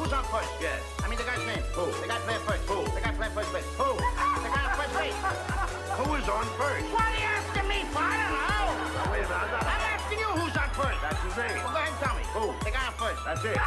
Who's on first? Yes. I mean the guy's name. Who? The guy playing first. Who? The guy playing first base. Who? The guy on first base. Who is on first? What are you asking me for? I don't know. Now, wait a minute. I'm asking you who's on first. That's his name. Well, go ahead and tell me. Who? The guy on first. That's it.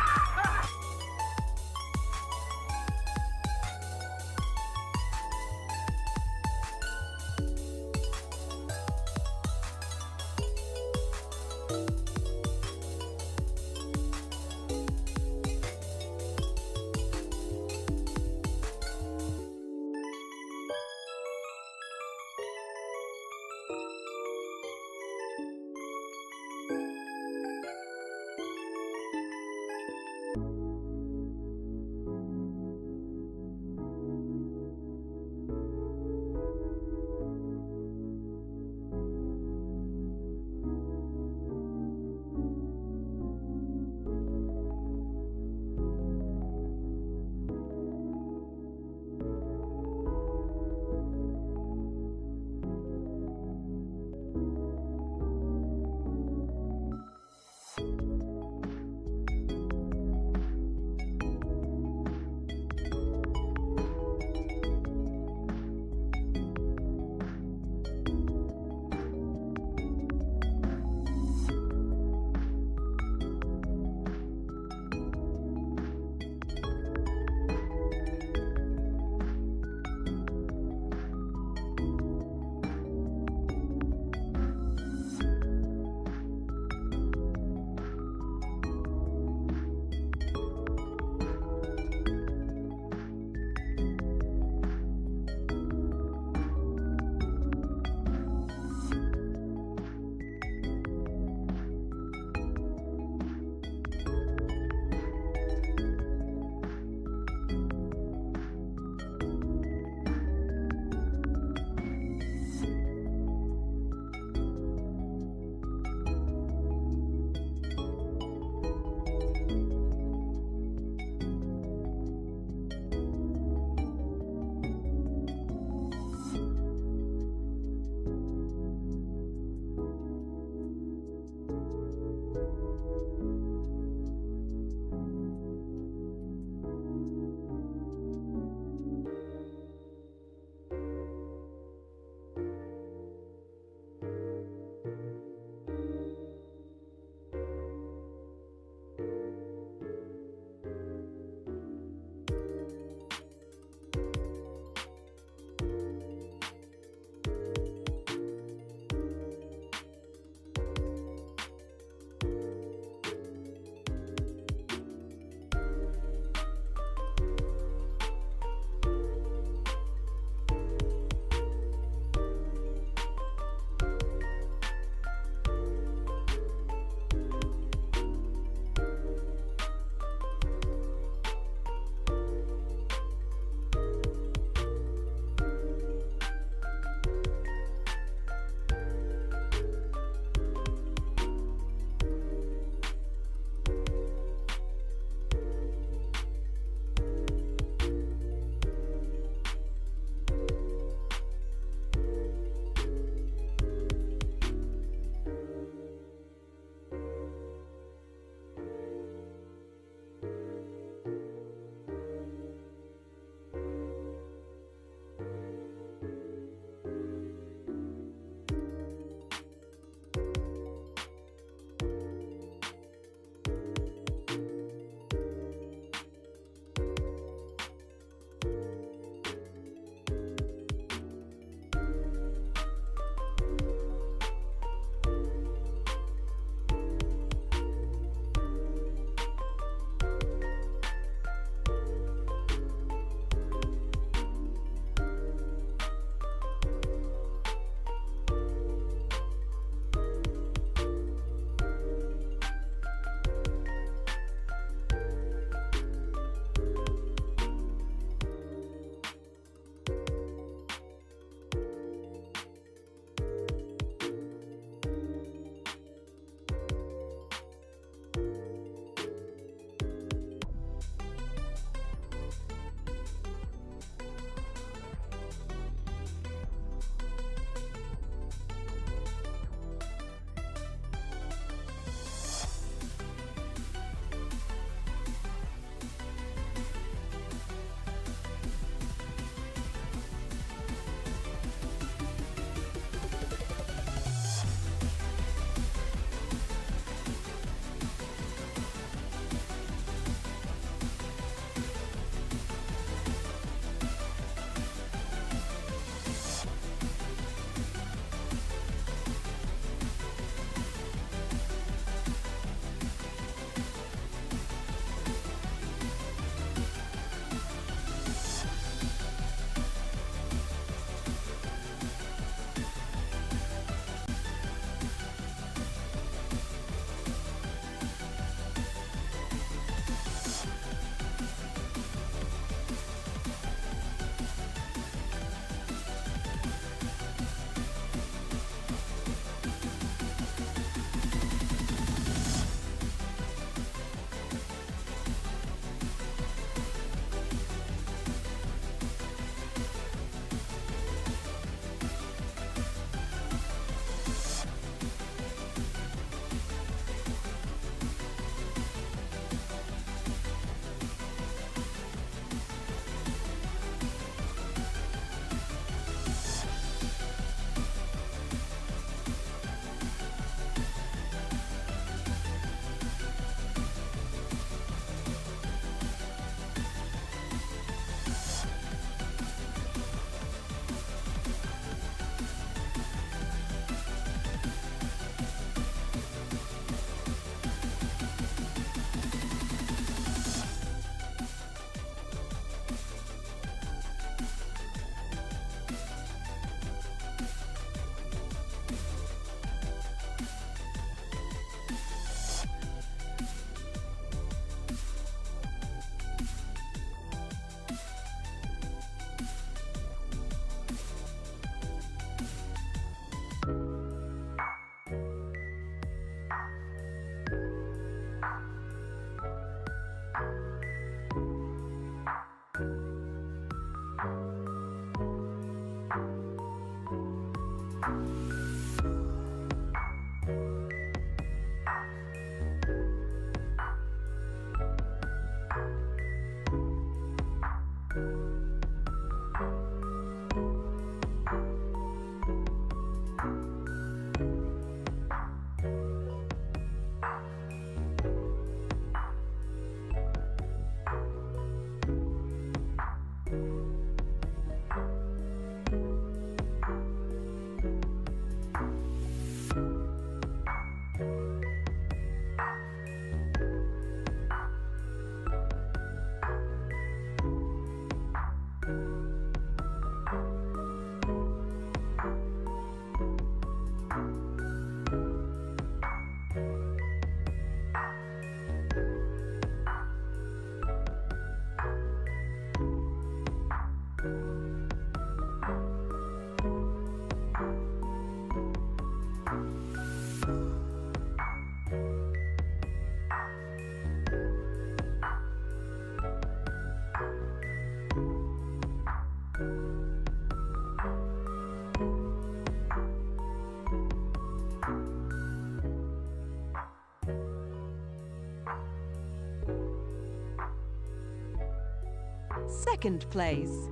second place.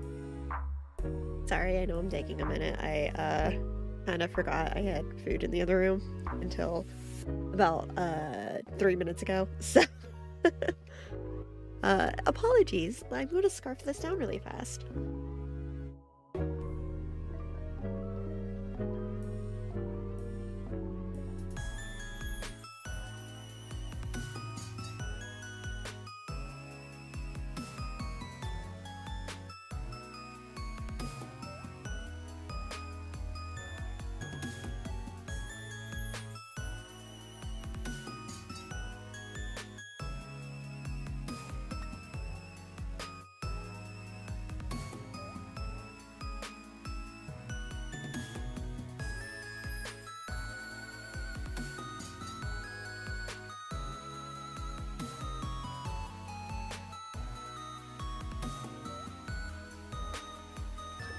Sorry, I know I'm taking a minute. I kind of forgot I had food in the other room until about 3 minutes ago. So apologies. I'm going to scarf this down really fast.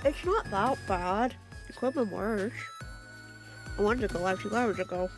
It's not that bad. It could have been worse. I wanted to go out 2 hours ago.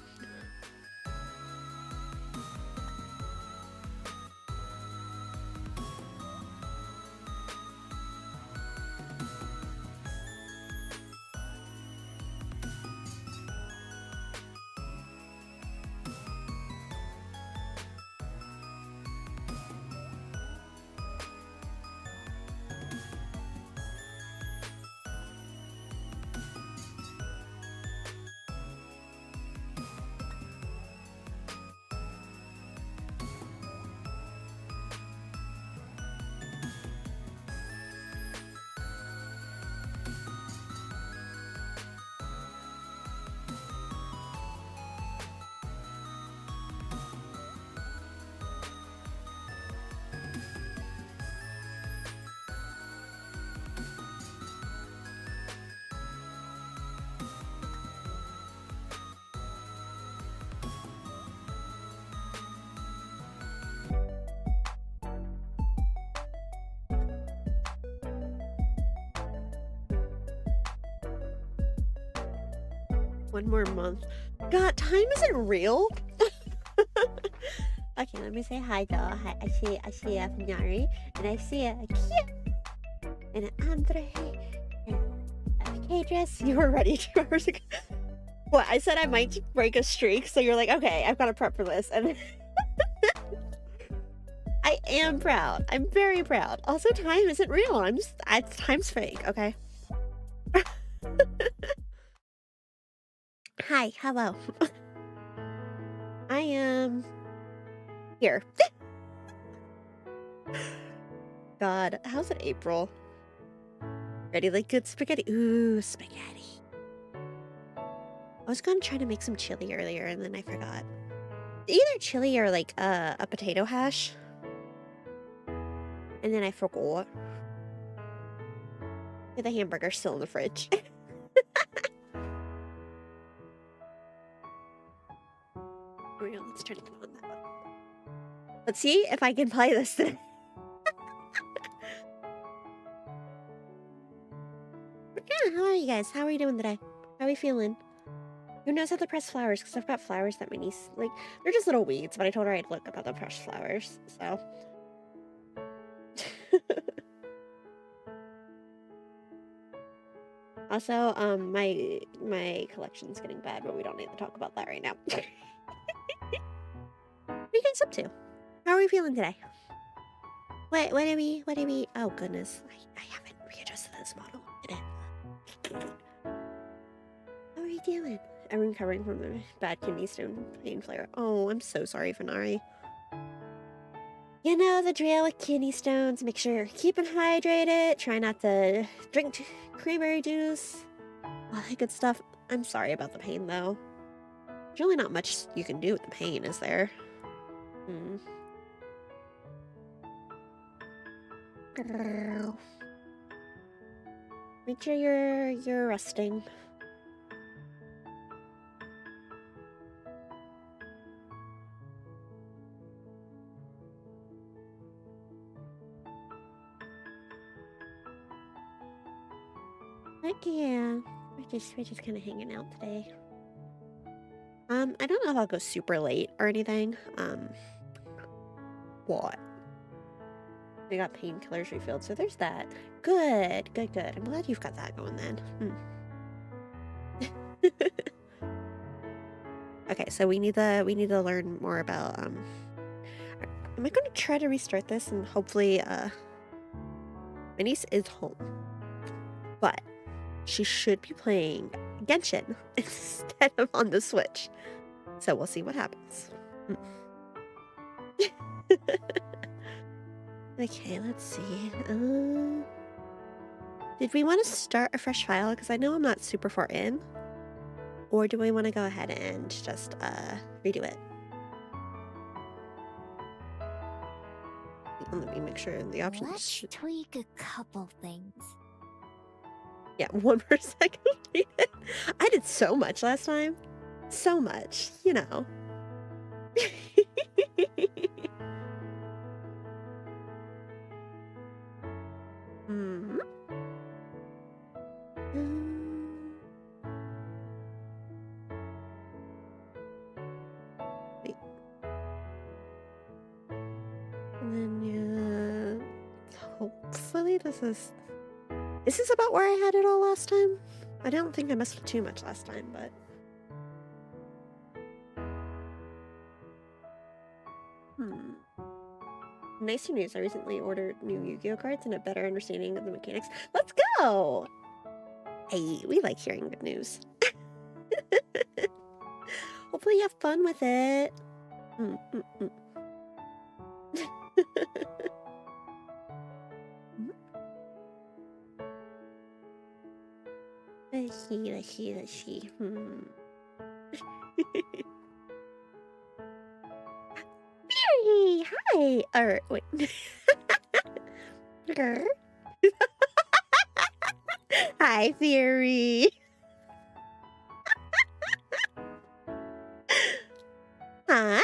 One more month. God, time isn't real. Okay, let me say hi, though. Hi, I see a Nari, and I see a Kia, and an Andre, and a Kadris. You were ready 2 hours ago. What, I said I might break a streak, so you're like, okay, I've got to prep for this, and I am proud. I'm very proud. Also, time isn't real. Time's fake, okay? Hi, hello. I am here. God, how's it April? Ready like good spaghetti? Ooh, spaghetti. I was gonna try to make some chili earlier and then I forgot. Either chili or like a potato hash. And then I forgot. Yeah, the hamburger's still in the fridge. Let's turn it on that one. Let's see if I can play this today. Yeah, how are you guys? How are you doing today? How are we feeling? Who knows how to press flowers? Because I've got flowers that my niece, like, they're just little weeds, but I told her I'd look up how to press flowers, so. Also, my collection's getting bad, but we don't need to talk about that right now. What are you guys up to? How are we feeling today? What are we, oh goodness, I haven't readjusted this model in it. How are you doing? I'm recovering from a bad kidney stone pain flare. Oh, I'm so sorry, Fanari. You know the drill with kidney stones. Make sure you're keeping hydrated. Try not to drink cranberry juice. All that good stuff. I'm sorry about the pain, though. There's really not much you can do with the pain, is there? Make sure you're resting. Heck yeah. We're just kind of hanging out today. I don't know if I'll go super late or anything. What? We got painkillers refilled, so there's that. Good, good, good. I'm glad you've got that going then. Okay, so we need to learn more about am I going to try to restart this and hopefully my niece is home, but she should be playing Genshin instead of on the Switch, so we'll see what happens. Okay, let's see. Did we want to start a fresh file? Because I know I'm not super far in. Or do we want to go ahead and just redo it? Let me make sure the options. Let's tweak a couple things. Yeah, 1 more second. I did so much last time. So much, you know. Wait. And then, yeah. Hopefully this is about where I had it all last time. I don't think I messed with too much last time, but... Nice news. I recently ordered new Yu-Gi-Oh cards and a better understanding of the mechanics. Let's go! Hey, we like hearing good news. Hopefully you have fun with it. Let's see. Mary, hi. Or wait. Hi, Theory. Hi.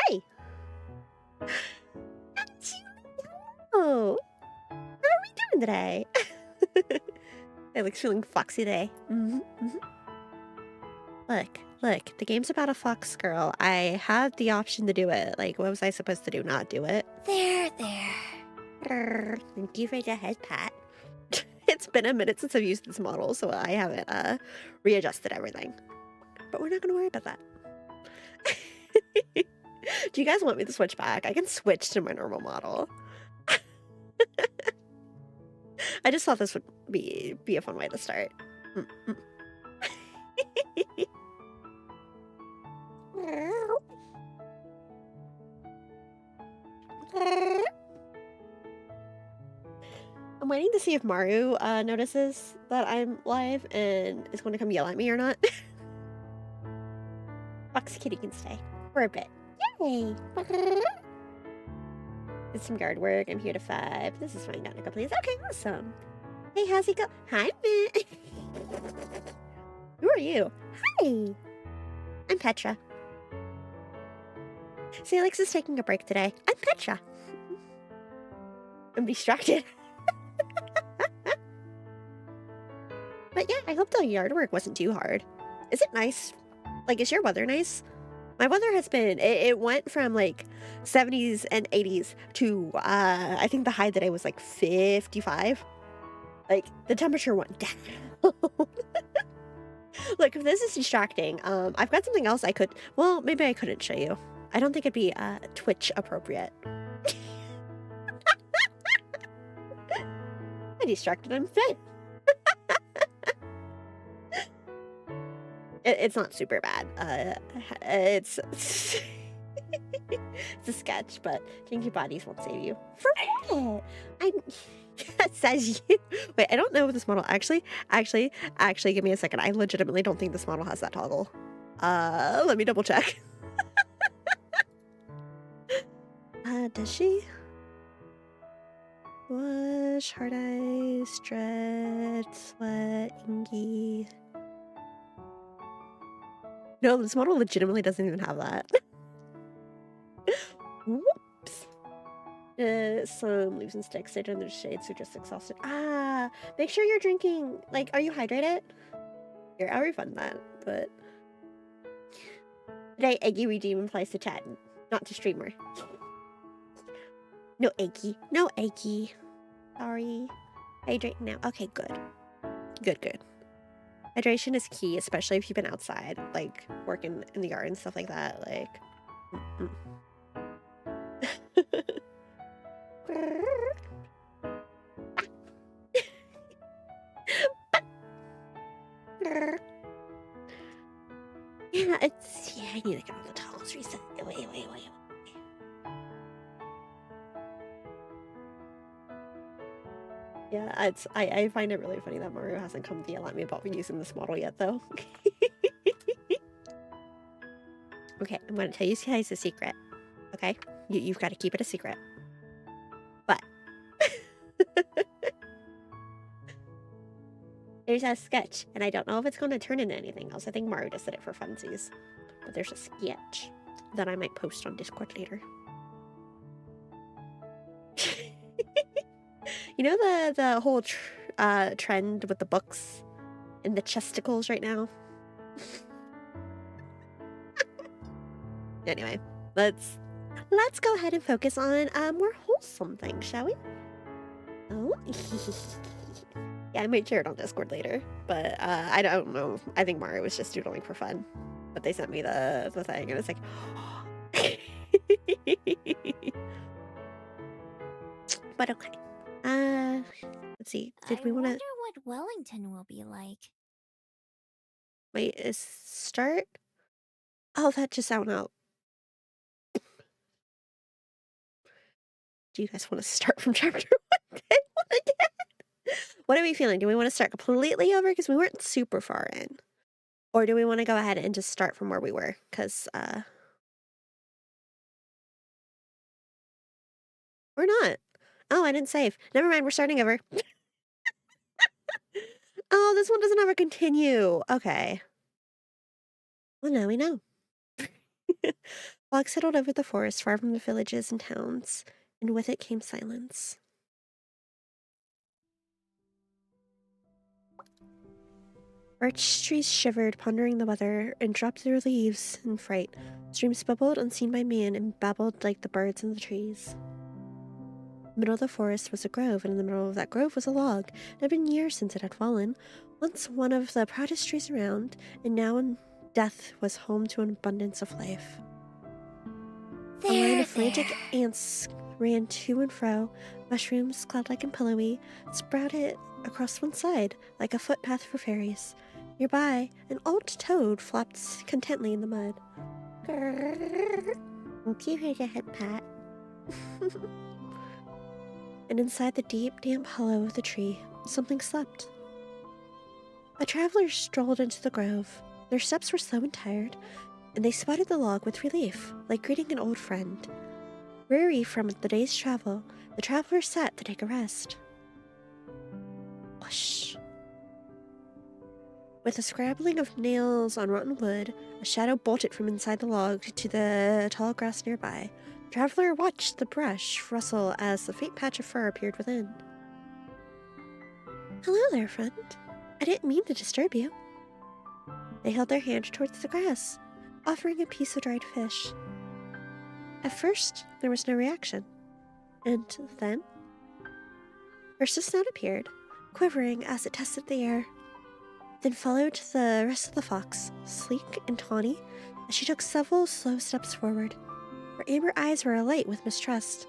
Oh, how are we doing today? I like feeling foxy today. Look, the game's about a fox girl. I had the option to do it. Like, what was I supposed to do? Not do it? There. Thank you for the head pat. It's been a minute since I've used this model, so I haven't readjusted everything. But we're not going to worry about that. Do you guys want me to switch back? I can switch to my normal model. I just thought this would be a fun way to start. I'm waiting to see if Maru notices that I'm live and is going to come yell at me or not. Fox Kitty can stay for a bit. Yay! Did some yard work. I'm here to 5. This is fine. Down a couple please. Okay, awesome. Hey, how's it go? Hi, man. Who are you? Hi. I'm Petra. See, Alex is taking a break today. I'm Petra. I'm distracted. But yeah, I hope the yard work wasn't too hard. Is it nice? Like, is your weather nice? My weather has been, it went from like 70s and 80s to, I think the high today was like 55. Like, the temperature went down. Look, if this is distracting, I've got something else I could, well, maybe I couldn't show you. I don't think it'd be Twitch appropriate. I distracted him fit. It's not super bad. It's it's a sketch, but changing bodies won't save you. For what? It says you. Wait, I don't know if this model actually, give me a second. I legitimately don't think this model has that toggle. Let me double check. Does she? Wash, hard eyes, dread, sweat, ingy. No, this model legitimately doesn't even have that. Whoops. Some leaves and sticks. They're in the shade, so just exhausted. Make sure you're drinking. Like, are you hydrated? Here, I'll refund that. But today, Eggy redeem applies to chat, not to streamer. No Eggy. No Eggy. Sorry. Hydrate now. Okay, good. Good. Hydration is key, especially if you've been outside, like working in the yard and stuff like that. Like, yeah, I need to get all the toggles reset. Wait. Yeah, I find it really funny that Mario hasn't come to yell at me about using this model yet, though. Okay, I'm gonna tell you guys a secret. Okay, you've got to keep it a secret. But there's a sketch, and I don't know if it's going to turn into anything else. I think Mario just did it for funsies. But there's a sketch that I might post on Discord later. You know the whole trend with the books and the chesticles right now? Anyway, let's go ahead and focus on more wholesome things, shall we? Oh, yeah, I might share it on Discord later, but I don't know. I think Mario was just doodling for fun, but they sent me the thing, and it's like, but okay. Let's see. Did we want to? I wonder what Wellington will be like. Wait, is start? Oh, that just out out. Do you guys want to start from chapter 1 again? What are we feeling? Do we want to start completely over because we weren't super far in, or do we want to go ahead and just start from where we were? Because we're not. Oh, I didn't save. Never mind. We're starting over. Oh, this one doesn't have a continue. Okay. Well, now we know. Fog settled over the forest far from the villages and towns, and with it came silence. Birch trees shivered, pondering the weather, and dropped their leaves in fright. Streams bubbled unseen by man and babbled like the birds in the trees. In the middle of the forest was a grove, and in the middle of that grove was a log. It had been years since it had fallen, once one of the proudest trees around, and now in death was home to an abundance of life. A line of frantic ants ran to and fro. Mushrooms, cloud-like and pillowy, sprouted across one side, like a footpath for fairies. Nearby, an old toad flopped contently in the mud. Grrr. Do you hear your head pat? And inside the deep, damp hollow of the tree, something slept. A traveler strolled into the grove. Their steps were slow and tired, and they spotted the log with relief, like greeting an old friend. Weary from the day's travel, the traveler sat to take a rest. Whoosh! With a scrabbling of nails on rotten wood, a shadow bolted from inside the log to the tall grass nearby. The traveler watched the brush rustle as the faint patch of fur appeared within. Hello there, friend. I didn't mean to disturb you. They held their hand towards the grass, offering a piece of dried fish. At first, there was no reaction, and then first a snout appeared, quivering as it tested the air. Then followed the rest of the fox, sleek and tawny, as she took several slow steps forward. Her amber eyes were alight with mistrust,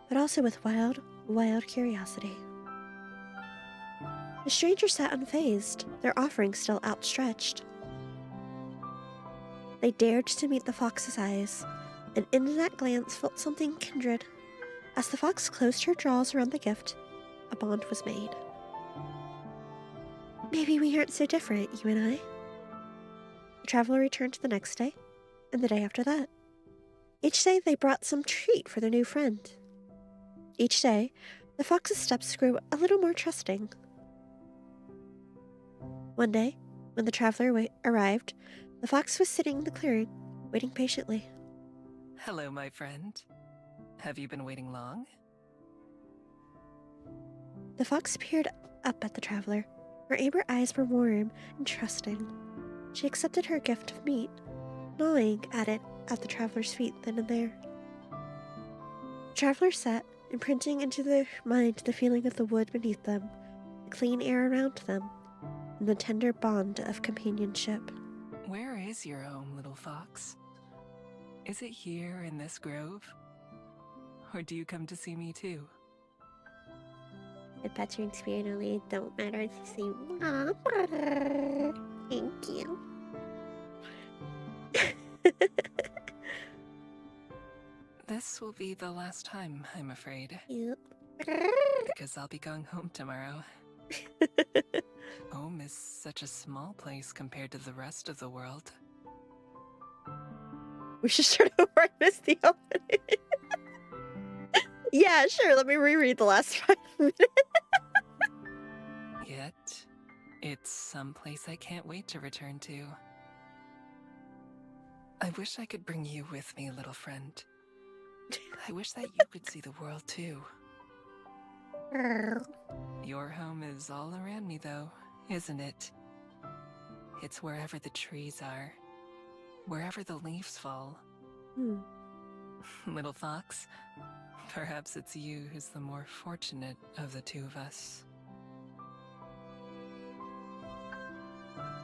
but also with wild, wild curiosity. The stranger sat unfazed, their offering still outstretched. They dared to meet the fox's eyes, and in that glance felt something kindred. As the fox closed her jaws around the gift, a bond was made. Maybe we aren't so different, you and I. The traveler returned the next day, and the day after that. Each day they brought some treat for their new friend. Each day, the fox's steps grew a little more trusting. One day, when the traveler arrived, the fox was sitting in the clearing, waiting patiently. Hello, my friend. Have you been waiting long? The fox peered up at the traveler. Her amber eyes were warm and trusting. She accepted her gift of meat, gnawing at it at the traveler's feet then and there. The traveler sat imprinting into their mind the feeling of the wood beneath them, the clean air around them, and the tender bond of companionship. Where is your home, little fox? Is it here in this grove? Or do you come to see me too? The pattern spirit only don't matter the same. Thank you. This will be the last time, I'm afraid. Yep. Because I'll be going home tomorrow. Home is such a small place compared to the rest of the world. We should start over and miss the opening. Yeah, sure. Let me reread the last 5 minutes. Yet, it's someplace I can't wait to return to. I wish I could bring you with me, little friend. I wish that you could see the world too. Your home is all around me though, isn't it? It's wherever the trees are, wherever the leaves fall. Little fox, perhaps it's you who's the more fortunate of the two of us.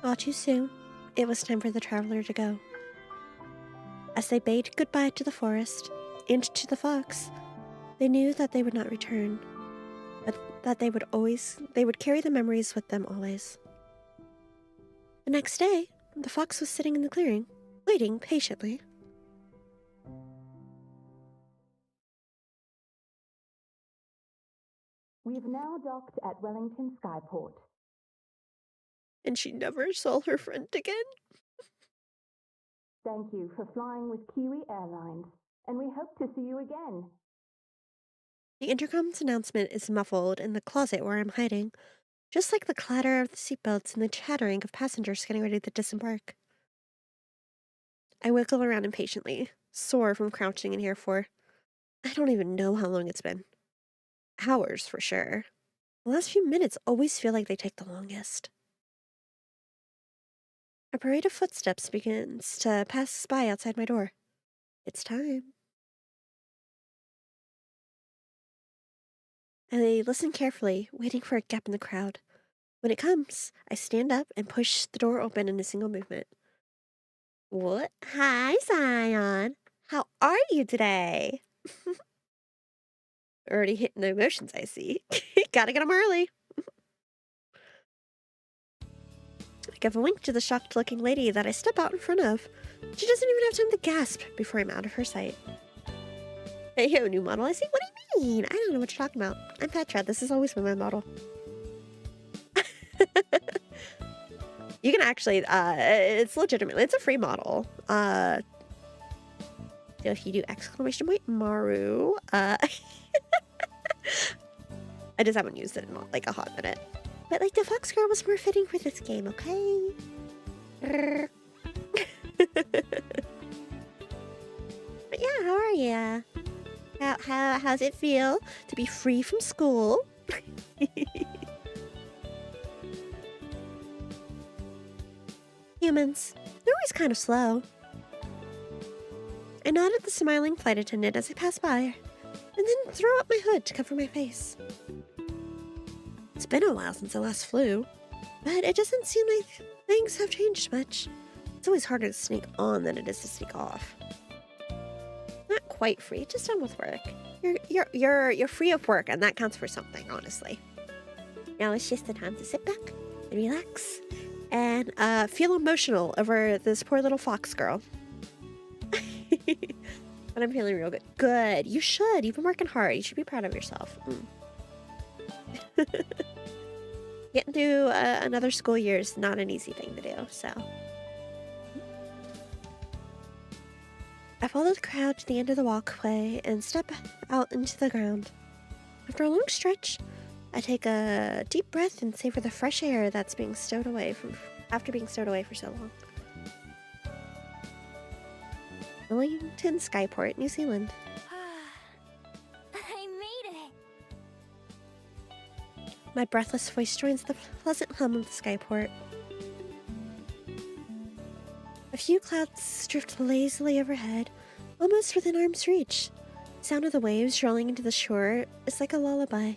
All too soon, it was time for the traveler to go. As they bade goodbye to the forest and to the fox, they knew that they would not return, but that they would carry the memories with them always. The next day, the fox was sitting in the clearing, waiting patiently. We've now docked at Wellington Skyport. And she never saw her friend again. Thank you for flying with Kiwi Airlines, and we hope to see you again. The intercom's announcement is muffled in the closet where I'm hiding, just like the clatter of the seatbelts and the chattering of passengers getting ready to disembark. I wiggle around impatiently, sore from crouching in here for I don't even know how long it's been. Hours for sure. The last few minutes always feel like they take the longest. A parade of footsteps begins to pass by outside my door. It's time. I listen carefully, waiting for a gap in the crowd. When it comes, I stand up and push the door open in a single movement. What? Hi, Zion. How are you today? Already hitting the emotions, I see. Gotta get them early. I give a wink to the shocked-looking lady that I step out in front of. She doesn't even have time to gasp before I'm out of her sight. Hey, yo, new model. I see. What do you mean? I don't know what you're talking about. I'm Petra. This has always been my model. You can actually, it's legitimate. It's a free model. So if you do exclamation point Maru, I just haven't used it in like a hot minute. But like the foxgirl was more fitting for this game, okay? But yeah, how are ya? How's it feel to be free from school? Humans, they're always kind of slow. I nod at the smiling flight attendant as I pass by, and then throw up my hood to cover my face. It's been a while since I last flew, but it doesn't seem like things have changed much. It's always harder to sneak on than it is to sneak off. Not quite free, just done with work. You're free of work, and that counts for something, honestly. Now it's just the time to sit back and relax and feel emotional over this poor little fox girl. But I'm feeling real good. Good. You should. You've been working hard. You should be proud of yourself. Getting through another school year is not an easy thing to do, so. I follow the crowd to the end of the walkway and step out into the ground. After a long stretch, I take a deep breath and savor the fresh air that's being stowed away after being stowed away for so long. Wellington Skyport, New Zealand. I made it! My breathless voice joins the pleasant hum of the skyport. A few clouds drift lazily overhead, almost within arm's reach. Sound of the waves rolling into the shore is like a lullaby.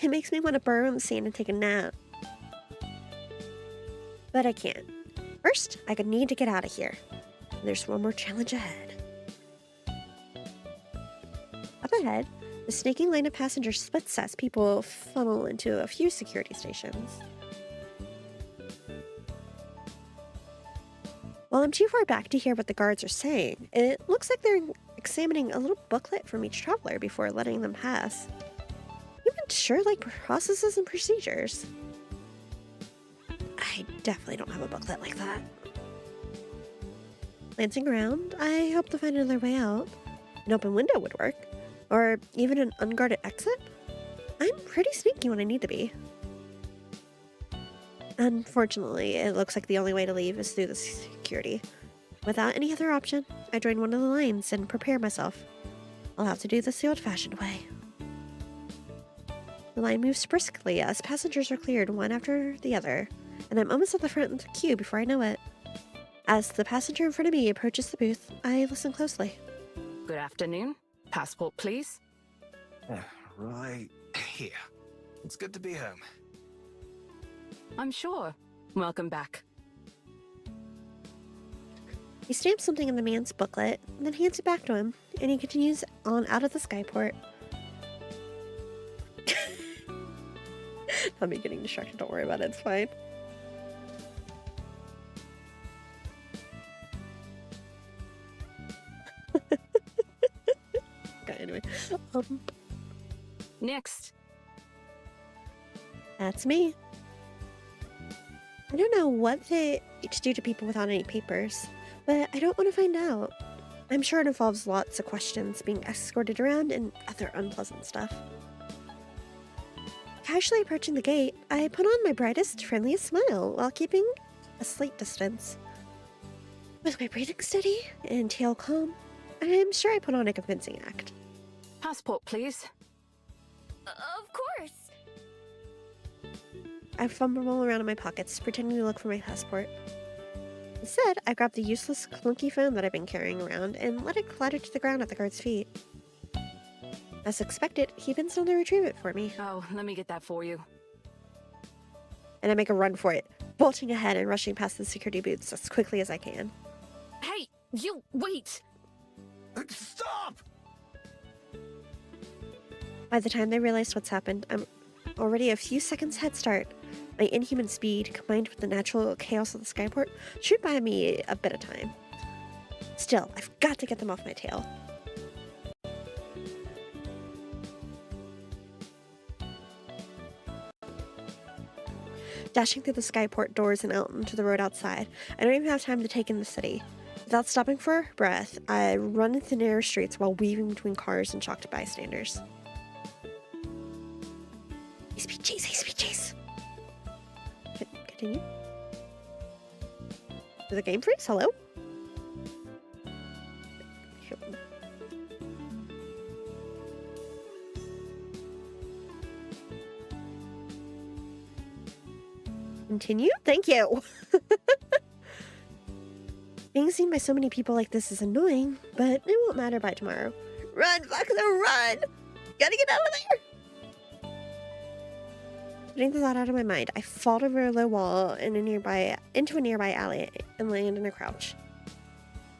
It makes me want to burrow in the sand and take a nap. But I can't. First, I could need to get out of here. There's one more challenge ahead. Up ahead, the snaking line of passengers splits as people funnel into a few security stations. While I'm too far back to hear what the guards are saying, it looks like they're examining a little booklet from each traveler before letting them pass. Even sure like processes and procedures. I definitely don't have a booklet like that. Glancing around, I hope to find another way out. An open window would work. Or even an unguarded exit? I'm pretty sneaky when I need to be. Unfortunately, it looks like the only way to leave is through the security. Without any other option, I join one of the lines and prepare myself. I'll have to do this the old-fashioned way. The line moves briskly as passengers are cleared one after the other, and I'm almost at the front of the queue before I know it. As the passenger in front of me approaches the booth, I listen closely. Good afternoon. Passport, please. Right here. It's good to be home. I'm sure. Welcome back. He stamps something in the man's booklet, and then hands it back to him, and he continues on out of the skyport. Not me getting distracted, don't worry about it, it's fine. Okay, anyway. Next. That's me. I don't know what they do to people without any papers, but I don't want to find out. I'm sure it involves lots of questions, being escorted around, and other unpleasant stuff. Casually approaching the gate, I put on my brightest, friendliest smile while keeping a slight distance. With my breathing steady and tail calm, I'm sure I put on a convincing act. Passport, please. Of course. I fumble around in my pockets, pretending to look for my passport. Instead, I grab the useless, clunky phone that I've been carrying around and let it clatter to the ground at the guard's feet. As expected, he bends down to retrieve it for me, Oh, let me get that for you. and I make a run for it, bolting ahead and rushing past the security booths as quickly as I can. Hey, you wait! Stop! By the time they realize what's happened, I'm already a few seconds head start. My inhuman speed, combined with the natural chaos of the skyport, should buy me a bit of time. Still, I've got to get them off my tail. Dashing through the skyport doors and out into the road outside, I don't even have time to take in the city. Without stopping for breath, I run into the narrow streets while weaving between cars and shocked bystanders. Hey, speed chase, hey, speed chase! Continue. Do the game freeze? Hello? Continue? Thank you! Being seen by so many people like this is annoying, but it won't matter by tomorrow. Run, Foxgirl, run! Gotta get out of there! Putting the thought out of my mind, I fall over a low wall into a nearby alley and land in a crouch.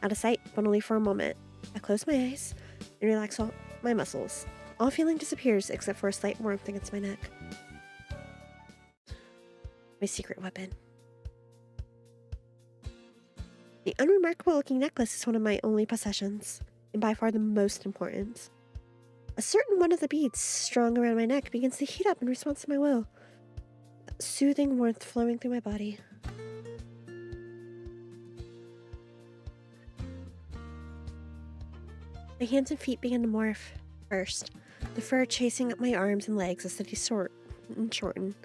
Out of sight, but only for a moment. I close my eyes and relax all my muscles. All feeling disappears except for a slight warmth against my neck. My secret weapon. The unremarkable looking necklace is one of my only possessions, and by far the most important. A certain one of the beads strung around my neck begins to heat up in response to my will. A soothing warmth flowing through my body. My hands and feet begin to morph. First, the fur chasing up my arms and legs as they shorten.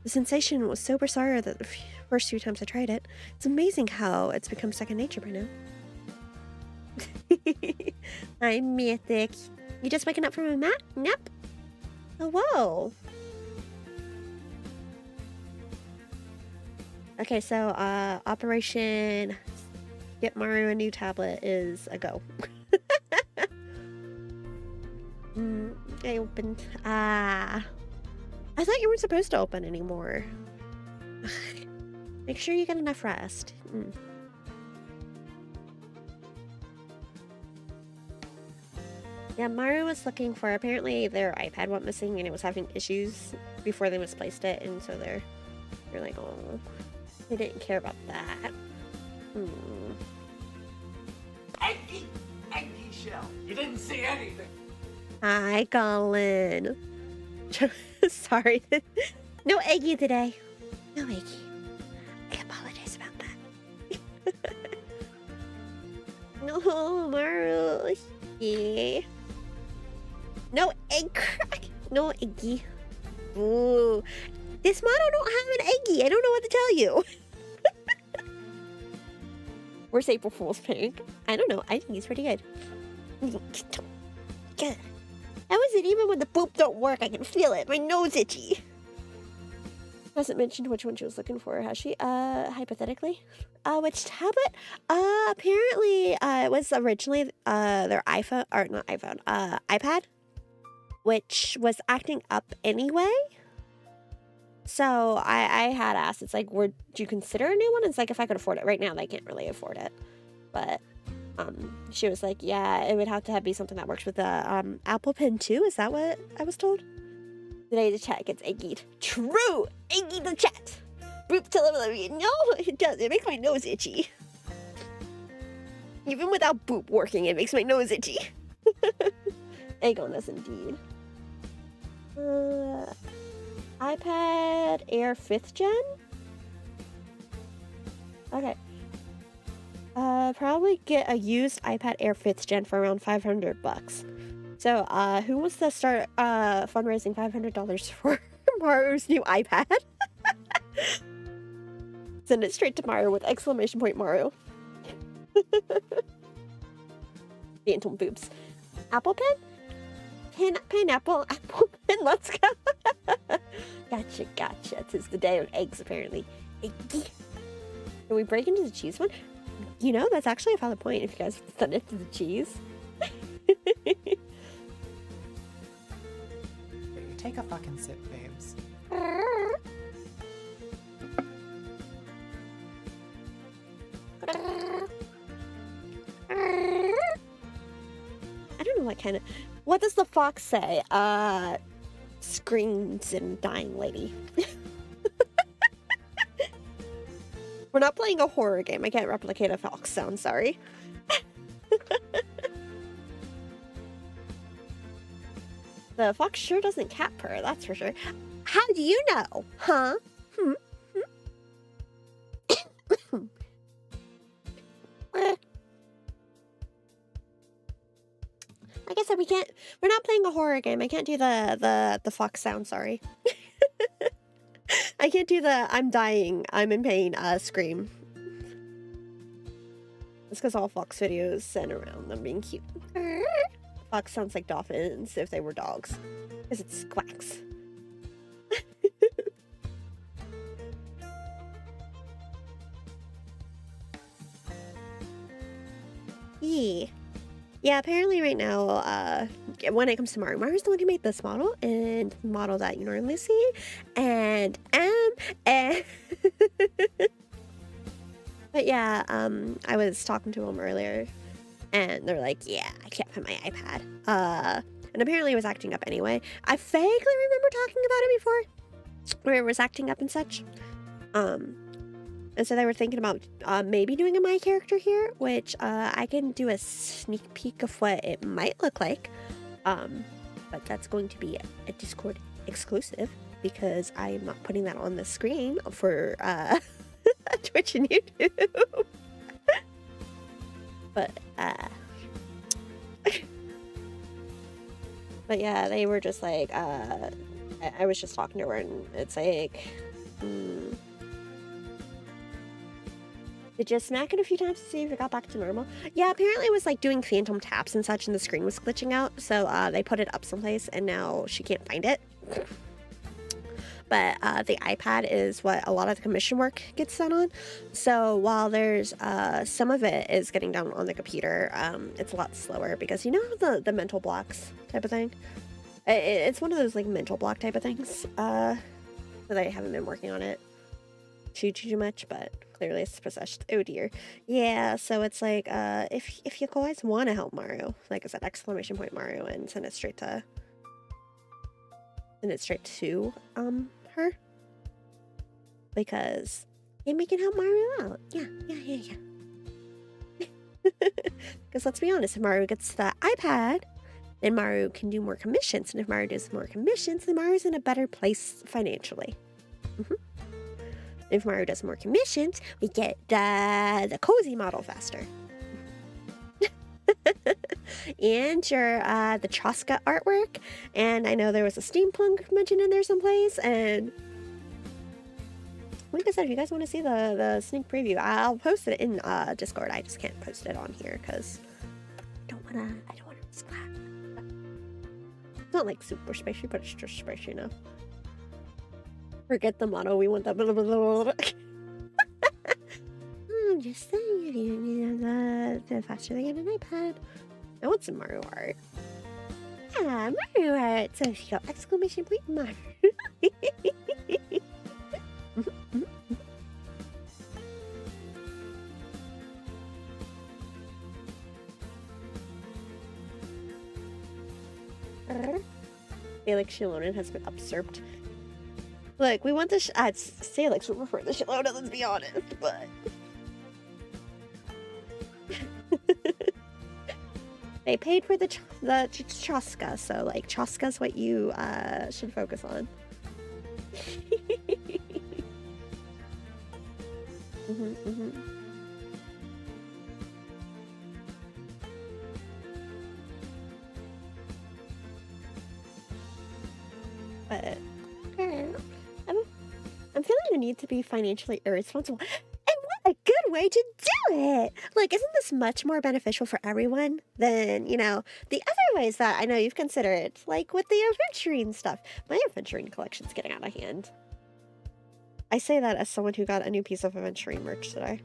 The sensation was so bizarre that the first few times I tried it, it's amazing how it's become second nature by now. I'm mythic. You just waking up from a nap? Oh, whoa. Okay, so Operation Get Mario a New Tablet is a go. I opened. I thought you weren't supposed to open anymore. Make sure you get enough rest. Yeah, Maru was looking for, apparently their iPad went missing and it was having issues before they misplaced it, and so they're like, oh, they didn't care about that. Eggy shell. You didn't see anything. Hi, Colin. Sorry. No Eggy today. No Eggy. I apologize about that. No, Maru. Yeah. No egg crack. No Eggy. Ooh. This model don't have an Eggy. I don't know what to tell you. Where's April Fool's pink? I don't know. I think he's pretty good. Good. How is it even when the boop don't work? I can feel it. My nose itchy. Hasn't mentioned which one she was looking for, has she? Hypothetically. Which tablet? Apparently, it was originally, their iPhone, or not iPhone, iPad, which was acting up anyway. So I had asked, it's like, would you consider a new one? It's like, if I could afford it. Right now, they can't really afford it. But, she was like, yeah, it would have to be something that works with the, Apple Pen 2. Is that what I was told? Today the chat gets eggied. True! Eggy the chat! Boop television. No, it does. It makes my nose itchy. Even without boop working, it makes my nose itchy. Egg on us indeed. iPad Air 5th gen? Okay. Probably get a used iPad Air 5th gen for around $500. So, who wants to start fundraising $500 for Maru's new iPad? Send it straight to Maru with exclamation point Maru. Phantom boobs. Apple Pen? Pineapple. Apple Pen. Let's go. Gotcha. 'Tis the day of eggs, apparently. Eggy. Can we break into the cheese one? You know, that's actually a valid point if you guys send it to the cheese. Take a fucking sip, babes. I don't know what kind of... What does the fox say? Screams and dying lady. We're not playing a horror game. I can't replicate a fox sound, sorry. The fox sure doesn't cat purr, that's for sure. How do you know? Huh? Like I said, we're not playing a horror game. I can't do the fox sound, sorry. I can't do the I'm dying, I'm in pain, scream. It's because all fox videos center around them being cute. Fox sounds like dolphins if they were dogs. Because it squawks. Yeah, apparently right now, when it comes to Maru's the one who made this model, and the model that you normally see, and but yeah, I was talking to them earlier, and they're like, yeah, I can't find my iPad. And apparently it was acting up anyway. I vaguely remember talking about it before, where it was acting up and such. And so they were thinking about maybe doing a my character here, which I can do a sneak peek of what it might look like. But that's going to be a Discord exclusive because I am not putting that on the screen for Twitch and YouTube. But yeah, they were just like, I was just talking to her and it's like, did you smack it a few times to see if it got back to normal? Yeah, apparently it was like doing phantom taps and such and the screen was glitching out. So they put it up someplace and now she can't find it. But the iPad is what a lot of the commission work gets done on. So while there's some of it is getting done on the computer, it's a lot slower because you know the mental blocks type of thing. It's one of those like mental block type of things. That I haven't been working on it too much, but clearly it's possessed. Oh dear. Yeah, so it's like if you guys want to help Maru, like I said, exclamation point Maru, and send it straight to her, because then we can help Maru out. Yeah. Because let's be honest, if Maru gets the iPad, then Maru can do more commissions, and if Maru does more commissions, then Maru's in a better place financially. If Maru does more commissions, we get the cozy model faster. And your the Chaska artwork, and I know there was a steampunk mentioned in there someplace, and like I said, if you guys want to see the sneak preview, I'll post it in Discord. I just can't post it on here because I don't wanna risk that. It's not like super spacey, but it's just spacey, you know. Forget the motto, we want that blah, blah, blah, blah. I'm just saying, if you need the faster they get an iPad. I want some Mario art. Yeah, Mario art. So if you go exclamation point Mario. Felix Shalonen has been usurped. Look, we want the Salix would prefer the Shalona, let's be honest, but they paid for the Chaska, so like Chaska's what you should focus on. But I'm feeling the need to be financially irresponsible. And what a good way to do it! Like, isn't this much more beneficial for everyone than, you know, the other ways that I know you've considered, like with the adventuring stuff? My adventuring collection's getting out of hand. I say that as someone who got a new piece of adventuring merch today.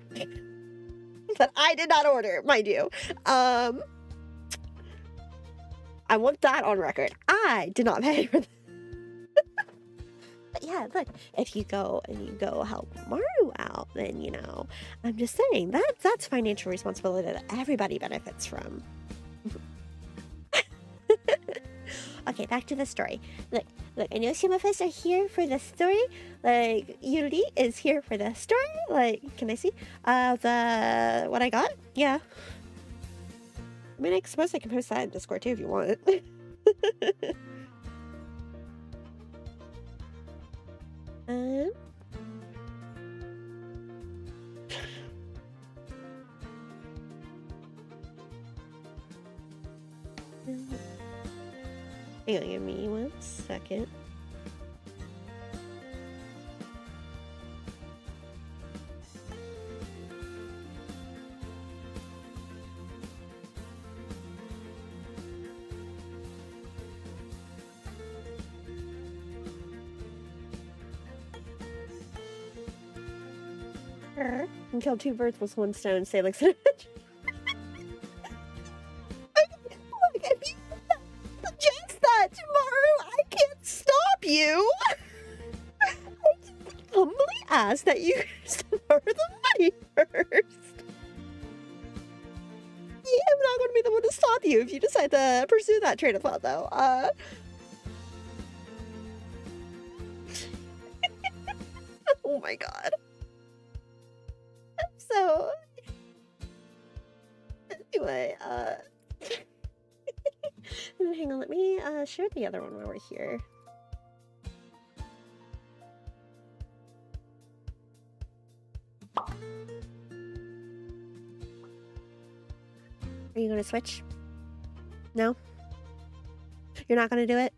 That I did not order, mind you. I want that on record. I did not pay for that. But yeah, look, if you go help Maru out, then, you know, I'm just saying that's financial responsibility that everybody benefits from. Okay, back to the story. Look, I know some of us are here for the story. Like, Yuri is here for the story. Like, can I see? What I got? Yeah. I mean, I suppose I can post that in Discord too if you want. Hang on, give me 1 second. And kill 2 birds with 1 stone, say like Look, if you suggest that tomorrow, I can't stop you. I just humbly ask that you start the money first. Yeah, I'm not going to be the one to stop you if you decide to pursue that train of thought, though. Oh my god. So, anyway, hang on, let me share the other one while we're here. Are you gonna switch? No? You're not gonna do it?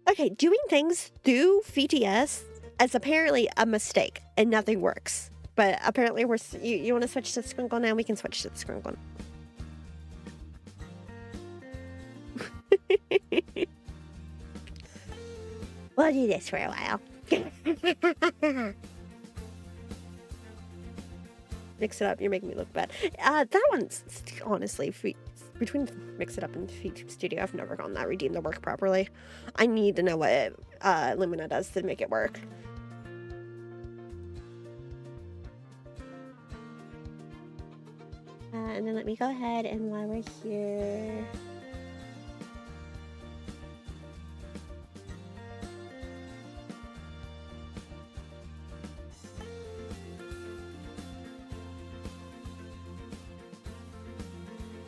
Okay, doing things through VTS is apparently a mistake and nothing works. But apparently you want to switch to Squinkle now? We can switch to the Squinkle. We'll do this for a while. Mix It Up, you're making me look bad. That one's honestly between Mix It Up and VTube Studio. I've never gotten that redeem to work properly. I need to know what Lumina does to make it work. And then let me go ahead and while we're here.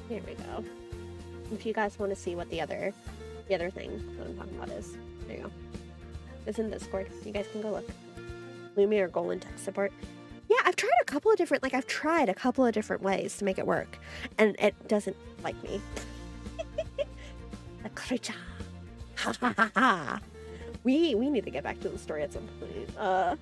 Here we go. If you guys want to see what the other thing that I'm talking about is, there you go. It's in Discord. You guys can go look. Lumi or Golan tech support. Yeah, I've tried a couple of different ways to make it work, and it doesn't like me. The creature. Ha ha ha ha. We need to get back to the story at some point.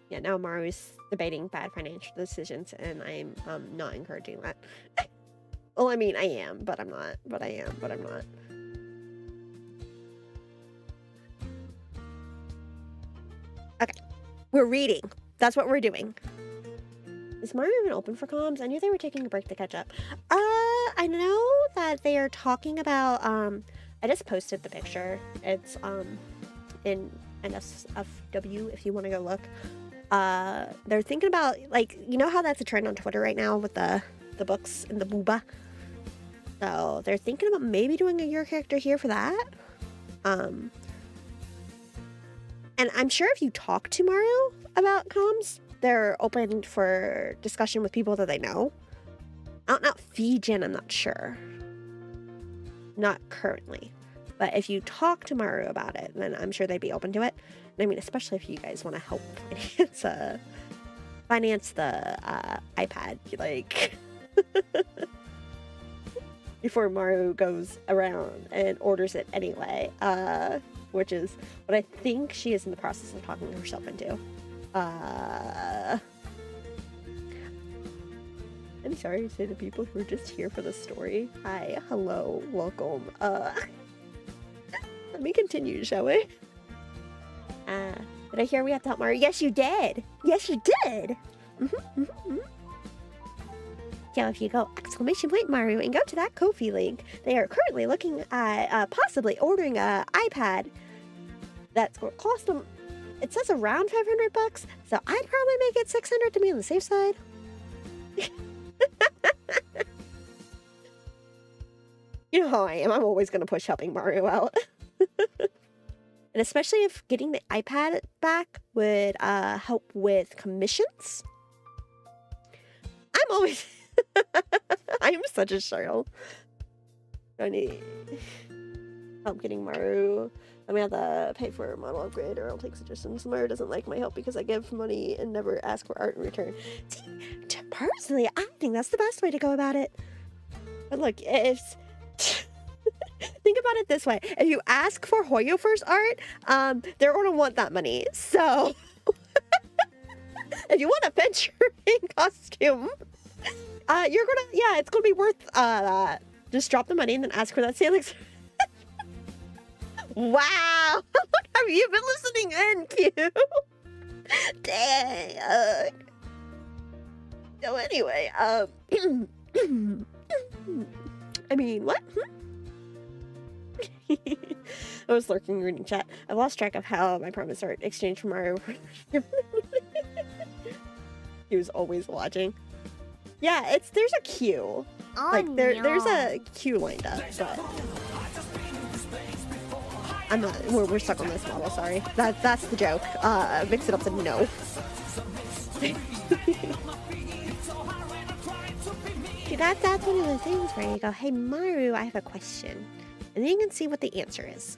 Yeah, now Maru's debating bad financial decisions, and I'm not encouraging that. Well, I mean, I am, but I'm not. But I am, but I'm not. Okay, we're reading. That's what we're doing. Is Maru even open for comms? I knew they were taking a break to catch up. I know that they are talking about, I just posted the picture. It's, in NSFW, if you want to go look. They're thinking about, like, you know how that's a trend on Twitter right now with the books and the booba? So they're thinking about maybe doing a your character here for that. And I'm sure if you talk to Maru about comms, they're open for discussion with people that they know. Not Fijian, I'm not sure. Not currently. But if you talk to Maru about it, then I'm sure they'd be open to it. And I mean, especially if you guys want to help finance the iPad, like, before Maru goes around and orders it anyway, which is what I think she is in the process of talking herself into. I'm sorry to say to people who are just here for the story. Hi, hello, welcome. Let me continue, shall we? Did I hear we have to help Maru? Yes, you did. Yes, you did. So if you go !Maru and go to that Ko-fi link, they are currently looking at possibly ordering a iPad that's going to cost them, it says around $500, so I'd probably make it $600 to be on the safe side. You know how I am. I'm always going to push helping Maru out. And especially if getting the iPad back would help with commissions. I'm always... I am such a shirl. I need help getting Maru. I'm gonna have to pay for a model upgrade or I'll take suggestions. Maru doesn't like my help because I give money and never ask for art in return. See, personally, I think that's the best way to go about it. But look, if... think about it this way. If you ask for Hoyover's art, they're going to want that money. So, if you want a venturing costume, you're going to, yeah, it's going to be worth that. Just drop the money and then ask for that Salix. Wow. Have you been listening in, Q? Dang. So anyway, I mean, what? I was lurking reading chat. I lost track of how my promise art exchanged for Mario. He was always watching. Yeah, there's a queue. Oh, Like, there's a queue lined up, but I'm not. We're stuck on this model. Sorry. That's the joke. Mix It Up said no. See, that's one of the things where you go, "Hey Maru, I have a question," and then you can see what the answer is.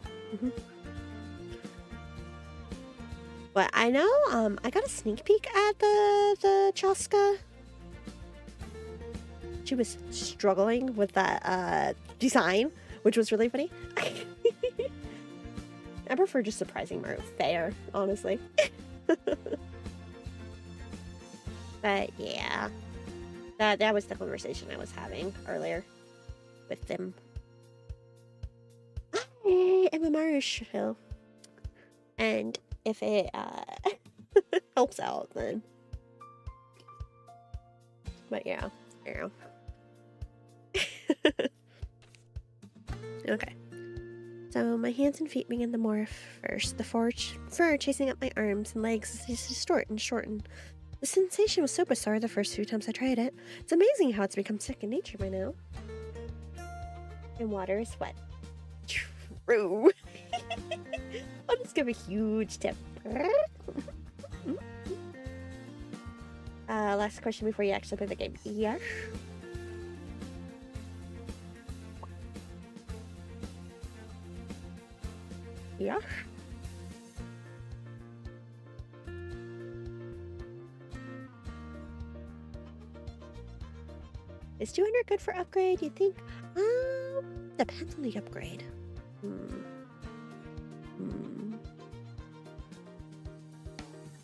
But I know, I got a sneak peek at the Chaska. She was struggling with that design, which was really funny. I prefer just surprising Mario. Fair, honestly. But yeah, that was the conversation I was having earlier with them. I am a Mario show, and if it helps out, then. But yeah. Okay. So my hands and feet begin to morph first. The fur chasing up my arms and legs is distort and shorten. The sensation was so bizarre the first few times I tried it. It's amazing how it's become second nature by now. And water is wet. True. I'll just give a huge tip. Last question before you actually play the game. Yes. Yes. Is 200 good for upgrade, you think? Depends on the upgrade.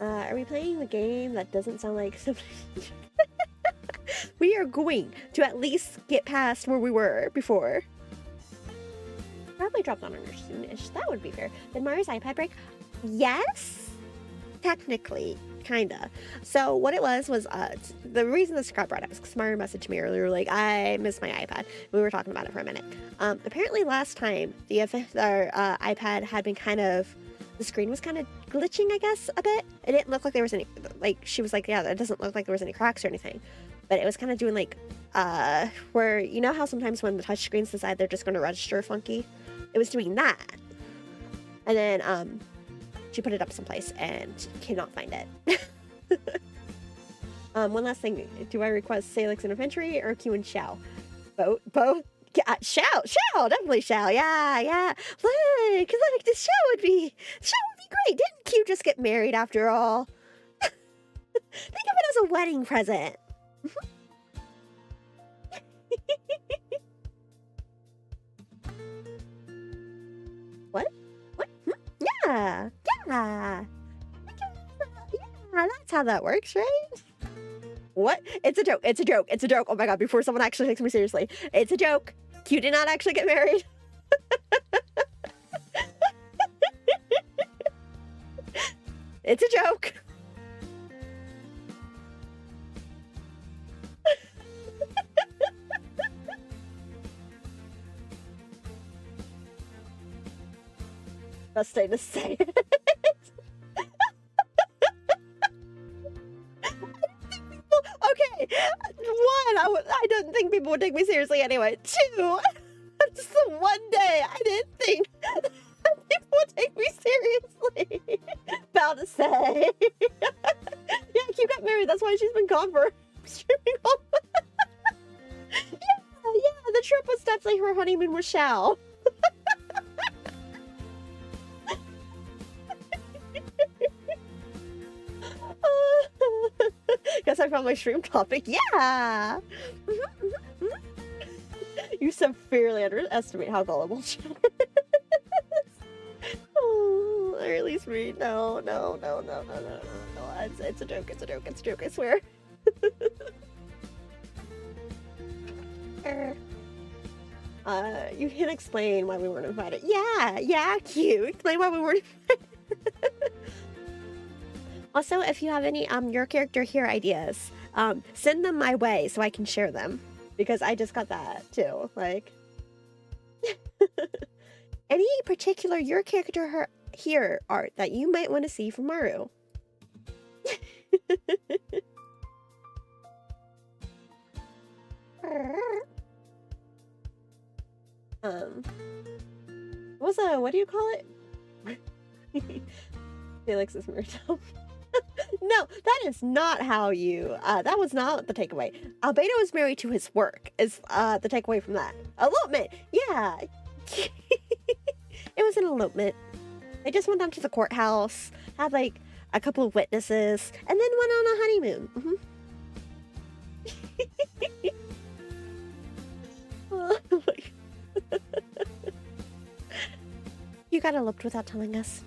Are we playing the game that doesn't sound like something? We are going to at least get past where we were before. Probably drop down on her soonish. That would be fair. Did Mario's iPad break? Yes, technically, kinda. So what it was the reason the scrap brought up is because Mario messaged me earlier, like, I missed my iPad. We were talking about it for a minute. Apparently last time our iPad had been kind of, the screen was kind of glitching, I guess, a bit. It didn't look like there was any, like, she was like, yeah, it doesn't look like there was any cracks or anything. But it was kind of doing like, where, you know how sometimes when the touchscreens decide they're just going to register funky? It was doing that. And then, she put it up someplace and cannot find it. One last thing. Do I request Salix and Inventory or Q and Xiao? Both? Yeah, Xiao, definitely Xiao. Yeah. Look, the Xiao would be great. Didn't Q just get married after all? Think of it as a wedding present. What? Yeah, that's how that works, right? What? It's a joke. Oh my god, before someone actually takes me seriously. It's a joke. Q did not actually get married. It's a joke. Best way to say it. Okay, one, I didn't think people would take me seriously anyway. Two, just the one day I didn't think people would take me seriously. About to say. Yeah, Q got married, that's why she's been gone for streaming home. Yeah, the trip was definitely her honeymoon with Xiao. Guess I found my stream topic. Yeah! You severely underestimate how gullible she is. Oh, or at least me. No. It's a joke, I swear. You can explain why we weren't invited. Yeah, cute. Explain why we weren't invited. Also, if you have any your character here ideas, send them my way so I can share them, because I just got that too. Like, any particular your character here art that you might want to see from Maru. What do you call it? Felix is married. No, that is not how you, that was not the takeaway. Albedo is married to his work, is the takeaway from that. Elopement, yeah. It was an elopement. They just went down to the courthouse, had like a couple of witnesses, and then went on a honeymoon. You got eloped without telling us.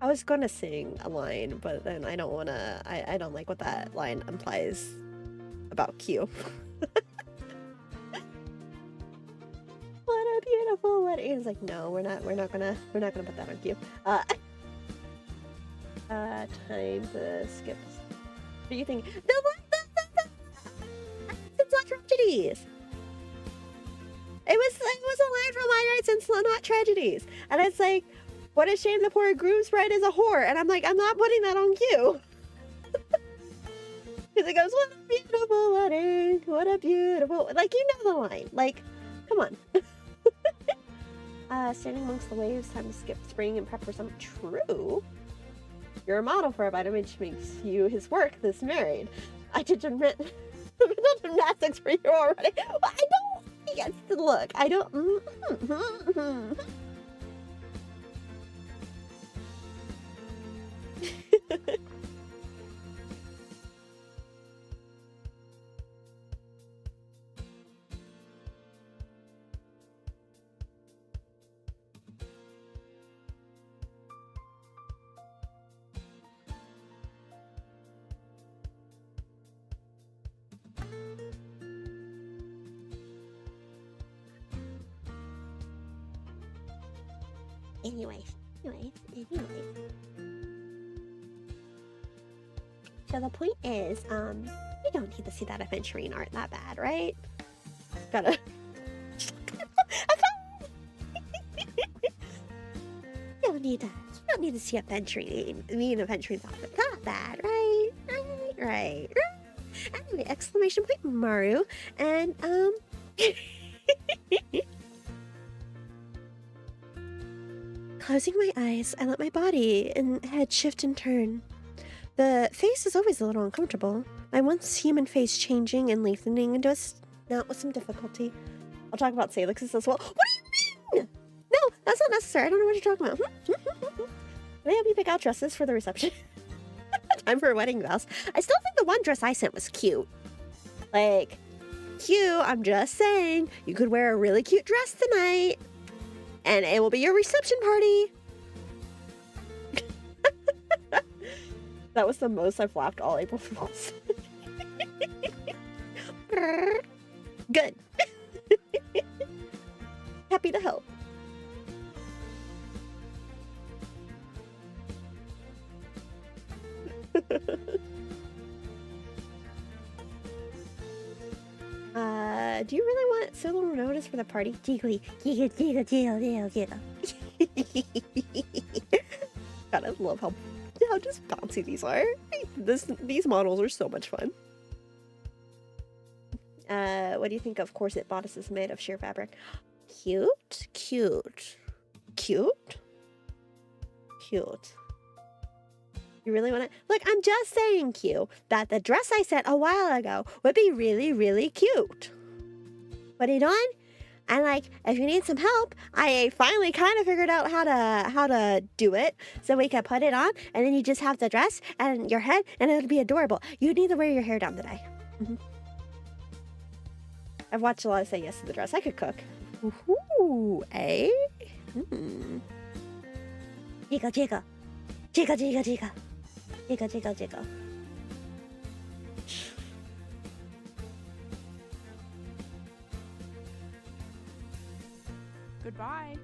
I was gonna sing a line, but then I don't wanna. I don't like what that line implies about Q. What a beautiful wedding! It's like, no, we're not gonna put that on Q. Time to skip. What do you think? It's not tragedies. It was a line from My Rights and Slow Not Tragedies, and it's like, what a shame the poor groom's bride is a whore, and I'm like, I'm not putting that on Q. Because it goes, what a beautiful wedding, what a beautiful, like, you know the line, like, come on. Standing amongst the waves, time to skip spring and prep for some true. You're a model for a vitamin which makes you his work this married. I did mental gymnastics for you already. Well, I don't get to look. I don't. Anyways. So the point is, you don't need to see that adventuring art that bad, right? Gotta. You don't need to see adventuring. Adventuring outfit that bad, right? Right. Anyway, exclamation point Maru, and Closing my eyes, I let my body and head shift and turn. The face is always a little uncomfortable. My once human face changing and lengthening into a snout with some difficulty. I'll talk about Salix's as well. What do you mean? No, that's not necessary. I don't know what you're talking about. Can I help you pick out dresses for the reception? Time for a wedding vows. I still think the one dress I sent was cute. Like, cute, I'm just saying. You could wear a really cute dress tonight. And it will be your reception party. That was the most I've laughed all April Fools. Good. Happy to help. Do you really want so little notice for the party? Giggly. God, I love how just bouncy these are. These models are so much fun. What do you think of corset bodices made of sheer fabric? Cute. You really want to? Look, I'm just saying, Q, that the dress I sent a while ago would be really, really cute. What are you doing? And like, if you need some help, I finally kind of figured out how to do it. So we can put it on, and then you just have the dress and your head, and it'll be adorable. You need to wear your hair down today. I've watched a lot of Say Yes to the Dress. I could cook. Ooh, eh? Jiggle. Goodbye.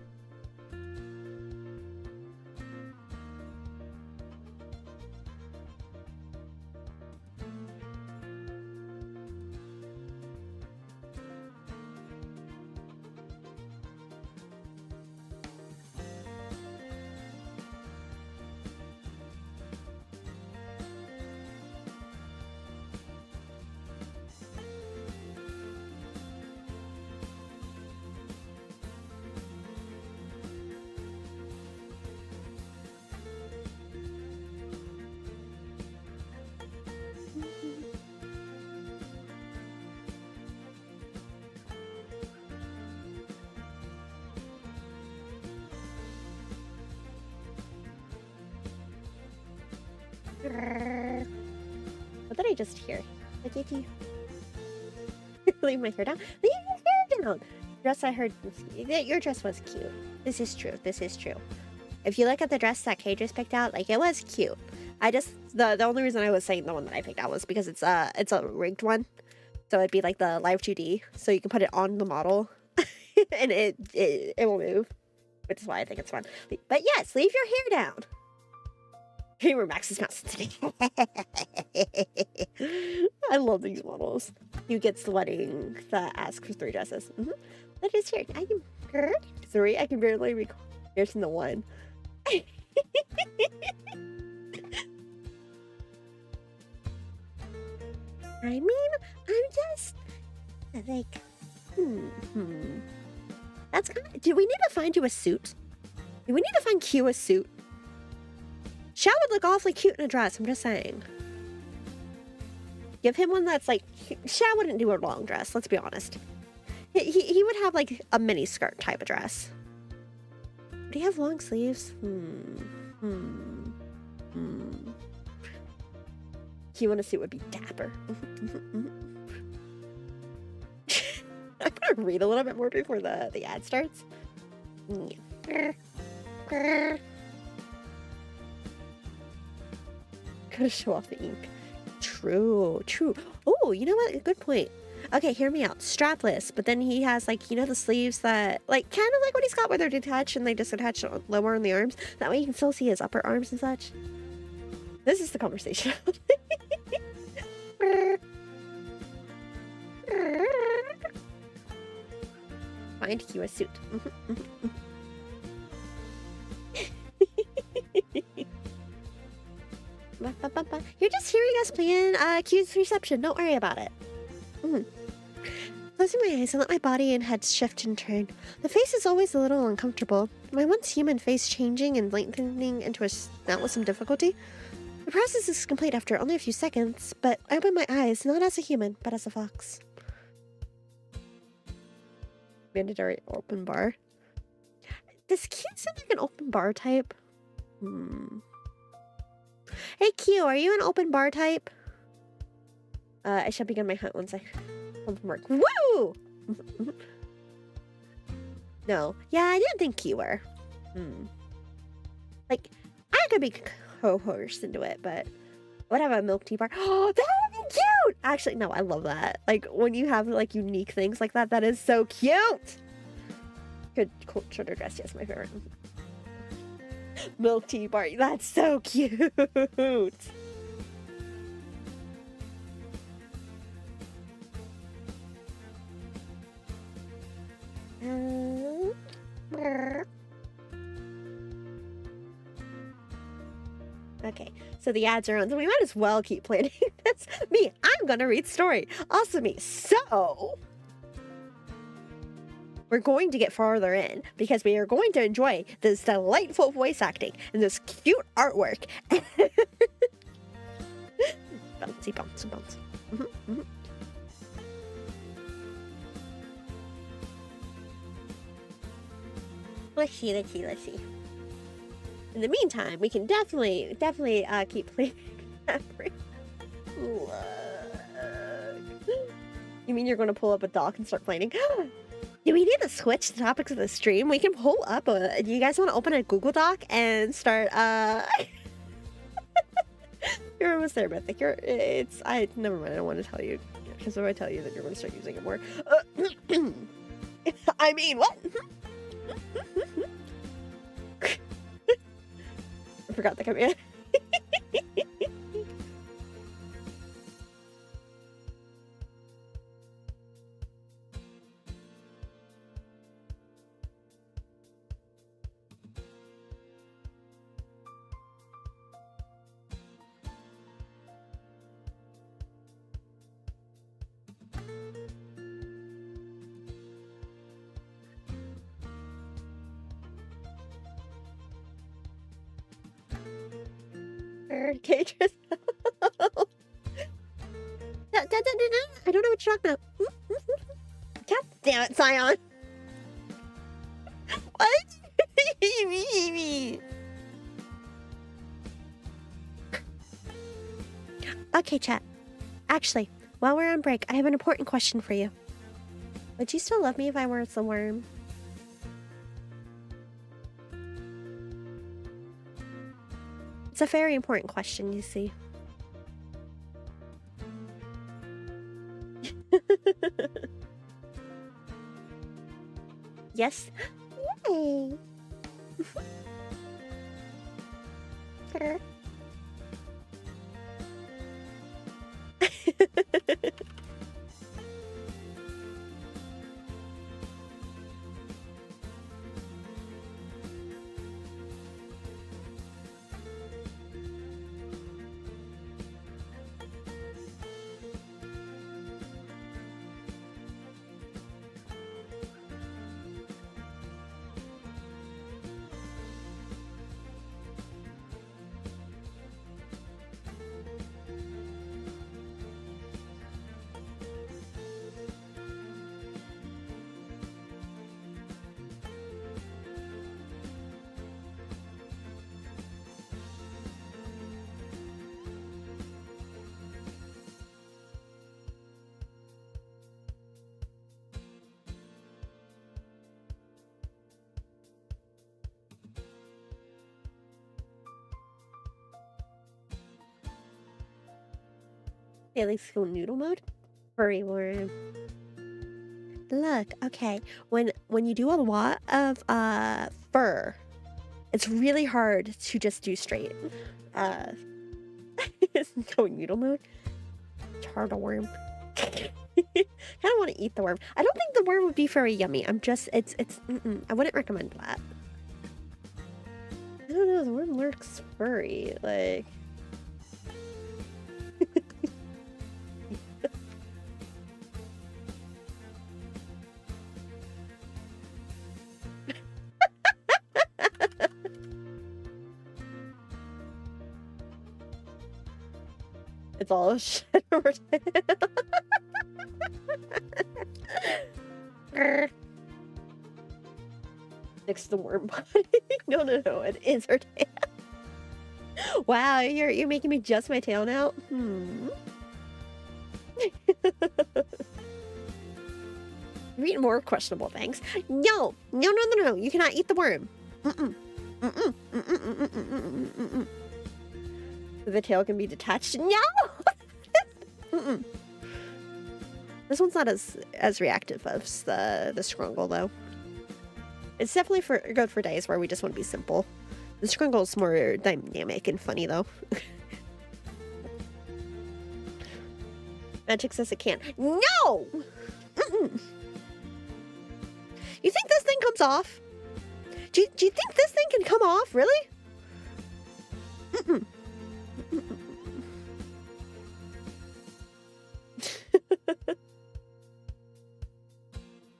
What did I just hear? Like, if you leave my hair down, leave down. Dress I heard your dress was cute. This is true. This is true. If you look at the dress that Kay just picked out, like it was cute. I just the only reason I was saying the one that I picked out was because it's a rigged one, so it'd be like the live 2D, so you can put it on the model, and it will move, which is why I think it's fun. But yes, leave your hair down. Hey, we're Max's mouse today. I love these models. You get the wedding that asks for 3 dresses. That is here. I can 3. I can barely recall. Here's the 1. I mean, I'm just like, That's kind of. Do we need to find you a suit? Do we need to find Q a suit? Xiao would look awfully cute in a dress. I'm just saying. Give him one that's like. Xiao wouldn't do a long dress. Let's be honest. He would have like a mini skirt type of dress. Do you have long sleeves? Q in a suit would be dapper. I'm gonna read a little bit more before the ad starts. Gotta show off the ink. True. Oh, you know what? Good point. Okay, hear me out. Strapless, but then he has like, you know, the sleeves that like kind of like what he's got where they're detached and they just attach lower on the arms. That way you can still see his upper arms and such. This is the conversation. Find Q a suit. You're just hearing us playing Q's reception. Don't worry about it. Closing my eyes, I let my body and head shift and turn. The face is always a little uncomfortable. My once human face changing and lengthening into a snout with some difficulty. The process is complete after only a few seconds, but I open my eyes not as a human, but as a fox. Mandatory open bar. Does Q sound like an open bar type? Hey Q, are you an open bar type? I shall begin my hunt once I come from work. Woo! No. Yeah, I didn't think you were. Like, I could be coerced into it, but I would have a milk tea bar. Oh, that would be cute! Actually, no, I love that. Like, when you have, like, unique things like that, that is so cute! Good, cool, shorter dress, yes, my favorite. Milk tea bar, that's so cute! Okay, so the ads are on, so we might as well keep planning this. Me, I'm gonna read story. Also me. So we're going to get farther in because we are going to enjoy this delightful voice acting and this cute artwork. Bouncy, bouncy, bouncy. Let's see. In the meantime, we can definitely keep playing. You mean you're going to pull up a dock and start playing? Do we need to switch the topics of the stream? We can pull up do you guys want to open a Google Doc and start, You're almost there, Mythic. Never mind, I don't want to tell you. Because if I tell you, then you're going to start using it more. I mean, what? I forgot the command. Okay, just I don't know what you're talking about. God damn it, Scion. What? Okay, chat. Actually, while we're on break, I have an important question for you. Would you still love me if I weren't the worm? It's a very important question, you see. Yes? Yay! Sure. Daily school noodle mode? Furry worm. Look, okay. When you do a lot of fur, it's really hard to just do straight. Going noodle mode. Turtle worm. I don't want to eat the worm. I don't think the worm would be very yummy. I'm just I wouldn't recommend that. I don't know, the worm looks furry, like it's all shit over there. Next to the worm body. No, it is her tail. Wow, you're making me adjust my tail now? You're eating more questionable things. No. You cannot eat the worm. The tail can be detached. No! This one's not as reactive as the scrungle, though. It's definitely good for days where we just want to be simple. The scrungle's more dynamic and funny, though. Magic says it can't. No! You think this thing comes off? Do you think this thing can come off? Really?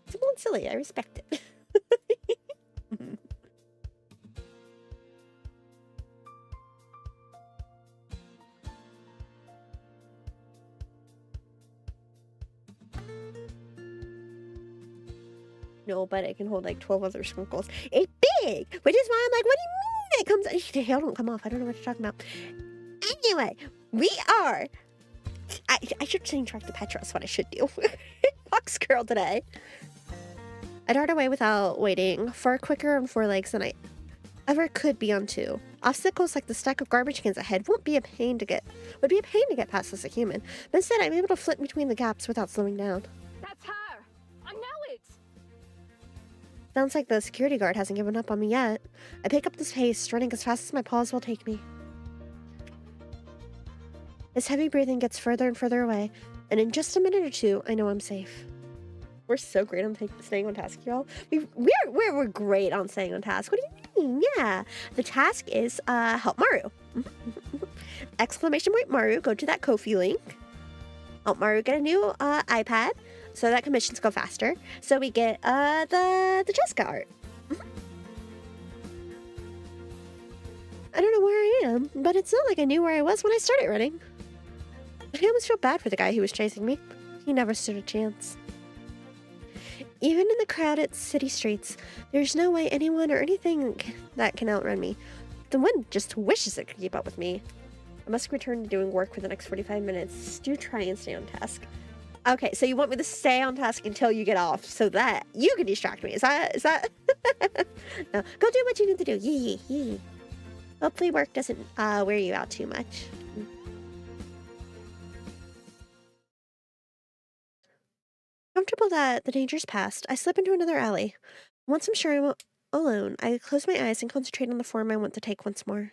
Simple and silly. I respect it. No, but it can hold like 12 other squinkles. It's big, which is why I'm like, what do you mean it comes? The hair don't come off. I don't know what you're talking about. Anyway, we are. I should change track to Petra. That's what I should do. Foxgirl today. I dart away without waiting, far quicker on 4 legs than I ever could be on 2. Obstacles like the stack of garbage cans ahead would be a pain to get past as a human. But instead, I'm able to flit between the gaps without slowing down. That's her! I know it! Sounds like the security guard hasn't given up on me yet. I pick up this pace, running as fast as my paws will take me. His heavy breathing gets further and further away, and in just a minute or two, I know I'm safe. We're so great on staying on task, y'all. We're great on staying on task. What do you mean? Yeah. The task is help Maru. Exclamation point Maru, go to that Ko-fi link. Help Maru get a new iPad so that commissions go faster. So we get the Jessica art. I don't know where I am, but it's not like I knew where I was when I started running. I almost feel bad for the guy who was chasing me. He never stood a chance. Even in the crowded city streets, there's no way anyone or anything that can outrun me. The wind just wishes it could keep up with me. I must return to doing work for the next 45 minutes. Do try and stay on task. Okay, so you want me to stay on task until you get off so that you can distract me. Is that? No, go do what you need to do. Yee yee. Hopefully work doesn't wear you out too much. Comfortable that the danger's past, I slip into another alley. Once I'm sure I'm alone, I close my eyes and concentrate on the form I want to take once more.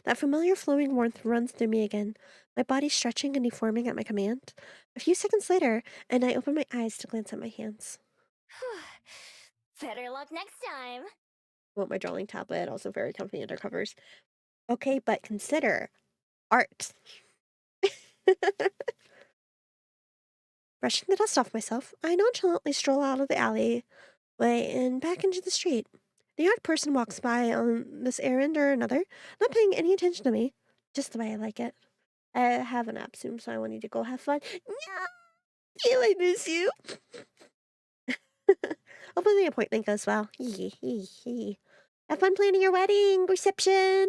That familiar flowing warmth runs through me again, my body stretching and deforming at my command. A few seconds later, and I open my eyes to glance at my hands. Better luck next time. I want my drawing tablet, also very comfy undercovers. Okay, but consider art. Brushing the dust off myself, I nonchalantly stroll out of the alleyway and back into the street. The odd person walks by on this errand or another, not paying any attention to me, just the way I like it. I have a nap soon, so I want you to go have fun. Feel I miss you. Hopefully the appointment goes well. Have fun planning your wedding reception.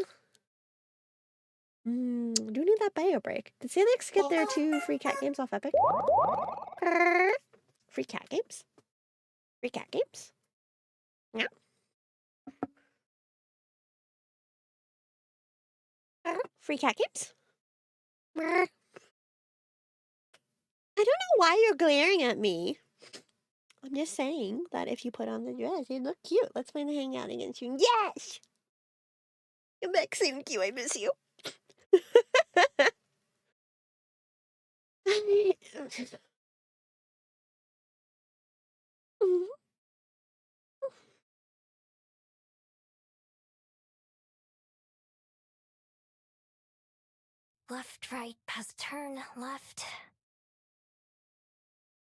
Do we need that bio break? Did Salix get their 2 free cat games off Epic? Free cat games? Free cat games? Yeah. Free cat games? I don't know why you're glaring at me. I'm just saying that if you put on the dress, you look cute. Let's plan to hang out against you. Yes! You're back soon, cute. I miss you. Left, right, past turn, left.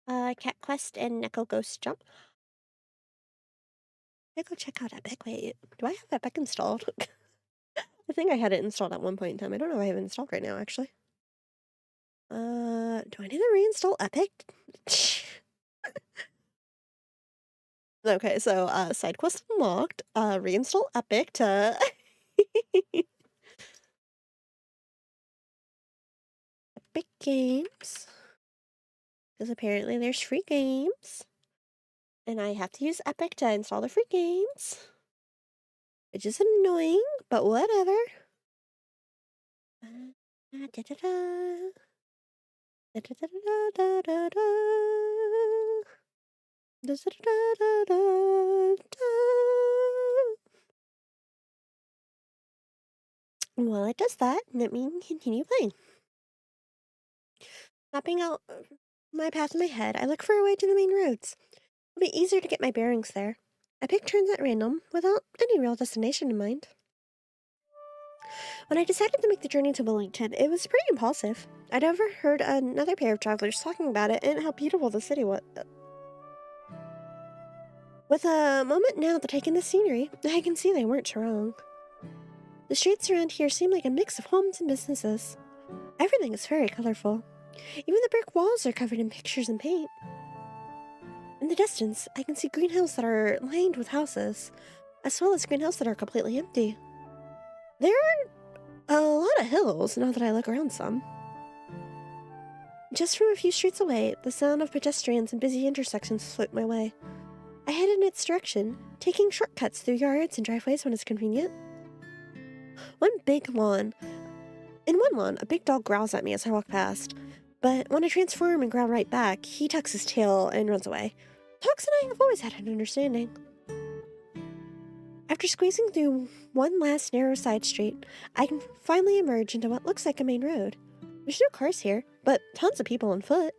Cat Quest and Neko Ghost Jump. I go check out Epic. Wait, do I have Epic installed? I think I had it installed at one point in time. I don't know if I have it installed right now, actually. Do I need to reinstall Epic? Okay, so, side quest unlocked. Reinstall Epic to... Epic Games. Because apparently there's free games. And I have to use Epic to install the free games. Which is annoying, but whatever. Well, it does that, let me continue playing. Mapping out my path in my head, I look for a way to the main roads. It'll be easier to get my bearings there. I pick turns at random, without any real destination in mind. When I decided to make the journey to Wellington, it was pretty impulsive. I'd overheard another pair of travelers talking about it and how beautiful the city was. With a moment now to take in the scenery, I can see they weren't wrong. The streets around here seem like a mix of homes and businesses. Everything is very colorful. Even the brick walls are covered in pictures and paint. In the distance, I can see greenhouses that are lined with houses, as well as greenhouses that are completely empty. There are a lot of hills now that I look around some. Just from a few streets away, the sound of pedestrians and busy intersections float my way. I head in its direction, taking shortcuts through yards and driveways when it's convenient. In one lawn, a big dog growls at me as I walk past, but when I transform and growl right back, he tucks his tail and runs away. Dogs and I have always had an understanding. After squeezing through one last narrow side street, I can finally emerge into what looks like a main road. There's no cars here, but tons of people on foot.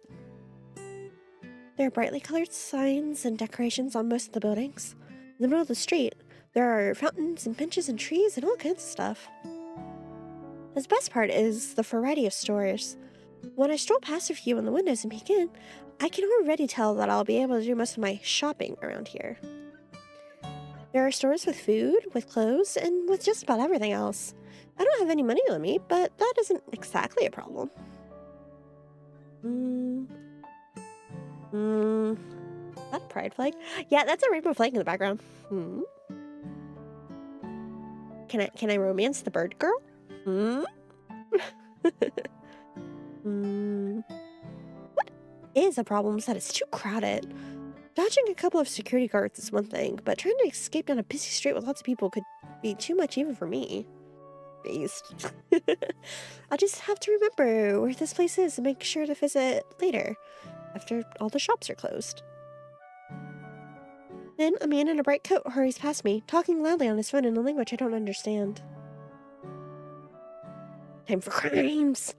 There are brightly colored signs and decorations on most of the buildings. In the middle of the street, there are fountains and benches and trees and all kinds of stuff. The best part is the variety of stores. When I stroll past a few in the windows and peek in, I can already tell that I'll be able to do most of my shopping around here. There are stores with food, with clothes, and with just about everything else. I don't have any money on me, but that isn't exactly a problem. That a pride flag? Yeah, that's a rainbow flag in the background. Can I romance the bird girl? What is a problem is that it's too crowded. Dodging a couple of security guards is one thing, but trying to escape down a busy street with lots of people could be too much even for me. Based. I'll just have to remember where this place is and make sure to visit later, after all the shops are closed. Then a man in a bright coat hurries past me, talking loudly on his phone in a language I don't understand. Time for crimes!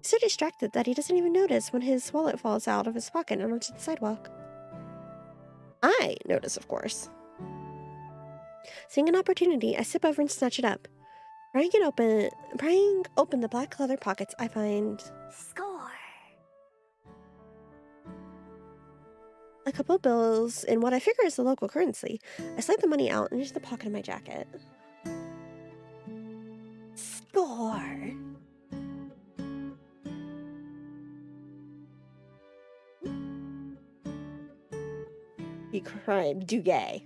He's so distracted that he doesn't even notice when his wallet falls out of his pocket and onto the sidewalk. I notice, of course. Seeing an opportunity, I step over and snatch it up. Prying open the black leather pockets, I find... Score. a couple of bills in what I figure is the local currency. I slide the money out into the pocket of my jacket. Score! He cried, do gay.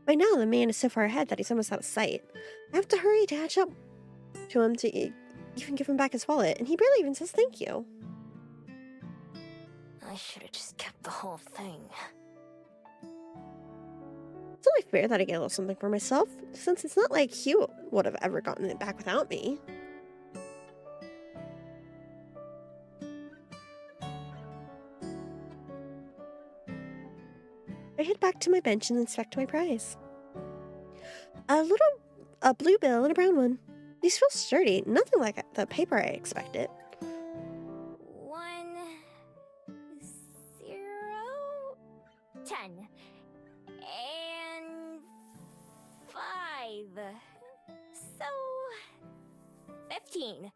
By now, the man is so far ahead that he's almost out of sight. I have to hurry to catch up to him to even give him back his wallet, and he barely even says thank you. I should have just kept the whole thing. It's only fair that I get a little something for myself, since it's not like he would have ever gotten it back without me. I head back to my bench and inspect my prize. A blue bill and a brown one. These feel sturdy, nothing like the paper I expected. 1, 0, 10, and 5. So 15.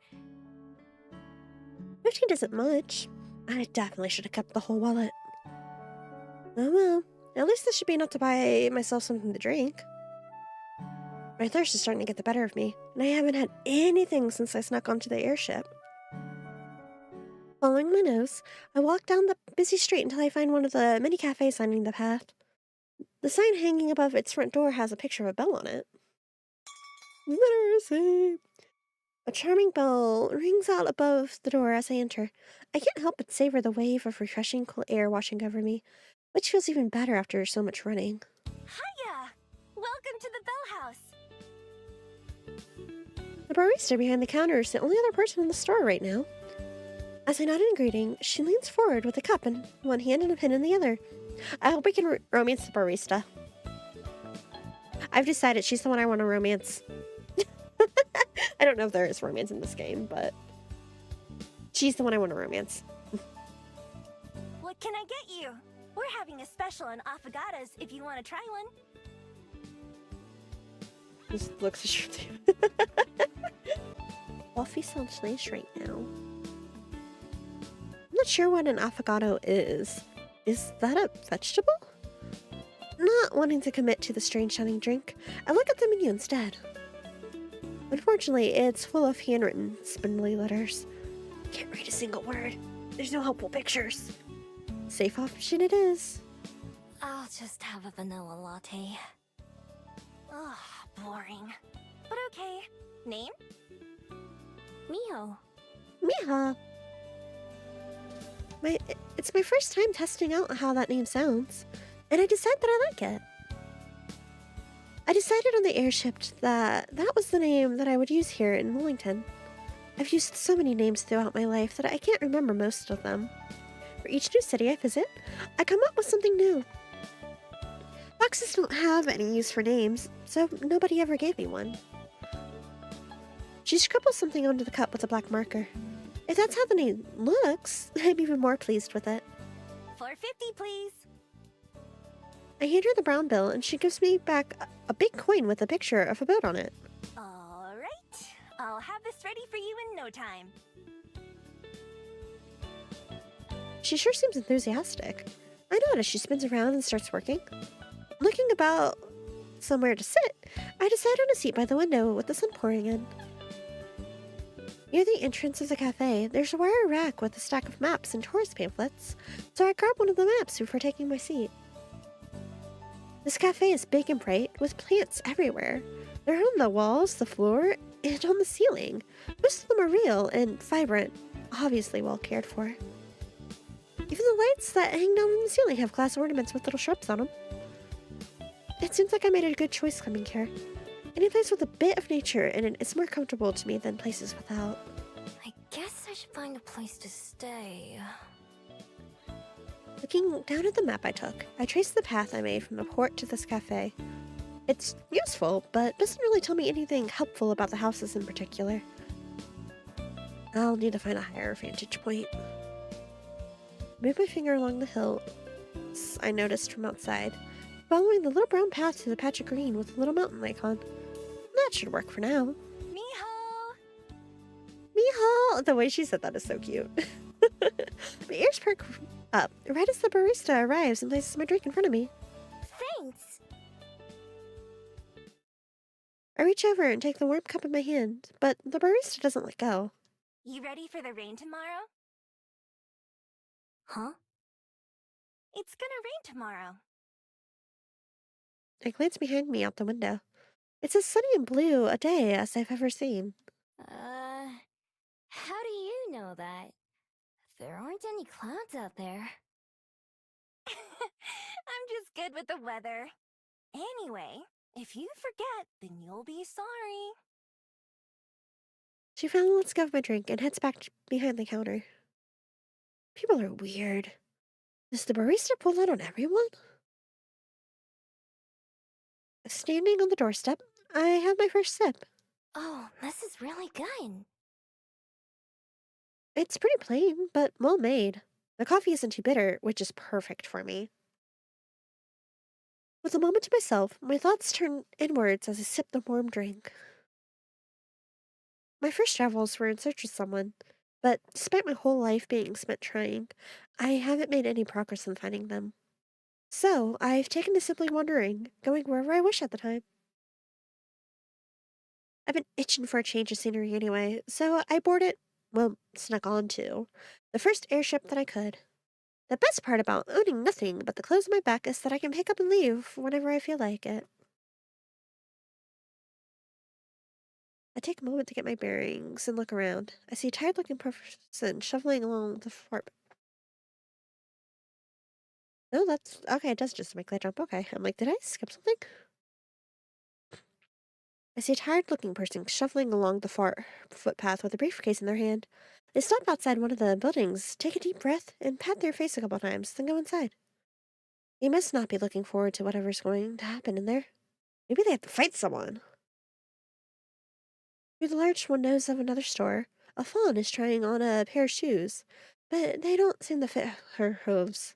15 isn't much. I definitely should have kept the whole wallet. Oh well, at least this should be enough to buy myself something to drink. My thirst is starting to get the better of me, and I haven't had anything since I snuck onto the airship. Following my nose, I walk down the busy street until I find one of the many cafes lining the path. The sign hanging above its front door has a picture of a bell on it. Literacy! A charming bell rings out above the door as I enter. I can't help but savor the wave of refreshing cool air washing over me, which feels even better after so much running. Hiya! Welcome to the Bell House. The barista behind the counter is the only other person in the store right now. As I nod in greeting, she leans forward with a cup in one hand and a pen in the other. I hope we can romance the barista. I've decided she's the one I want to romance. I don't know if there is romance in this game, but she's the one I want to romance. What can I get you? We're having a special on affogatos if you want to try one. Just looks at you too. Coffee sounds nice right now. I'm not sure what an affogato is. Is that a vegetable? Not wanting to commit to the strange-sounding drink, I look at the menu instead. Unfortunately, it's full of handwritten, spindly letters. Can't read a single word. There's no helpful pictures. Safe option it is. I'll just have a vanilla latte. Ugh, boring. But okay. Name? Miho. Miha. It's my first time testing out how that name sounds, and I decide that I like it. I decided on the airship that was the name that I would use here in Wellington. I've used so many names throughout my life that I can't remember most of them. For each new city I visit, I come up with something new. Boxes don't have any use for names, so nobody ever gave me one. She scribbles something onto the cup with a black marker. If that's how the name looks, I'm even more pleased with it. $4.50, please. I hand her the brown bill, and she gives me back a big coin with a picture of a boat on it. All right. I'll have this ready for you in no time. She sure seems enthusiastic. I nod as she spins around and starts working. Looking about somewhere to sit, I decide on a seat by the window with the sun pouring in. Near the entrance of the cafe, there's a wire rack with a stack of maps and tourist pamphlets, so I grab one of the maps before taking my seat. This cafe is big and bright, with plants everywhere. They're on the walls, the floor, and on the ceiling. Most of them are real and vibrant, obviously well cared for. Even the lights that hang down from the ceiling have glass ornaments with little shrubs on them. It seems like I made a good choice coming here. Any place with a bit of nature in it is more comfortable to me than places without. I guess I should find a place to stay. Looking down at the map I took, I traced the path I made from the port to this cafe. It's useful, but doesn't really tell me anything helpful about the houses in particular. I'll need to find a higher vantage point. Move my finger along the hill I noticed from outside, following the little brown path to the patch of green with a little mountain icon. That should work for now. Miho! Miho! The way she said that is so cute. My ears perk up right as the barista arrives and places my drink in front of me. Thanks! I reach over and take the warm cup in my hand, but the barista doesn't let go. You ready for the rain tomorrow? Huh? It's gonna rain tomorrow. I glance behind me out the window. It's as sunny and blue a day as I've ever seen. How do you know that? There aren't any clouds out there. I'm just good with the weather. Anyway, if you forget, then you'll be sorry. She finally lets go of my drink and heads back behind the counter. People are weird. Does the barista pull that on everyone? Standing on the doorstep, I have my first sip. Oh, this is really good. It's pretty plain, but well made. The coffee isn't too bitter, which is perfect for me. With a moment to myself, my thoughts turn inwards as I sip the warm drink. My first travels were in search of someone, but despite my whole life being spent trying, I haven't made any progress in finding them. So, I've taken to simply wandering, going wherever I wish at the time. I've been itching for a change of scenery anyway, so I boarded, snuck onto, the first airship that I could. The best part about owning nothing but the clothes on my back is that I can pick up and leave whenever I feel like it. I take a moment to get my bearings and look around. I see a tired-looking person shuffling along the fort. No, that's... Okay, it does just make that jump. Okay. I'm like, did I skip something? I see a tired-looking person shuffling along the far footpath with a briefcase in their hand. They stop outside one of the buildings, take a deep breath, and pat their face a couple times, then go inside. They must not be looking forward to whatever's going to happen in there. Maybe they have to fight someone. Through the large windows of another store, a fawn is trying on a pair of shoes, but they don't seem to fit her hooves.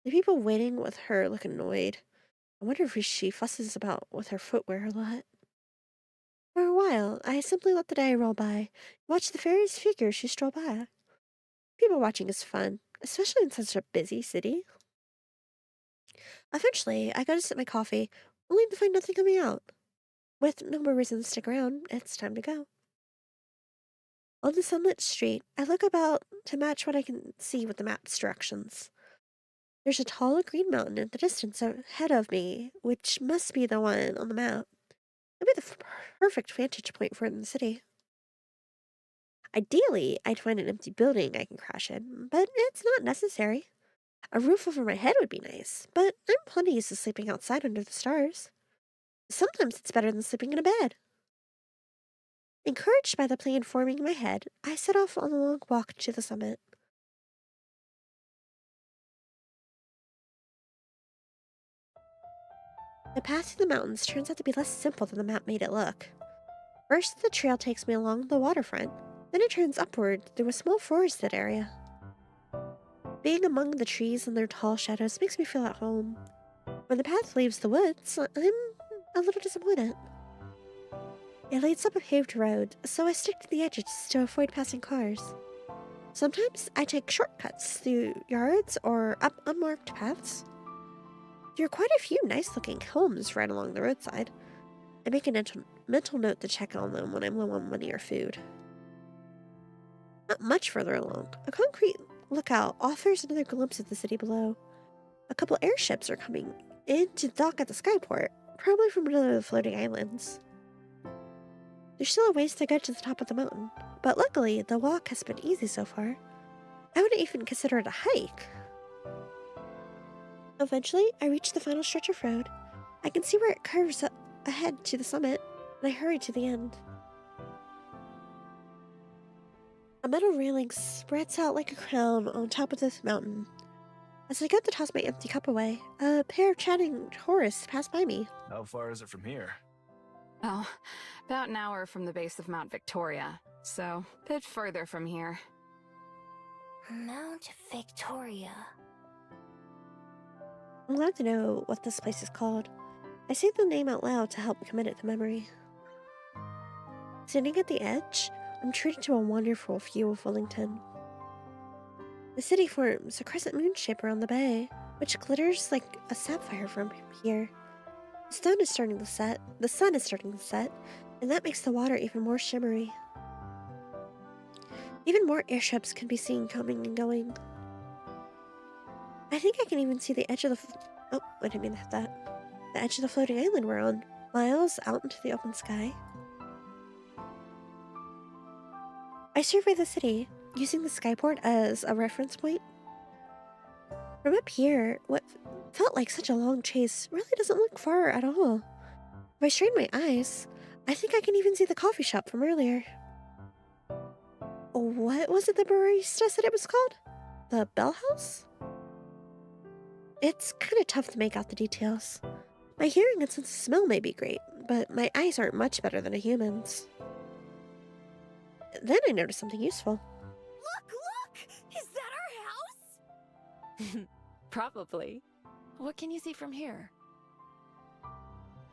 The people waiting with her look annoyed. I wonder if she fusses about with her footwear a lot. For a while, I simply let the day roll by, watch the various figures she stroll by. People watching is fun, especially in such a busy city. Eventually, I go to sip my coffee, only to find nothing coming out. With no more reason to stick around, it's time to go. On the sunlit street, I look about to match what I can see with the map's directions. There's a tall green mountain in the distance ahead of me, which must be the one on the map. It'd be the perfect vantage point for it in the city. Ideally, I'd find an empty building I can crash in, but it's not necessary. A roof over my head would be nice, but I'm plenty used to sleeping outside under the stars. Sometimes it's better than sleeping in a bed. Encouraged by the plan forming in my head, I set off on a long walk to the summit. The path through the mountains turns out to be less simple than the map made it look. First, the trail takes me along the waterfront, then it turns upward through a small forested area. Being among the trees and their tall shadows makes me feel at home. When the path leaves the woods, I'm a little disappointed. It leads up a paved road, so I stick to the edges to avoid passing cars. Sometimes I take shortcuts through yards or up unmarked paths. There are quite a few nice-looking homes right along the roadside. I make a mental note to check on them when I'm low on money or food. Not much further along, a concrete lookout offers another glimpse of the city below. A couple airships are coming in to dock at the skyport, probably from one of the floating islands. There's still a ways to go to the top of the mountain, but luckily the walk has been easy so far. I wouldn't even consider it a hike. Eventually, I reach the final stretch of road. I can see where it curves ahead to the summit, and I hurry to the end. A metal railing spreads out like a crown on top of this mountain. As I go to toss my empty cup away, a pair of chatting tourists pass by me. How far is it from here? Oh, about an hour from the base of Mount Victoria, so a bit further from here. Mount Victoria. I'm glad to know what this place is called. I say the name out loud to help commit it to memory. Sitting at the edge, I'm treated to a wonderful view of Wellington. The city forms a crescent moon shape around the bay, which glitters like a sapphire from here. The sun is starting to set, and that makes the water even more shimmery. Even more airships can be seen coming and going. I think I can even see the edge of the I didn't mean to hit that. The edge of the floating island we're on, miles out into the open sky. I survey the city, using the skyport as a reference point. From up here, what felt like such a long chase really doesn't look far at all. If I strain my eyes, I think I can even see the coffee shop from earlier. What was it the barista said it was called? The Bell House? It's kind of tough to make out the details. My hearing and sense of smell may be great, but my eyes aren't much better than a human's. Then I noticed something useful. Look! Is that our house? Probably. What can you see from here?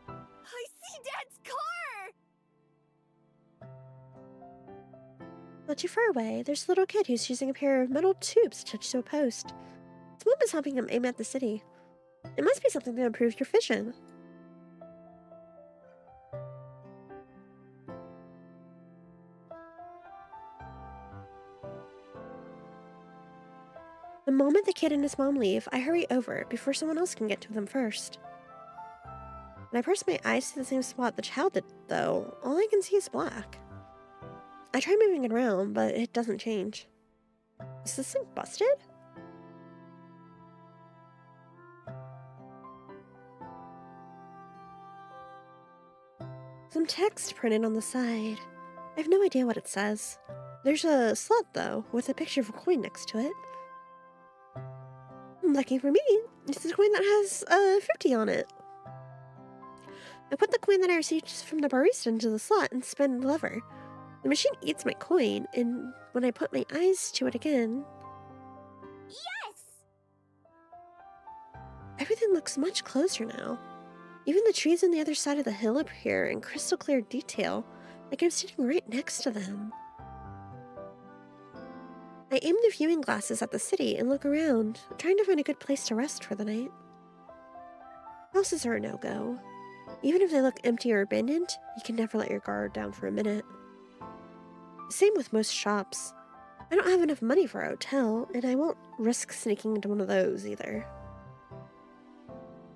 I see Dad's car! Not too far away, there's a little kid who's using a pair of metal tubes attached to a post. His mom is helping him aim at the city. It must be something to improve your vision. The moment the kid and his mom leave, I hurry over before someone else can get to them first. When I press my eyes to the same spot the child did, though, all I can see is black. I try moving it around, but it doesn't change. Is this thing busted? Some text printed on the side. I have no idea what it says. There's a slot, though, with a picture of a coin next to it. Lucky for me, it's a coin that has 50 on it. I put the coin that I received from the barista into the slot and spin the lever. The machine eats my coin, and when I put my eyes to it again... Yes! Everything looks much closer now. Even the trees on the other side of the hill appear in crystal clear detail, like I'm sitting right next to them. I aim the viewing glasses at the city and look around, trying to find a good place to rest for the night. Houses are a no-go. Even if they look empty or abandoned, you can never let your guard down for a minute. Same with most shops. I don't have enough money for a hotel, and I won't risk sneaking into one of those either.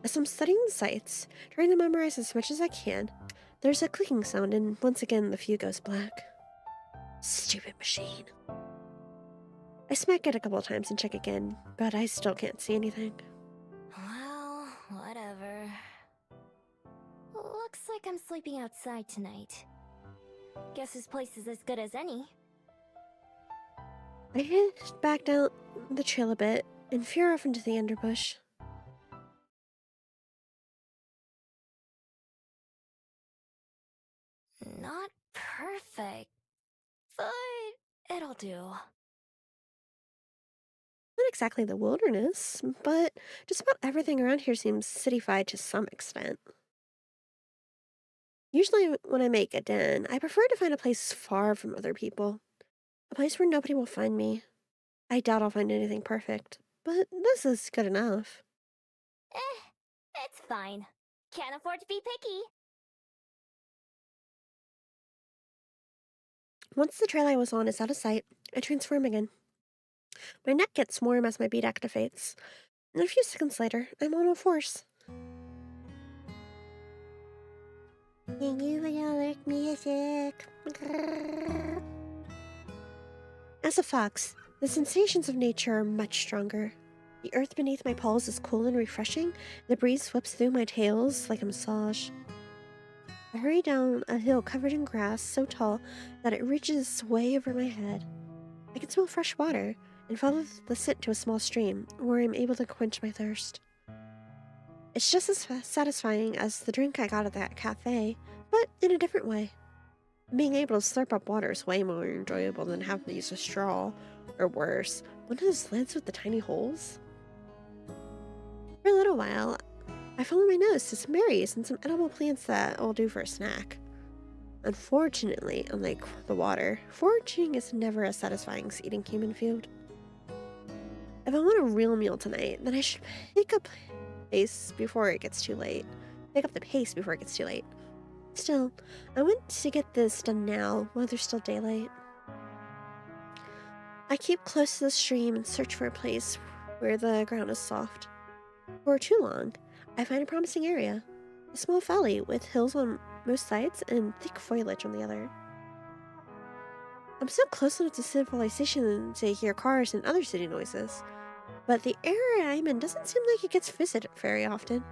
As I'm studying the sights, trying to memorize as much as I can, there's a clicking sound and once again the view goes black. Stupid machine. I smack it a couple of times and check again, but I still can't see anything. Well, whatever. Looks like I'm sleeping outside tonight. Guess this place is as good as any. I head back down the trail a bit and veer off into the underbush. Not perfect, but it'll do. Not exactly the wilderness, but just about everything around here seems cityfied to some extent. Usually when I make a den, I prefer to find a place far from other people. A place where nobody will find me. I doubt I'll find anything perfect, but this is good enough. It's fine. Can't afford to be picky. Once the trail I was on is out of sight, I transform again. My neck gets warm as my bead activates, and a few seconds later, I'm on all fours. Thank you for the other Music, music. As a fox, the sensations of nature are much stronger. The earth beneath my paws is cool and refreshing. The breeze whips through my tails like a massage. I hurry down a hill covered in grass so tall that it reaches way over my head. I can smell fresh water and follow the scent to a small stream where I'm able to quench my thirst. It's just as satisfying as the drink I got at that cafe, but in a different way. Being able to slurp up water is way more enjoyable than having to use a straw, or worse, one of those lids with the tiny holes. For a little while, I follow my nose to some berries and some edible plants that I'll do for a snack. Unfortunately, unlike the water, foraging is never as satisfying as eating human food. If I want a real meal tonight, then I should pick up pace before it gets too late. Still, I want to get this done now while there's still daylight. I keep close to the stream and search for a place where the ground is soft. Before too long, I find a promising area. A small valley with hills on most sides and thick foliage on the other. I'm still close enough to civilization to hear cars and other city noises, but the area I'm in doesn't seem like it gets visited very often.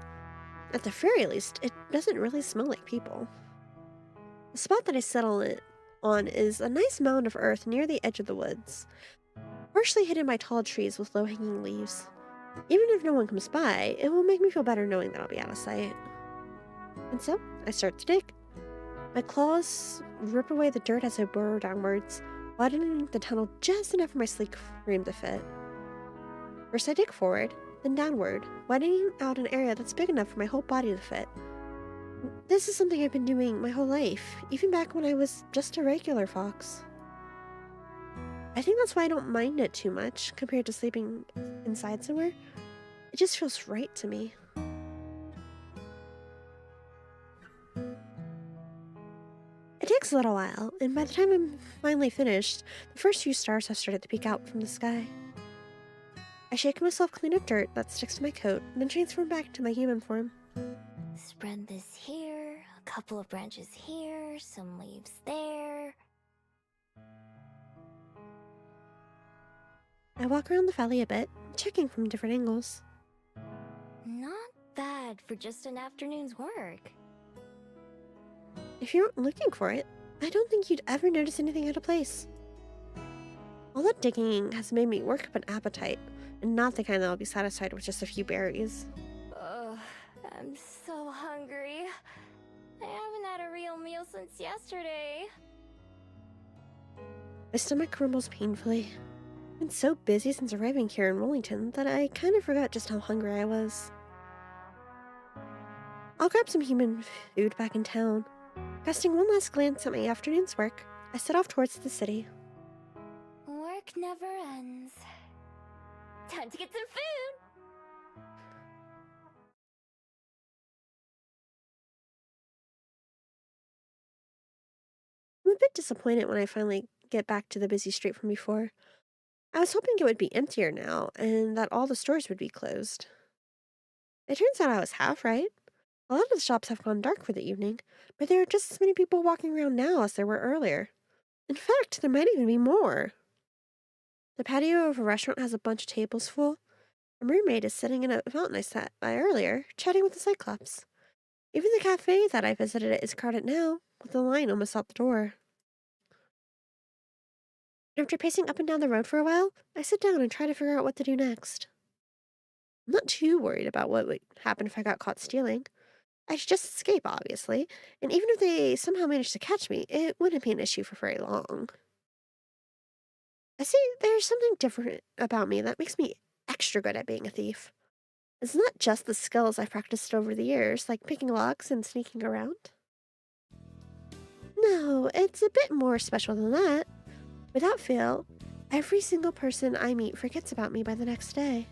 At the very least, it doesn't really smell like people. The spot that I settle on is a nice mound of earth near the edge of the woods, partially hidden by tall trees with low-hanging leaves. Even if no one comes by, it will make me feel better knowing that I'll be out of sight. And so, I start to dig. My claws rip away the dirt as I burrow downwards, widening the tunnel just enough for my sleek frame to fit. First I dig forward, then downward, widening out an area that's big enough for my whole body to fit. This is something I've been doing my whole life, even back when I was just a regular fox. I think that's why I don't mind it too much compared to sleeping inside somewhere. It just feels right to me. It takes a little while, and by the time I'm finally finished, the first few stars have started to peek out from the sky. I shake myself clean of dirt that sticks to my coat, and then transform back to my human form. Spread this here, a couple of branches here, some leaves there. I walk around the valley a bit, checking from different angles. Not bad for just an afternoon's work. If you aren't looking for it, I don't think you'd ever notice anything out of place. All that digging has made me work up an appetite, and not the kind that I'll be satisfied with just a few berries. Ugh, I'm so hungry. I haven't had a real meal since yesterday. My stomach rumbles painfully. I've been so busy since arriving here in Rollington that I kind of forgot just how hungry I was. I'll grab some human food back in town. Casting one last glance at my afternoon's work, I set off towards the city. Work never ends. Time to get some food! I'm a bit disappointed when I finally get back to the busy street from before. I was hoping it would be emptier now, and that all the stores would be closed. It turns out I was half right. A lot of the shops have gone dark for the evening, but there are just as many people walking around now as there were earlier. In fact, there might even be more. The patio of a restaurant has a bunch of tables full. A mermaid is sitting in a fountain I sat by earlier, chatting with the Cyclops. Even the cafe that I visited is crowded now, with the line almost out the door. After pacing up and down the road for a while, I sit down and try to figure out what to do next. I'm not too worried about what would happen if I got caught stealing. I should just escape, obviously, and even if they somehow managed to catch me, it wouldn't be an issue for very long. I see there's something different about me that makes me extra good at being a thief. It's not just the skills I've practiced over the years, like picking locks and sneaking around. No, it's a bit more special than that. Without fail, every single person I meet forgets about me by the next day.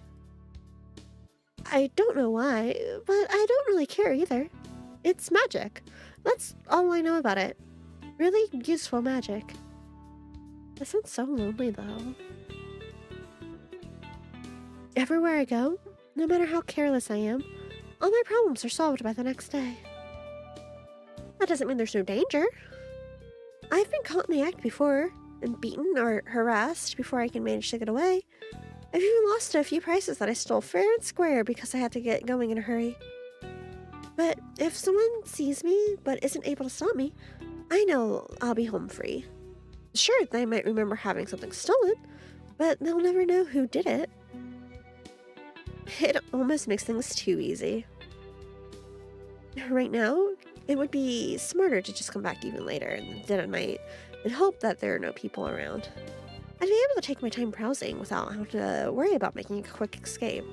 I don't know why, but I don't really care either. It's magic. That's all I know about it. Really useful magic. That sounds so lonely, though. Everywhere I go, no matter how careless I am, all my problems are solved by the next day. That doesn't mean there's no danger. I've been caught in the act before, and beaten or harassed before I can manage to get away. I've even lost a few prizes that I stole fair and square because I had to get going in a hurry. But if someone sees me but isn't able to stop me, I know I'll be home free. Sure, they might remember having something stolen, but they'll never know who did it. It almost makes things too easy. Right now, it would be smarter to just come back even later in the dead of night and hope that there are no people around. I'd be able to take my time browsing without having to worry about making a quick escape.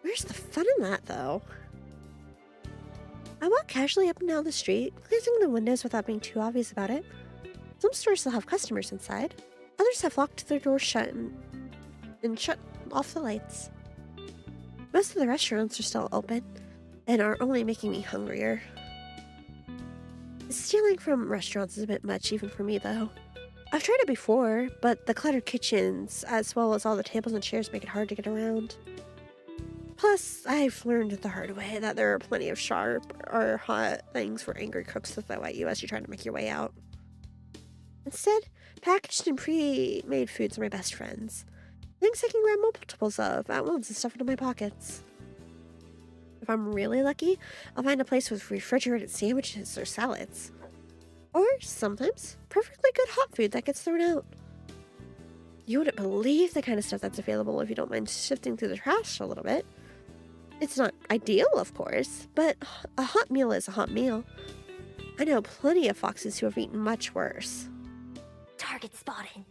Where's the fun in that, though? I walk casually up and down the street, glancing in the windows without being too obvious about it. Some stores still have customers inside. Others have locked their doors shut and shut off the lights. Most of the restaurants are still open and are only making me hungrier. Stealing from restaurants is a bit much even for me, though. I've tried it before, but the cluttered kitchens, as well as all the tables and chairs, make it hard to get around. Plus, I've learned the hard way that there are plenty of sharp or hot things for angry cooks to throw at you as you try to make your way out. Instead, packaged and pre-made foods are my best friends. Things I can grab multiples of at once and stuff into my pockets. If I'm really lucky, I'll find a place with refrigerated sandwiches or salads. Or, sometimes, perfectly good hot food that gets thrown out. You wouldn't believe the kind of stuff that's available if you don't mind sifting through the trash a little bit. It's not ideal, of course, but a hot meal is a hot meal. I know plenty of foxes who have eaten much worse. Target spotted.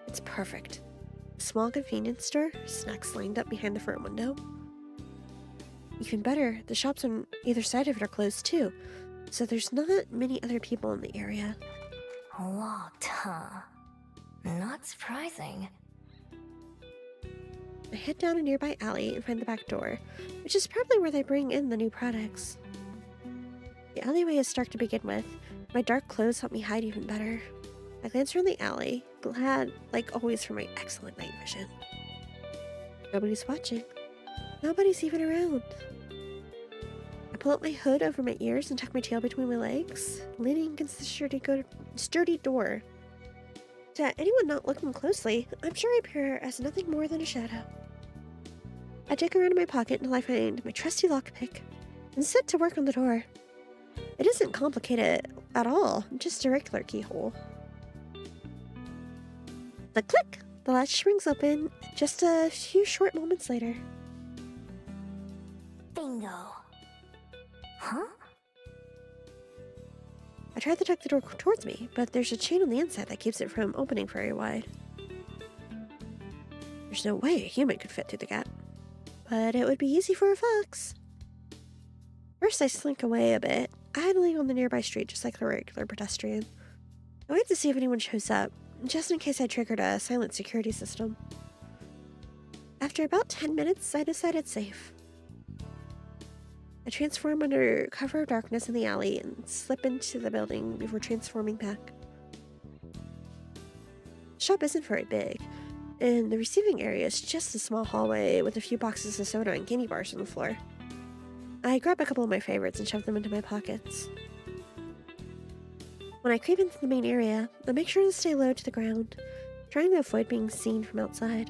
It's perfect. A small convenience store, snacks lined up behind the front window. Even better, the shops on either side of it are closed too, so there's not many other people in the area. Locked, huh? Not surprising. I head down a nearby alley and find the back door, which is probably where they bring in the new products. The alleyway is dark to begin with. My dark clothes help me hide even better. I glance around the alley, glad, like always, for my excellent night vision. Nobody's watching. Nobody's even around. I pull up my hood over my ears and tuck my tail between my legs, leaning against the sturdy door. To anyone not looking closely, I'm sure I appear as nothing more than a shadow. I dig around in my pocket until I find my trusty lockpick and set to work on the door. It isn't complicated at all, just a regular keyhole. The click! The latch springs open just a few short moments later. Bingo. Huh? I try to tuck the door towards me, but there's a chain on the inside that keeps it from opening very wide. There's no way a human could fit through the gap, but it would be easy for a fox. First, I slink away a bit, idling on the nearby street just like a regular pedestrian. I wait to see if anyone shows up, just in case I triggered a silent security system. After about 10 minutes, I decide it's safe. I transform under cover of darkness in the alley and slip into the building before transforming back. The shop isn't very big, and the receiving area is just a small hallway with a few boxes of soda and candy bars on the floor. I grab a couple of my favorites and shove them into my pockets. When I creep into the main area, I make sure to stay low to the ground, trying to avoid being seen from outside.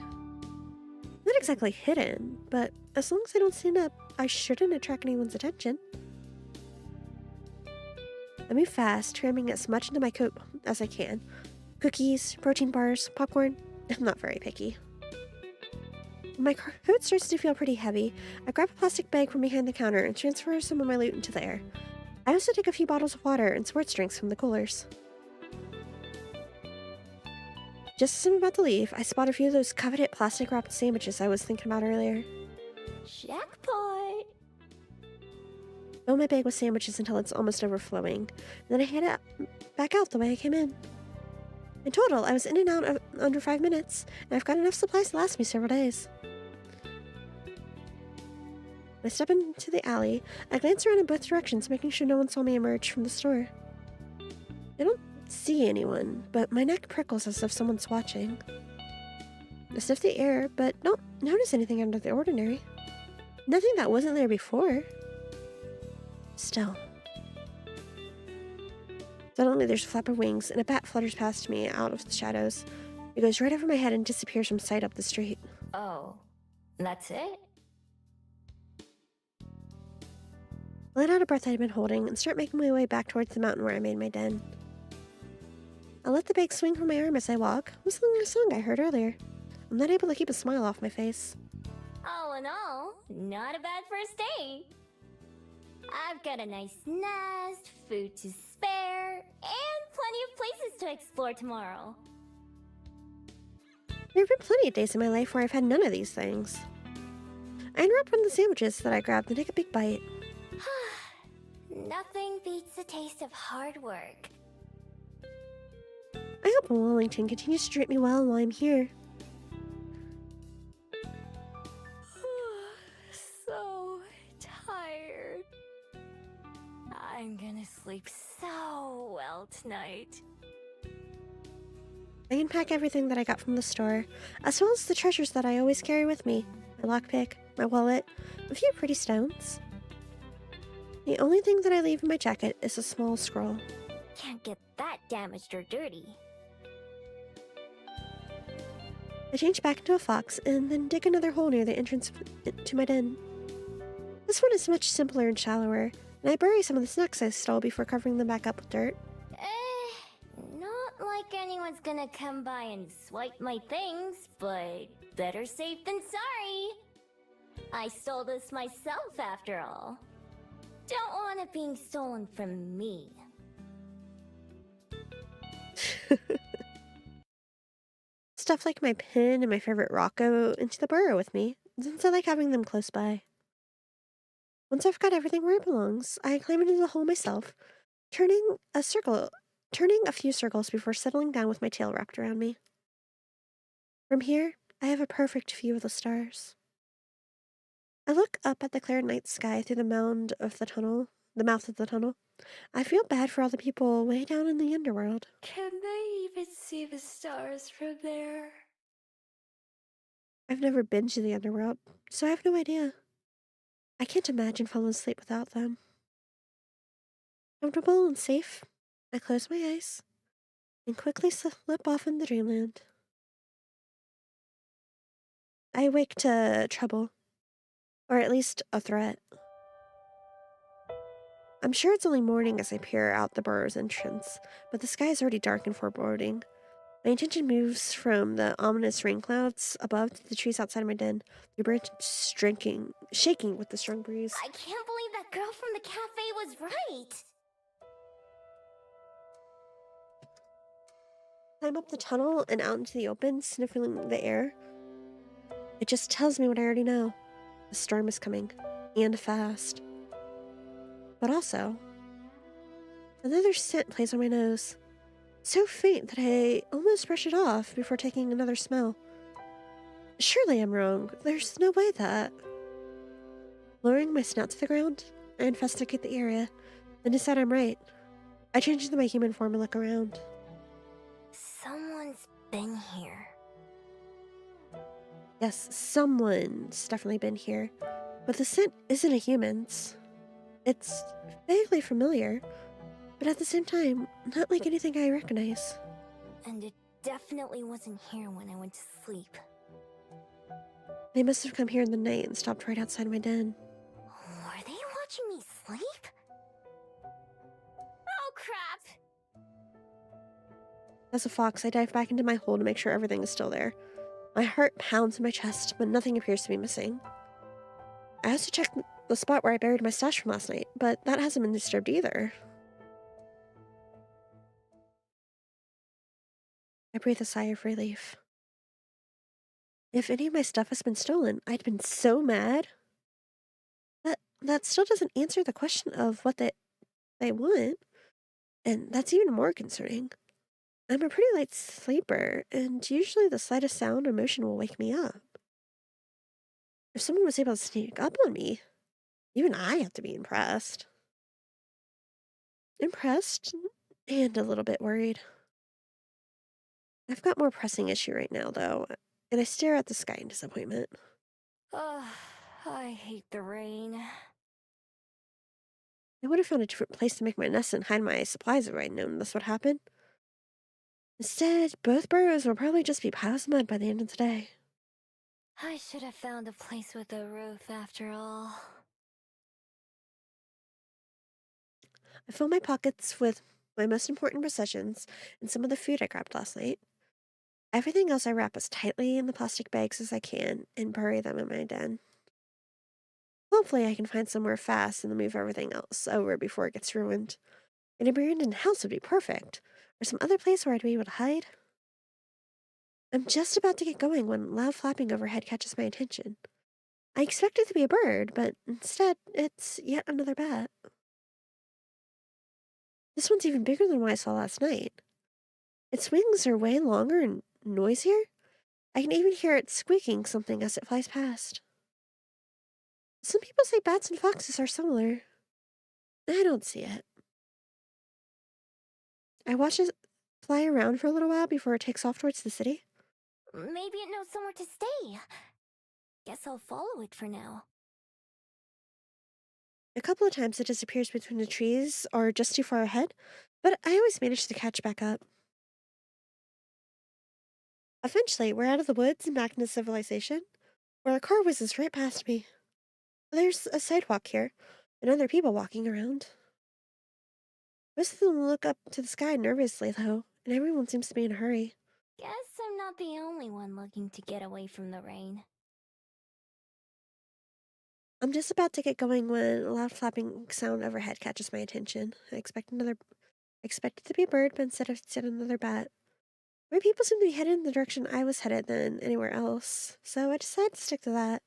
Not exactly hidden, but as long as I don't stand up, I shouldn't attract anyone's attention. I move fast, cramming as much into my coat as I can. Cookies, protein bars, popcorn. I'm not very picky. When my coat starts to feel pretty heavy, I grab a plastic bag from behind the counter and transfer some of my loot into there. I also take a few bottles of water and sports drinks from the coolers. Just as I'm about to leave, I spot a few of those coveted plastic-wrapped sandwiches I was thinking about earlier. Jackpot! Fill my bag with sandwiches until it's almost overflowing, then I head back out the way I came in. In total, I was in and out of under 5 minutes, and I've got enough supplies to last me several days. When I step into the alley, I glance around in both directions, making sure no one saw me emerge from the store. I don't see anyone, but my neck prickles as if someone's watching. I sniff the air, but don't notice anything out of the ordinary. Nothing that wasn't there before. Still. Suddenly there's a flap of wings, and a bat flutters past me out of the shadows. It goes right over my head and disappears from sight up the street. Oh, that's it? I let out a breath I'd been holding and start making my way back towards the mountain where I made my den. I let the bag swing from my arm as I walk, whistling a song I heard earlier. I'm not able to keep a smile off my face. All in all, not a bad first day. I've got a nice nest, food to spare, and plenty of places to explore tomorrow. There have been plenty of days in my life where I've had none of these things. I interrupt one of the sandwiches that I grabbed and take a big bite. Nothing beats the taste of hard work. I hope Wellington continues to treat me well while I'm here. So tired. I'm gonna sleep so well tonight. I unpack everything that I got from the store, as well as the treasures that I always carry with me. My lockpick, my wallet, a few pretty stones. The only thing that I leave in my jacket is a small scroll. Can't get that damaged or dirty. I change back into a fox and then dig another hole near the entrance to my den. This one is much simpler and shallower, and I bury some of the snacks I stole before covering them back up with dirt. Not like anyone's gonna come by and swipe my things, but better safe than sorry. I stole this myself after all. Don't want it being stolen from me. Stuff like my pin and my favorite rock go into the burrow with me, since I like having them close by. Once I've got everything where it belongs, I climb into the hole myself, turning a few circles before settling down with my tail wrapped around me. From here, I have a perfect view of the stars. I look up at the clear night sky through the mouth of the tunnel. I feel bad for all the people way down in the underworld. Can they even see the stars from there? I've never been to the underworld, so I have no idea. I can't imagine falling asleep without them. Comfortable and safe, I close my eyes and quickly slip off into dreamland. I awake to trouble, or at least a threat. I'm sure it's only morning as I peer out the burrow's entrance, but the sky is already dark and foreboding. My attention moves from the ominous rain clouds above to the trees outside my den, the branches shaking with the strong breeze. I can't believe that girl from the cafe was right. Climb up the tunnel and out into the open, sniffing the air. It just tells me what I already know. The storm is coming, and fast. But also, another scent plays on my nose. So faint that I almost brush it off before taking another smell. Surely I'm wrong. There's no way that... Lowering my snout to the ground, I investigate the area, and decide I'm right. I change into my human form and look around. Someone's been here. Yes, someone's definitely been here, but the scent isn't a human's. It's vaguely familiar, but at the same time, not like anything I recognize. And it definitely wasn't here when I went to sleep. They must have come here in the night and stopped right outside my den. Were they watching me sleep? Oh, crap! As a fox, I dive back into my hole to make sure everything is still there. My heart pounds in my chest, but nothing appears to be missing. I also checked the spot where I buried my stash from last night, but that hasn't been disturbed either. I breathe a sigh of relief. If any of my stuff has been stolen, I'd been so mad. That still doesn't answer the question of what they want, and that's even more concerning. I'm a pretty light sleeper, and usually the slightest sound or motion will wake me up. If someone was able to sneak up on me, even I have to be impressed. Impressed, and a little bit worried. I've got more pressing issue right now, though. and I stare at the sky in disappointment. Ugh, I hate the rain. I would have found a different place to make my nest and hide my supplies if I'd known this would happen. Instead, both burrows will probably just be piles of mud by the end of the day. I should have found a place with a roof after all. I fill my pockets with my most important possessions and some of the food I grabbed last night. Everything else I wrap as tightly in the plastic bags as I can and bury them in my den. Hopefully I can find somewhere fast and then move everything else over before it gets ruined. An abandoned house would be perfect, or some other place where I'd be able to hide. I'm just about to get going when loud flapping overhead catches my attention. I expect it to be a bird, but instead, it's yet another bat. This one's even bigger than what I saw last night. Its wings are way longer and noisier. I can even hear it squeaking something as it flies past. Some people say bats and foxes are similar. I don't see it. I watch it fly around for a little while before it takes off towards the city. Maybe it knows somewhere to stay. Guess I'll follow it for now. A couple of times it disappears between the trees or just too far ahead, but I always manage to catch back up. Eventually, we're out of the woods and back into civilization, where a car whizzes right past me. There's a sidewalk here, and other people walking around. Most of them look up to the sky nervously, though, and everyone seems to be in a hurry. Guess I'm not the only one looking to get away from the rain. I'm just about to get going when a loud flapping sound overhead catches my attention. I expect it to be a bird, but instead it's yet another bat. More people seem to be headed in the direction I was headed than anywhere else, so I decided to stick to that.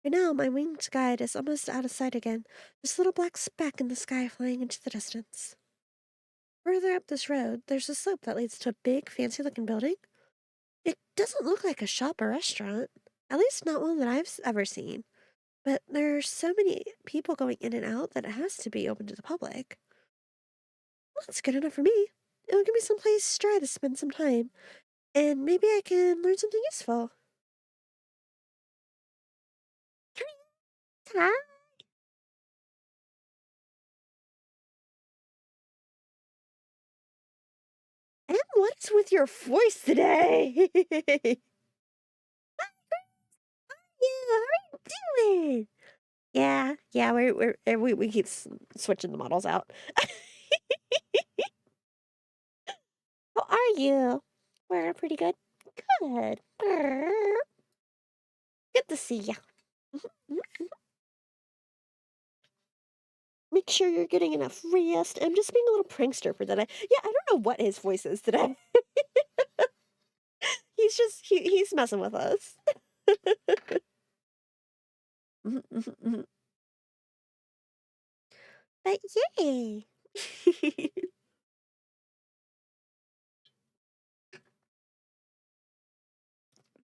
Right now, my winged guide is almost out of sight again, just a little black speck in the sky flying into the distance. Further up this road, there's a slope that leads to a big, fancy-looking building. It doesn't look like a shop or restaurant, at least not one that I've ever seen. But there are so many people going in and out that it has to be open to the public. That's good enough for me. It'll give me some place dry to spend some time, and maybe I can learn something useful. Hi. And what is with your voice today? Hi, how are you doing? Yeah, we keep switching the models out. How are you? We're pretty good. Good. Good to see you. Make sure you're getting enough rest. I'm just being a little prankster for today. Yeah, I don't know what his voice is today. He's messing with us. But yay.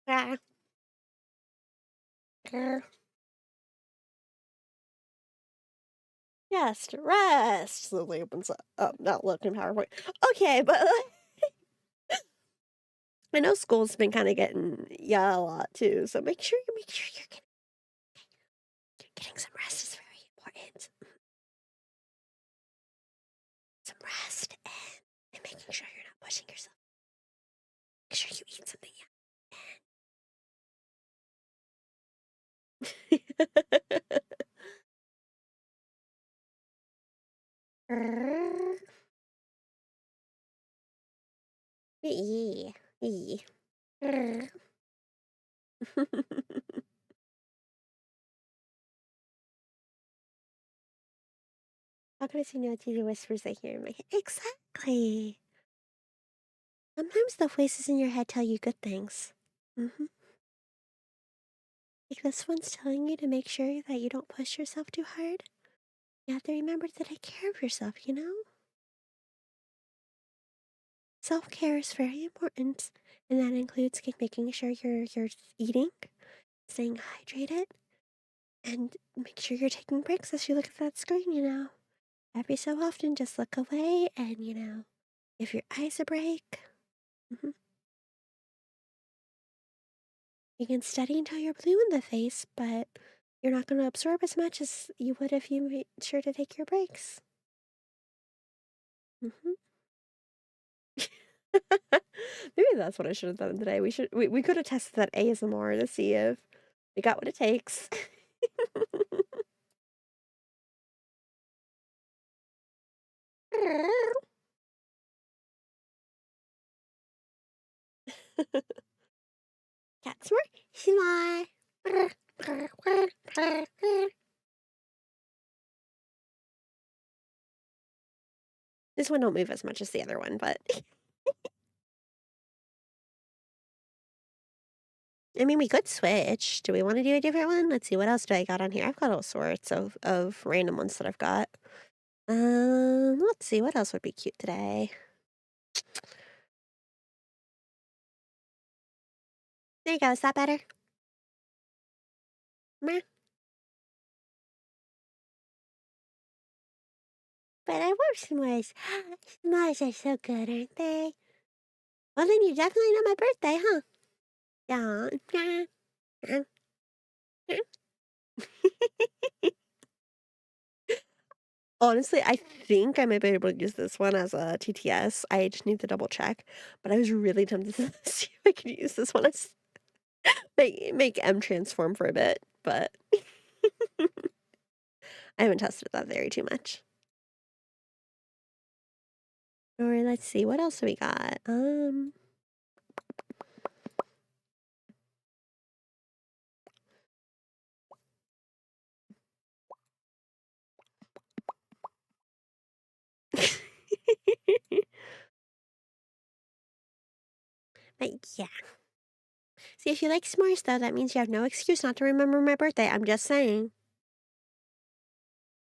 Ah. Rest. Slowly opens up. Not looking PowerPoint. Okay, but I know school's been kind of getting a lot too. So make sure you're getting some rest is very important. Some rest and making sure you're not pushing yourself. Make sure you eat something. Yeah. How can I say no to the whispers I hear in my head? Exactly. Sometimes the voices in your head tell you good things. Like this one's telling you to make sure that you don't push yourself too hard. You have to remember to take care of yourself, you know? Self-care is very important, and that includes making sure you're eating, staying hydrated, and make sure you're taking breaks as you look at that screen, you know? Every so often, just look away and, give your eyes a break. You can study until you're blue in the face, but you're not going to absorb as much as you would if you made sure to take your breaks. Maybe that's what I should have done today. We could have tested that ASMR to see if we got what it takes. Cat smart. This one don't move as much as the other one, but I mean, we could switch. Do we want to do a different one? Let's see, what else do I got on here? I've got all sorts of random ones that I've got. Let's see, what else would be cute today? There you go, is that better? Meh. But I want s'mores. S'mores are so good, aren't they? Well, then you definitely know my birthday, huh? Yeah. Honestly, I think I might be able to use this one as a TTS. I just need to double check. But I was really tempted to see if I could use this one as make M transform for a bit, but I haven't tested that theory too much. Or let's see, what else do we got? But yeah. See, if you like s'mores, though, that means you have no excuse not to remember my birthday. I'm just saying.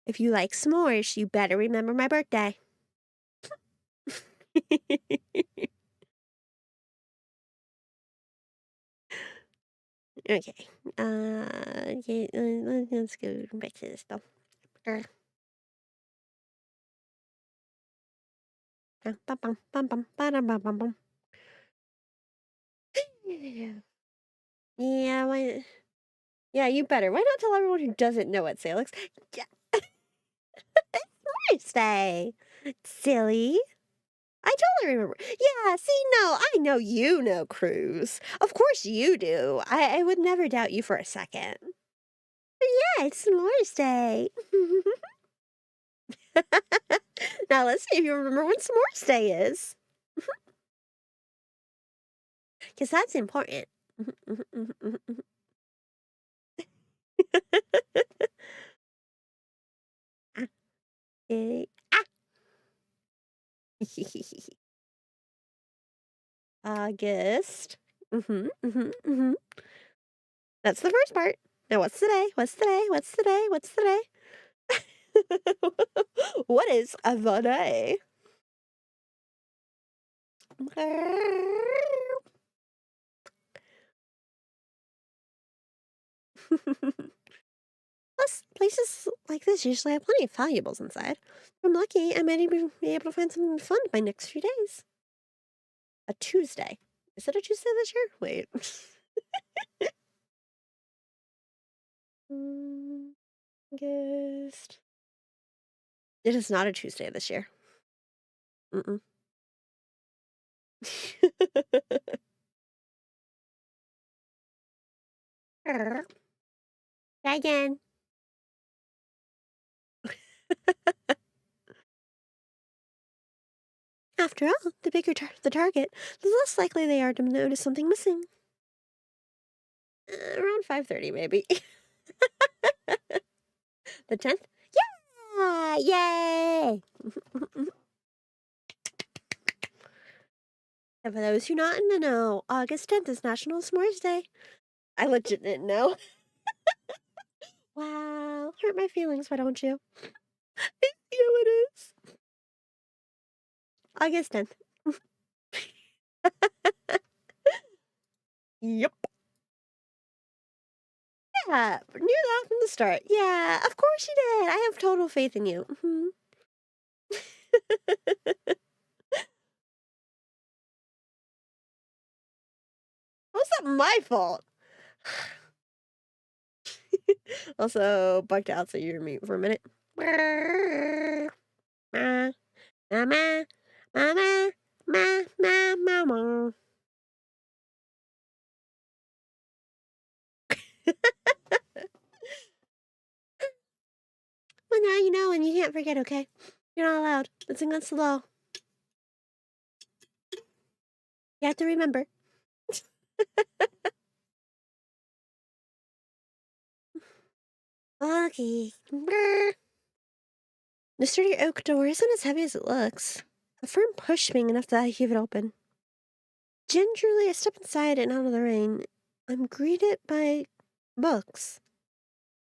If you like s'mores, you better remember my birthday. Okay. Okay, let's go back to this though. Yeah, why? Yeah, you better. Why not tell everyone who doesn't know what Salix? Yeah. It's Thursday. Silly. I totally remember. Yeah, see, no, I know you know Cruz. Of course you do. I would never doubt you for a second. But yeah, it's S'mores Day. Now let's see if you remember when S'mores Day is. Because that's important. Ah. August. That's the first part. Now what's today? What's today? What's today? What's today? What is the day? Plus, places like this usually have plenty of valuables inside. If I'm lucky, I might even be able to find something fun by next few days. A Tuesday. Is it a Tuesday this year? Wait. August. It is not a Tuesday this year. Mm-mm. Try again. After all, the bigger the target, the less likely they are to notice something missing. Around 5:30, maybe. The 10th? Yeah! Yay! And for those who not in the know, August 10th is National S'mores Day. I legit didn't know. Wow. Hurt my feelings, why don't you? It is. August 10th. Yep. Yeah, knew that from the start. Yeah, of course you did. I have total faith in you. How's that my fault? Also, bugged out, so you're mute for a minute. Ma, mama, mama, mama. Well, now you know, and you can't forget, okay? You're not allowed. It's against the law. You have to remember. Okay. The sturdy oak door isn't as heavy as it looks. A firm push being enough that I heave it open. Gingerly, I step inside and out of the rain. I'm greeted by books.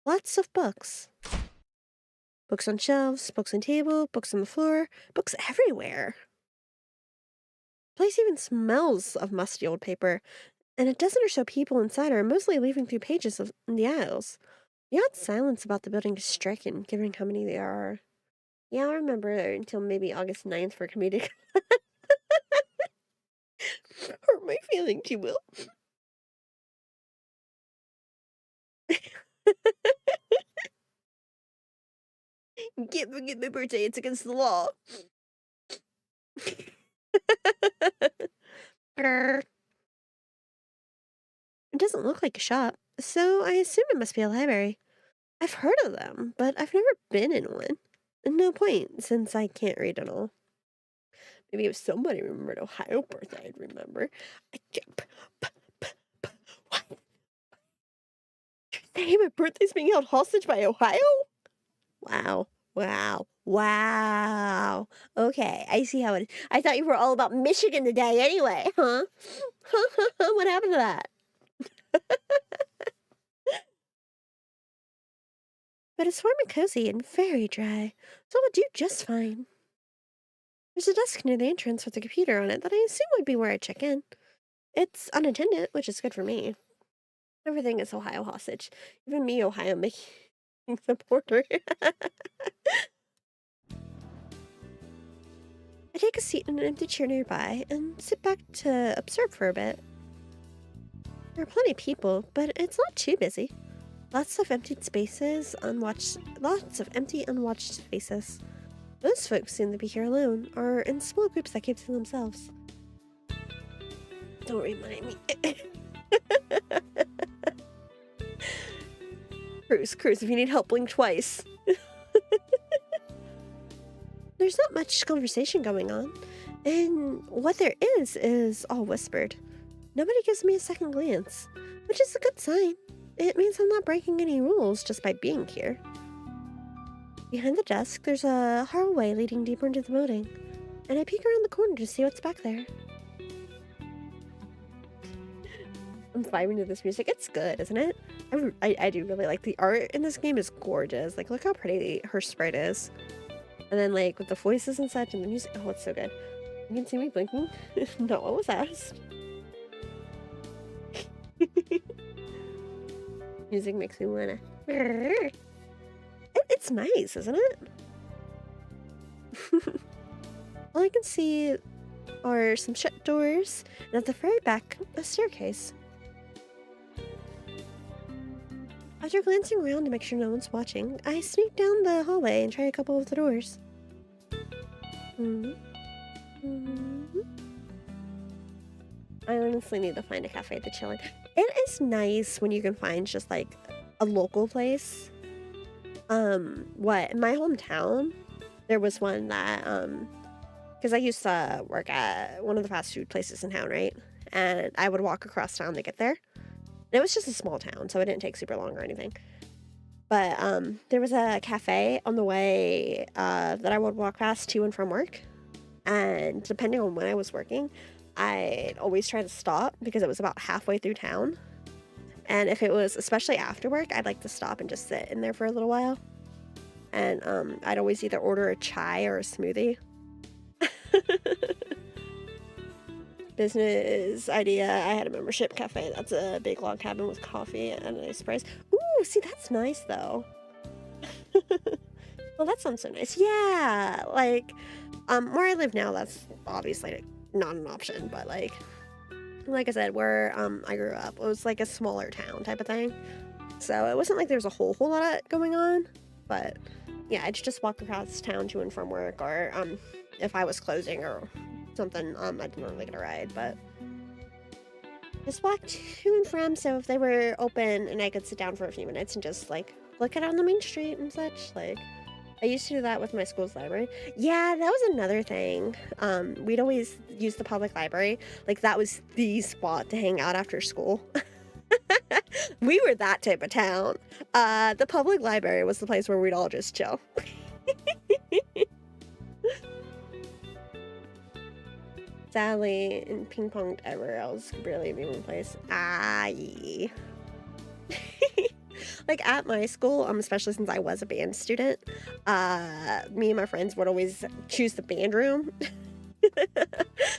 Lots of books. Books on shelves, books on table, books on the floor, books everywhere. The place even smells of musty old paper, and a dozen or so people inside are mostly leafing through pages in the aisles. The odd silence about the building is striking, given how many there are. Yeah, I'll remember until maybe August 9th for comedic. Hurt my feelings, you will. Can't forget my birthday, it's against the law. It doesn't look like a shop, so I assume it must be a library. I've heard of them, but I've never been in one. No point, since I can't read at all. Maybe if somebody remembered Ohio birthday, I'd remember. What? You're saying my birthday's being held hostage by Ohio? Wow. Wow. Okay, I see how it is. I thought you were all about Michigan today anyway, huh? What happened to that? But it's warm and cozy and very dry, so it would do just fine. There's a desk near the entrance with a computer on it that I assume would be where I check in. It's unattended, which is good for me. Everything is Ohio hostage. Even me, Ohio, making the border. I take a seat in an empty chair nearby and sit back to observe for a bit. There are plenty of people, but it's not too busy. Lots of empty spaces, lots of empty, unwatched spaces. Most folks seem to be here alone, or in small groups that keep to themselves. Don't remind me. Cruz, if you need help, blink twice. There's not much conversation going on, and what there is all whispered. Nobody gives me a second glance, which is a good sign. It means I'm not breaking any rules just by being here. Behind the desk, there's a hallway leading deeper into the building, and I peek around the corner to see what's back there. I'm vibing to this music. It's good, isn't it? I do really like the art in this game. Is gorgeous. Like, look how pretty her sprite is. And then, like, with the voices and such, and the music. Oh, it's so good. You can see me blinking. Not what was asked. Music makes me wanna. It's nice, isn't it? All I can see are some shut doors, and at the very back, a staircase. After glancing around to make sure no one's watching, I sneak down the hallway and try a couple of the doors. I honestly need to find a cafe to chill in. It is nice when you can find just like a local place. In my hometown, there was one that, because I used to work at one of the fast food places in town, right? And I would walk across town to get there. And it was just a small town, so it didn't take super long or anything. But there was a cafe on the way that I would walk past to and from work. And depending on when I was working, I'd always try to stop because it was about halfway through town. And if it was, especially after work, I'd like to stop and just sit in there for a little while. And I'd always either order a chai or a smoothie. Business idea. I had a membership cafe. That's a big log cabin with coffee at a nice price. Ooh, see, that's nice though. Well, that sounds so nice. Yeah, like, where I live now, that's obviously not an option, but like, like I said, where I grew up, it was like a smaller town type of thing. So it wasn't like there was a whole lot going on. But yeah, I'd just walk across town to and from work, or if I was closing or something, I didn't really get a ride, but just walk to and from, so if they were open and I could sit down for a few minutes and just like look at on the main street and such. Like, I used to do that with my school's library. Yeah, that was another thing. We'd always use the public library. Like, that was the spot to hang out after school. We were that type of town. The public library was the place where we'd all just chill. Sadly, in ping pong everywhere else, could barely be one place. Yeah. Like at my school, especially since I was a band student, me and my friends would always choose the band room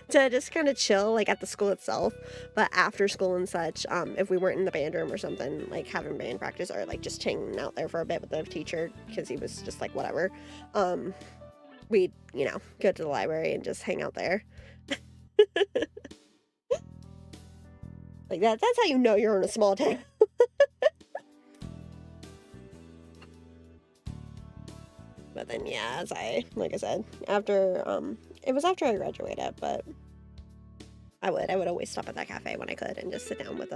to just kind of chill, like at the school itself. But after school and such, if we weren't in the band room or something, like having band practice or like just hanging out there for a bit with the teacher because he was just like whatever, we'd, you know, go to the library and just hang out there. Like that's how you know you're in a small town. But then yeah, like I said, after it was after I graduated, but I would always stop at that cafe when I could and just sit down with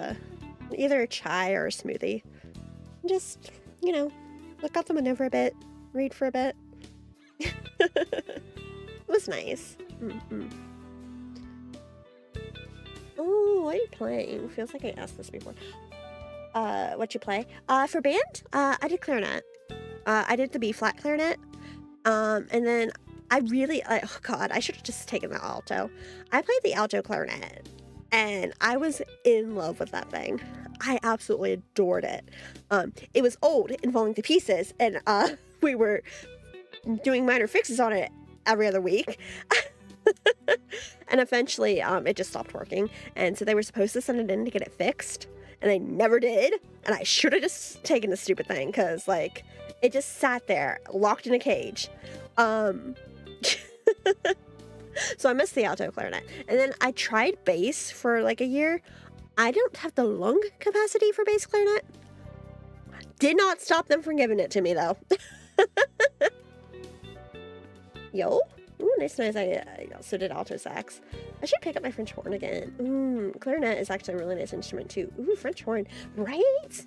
either a chai or a smoothie. And just, you know, look out the window for a bit, read for a bit. It was nice. Oh, what are you playing? Feels like I asked this before. What you play? For band? I did clarinet. I did the B flat clarinet. And then I really, oh God, I should have just taken the alto. I played the alto clarinet and I was in love with that thing. I absolutely adored it. It was old and falling to pieces, and we were doing minor fixes on it every other week. And eventually, it just stopped working. And so they were supposed to send it in to get it fixed, and they never did. And I should have just taken the stupid thing, because, like, it just sat there, locked in a cage. So I missed the alto clarinet. And then I tried bass for, like, a year. I don't have the lung capacity for bass clarinet. Did not stop them from giving it to me, though. Yo. Ooh, nice. I also did alto sax. I should pick up my French horn again. Clarinet is actually a really nice instrument too. Ooh, French horn, right?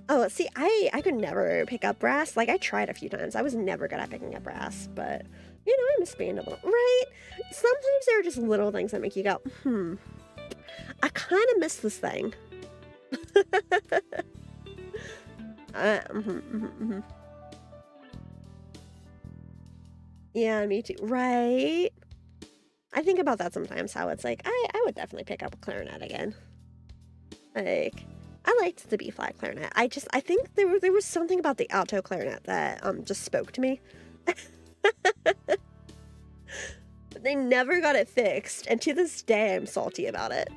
Oh, see, I could never pick up brass. Like, I tried a few times. I was never good at picking up brass, but, you know, I miss band a little, right? Sometimes there are just little things that make you go, I kind of miss this thing. Yeah, me too. Right? I think about that sometimes, how it's like, I would definitely pick up a clarinet again. Like, I liked the B-flat clarinet. I think there was something about the alto clarinet that just spoke to me. But they never got it fixed, and to this day I'm salty about it.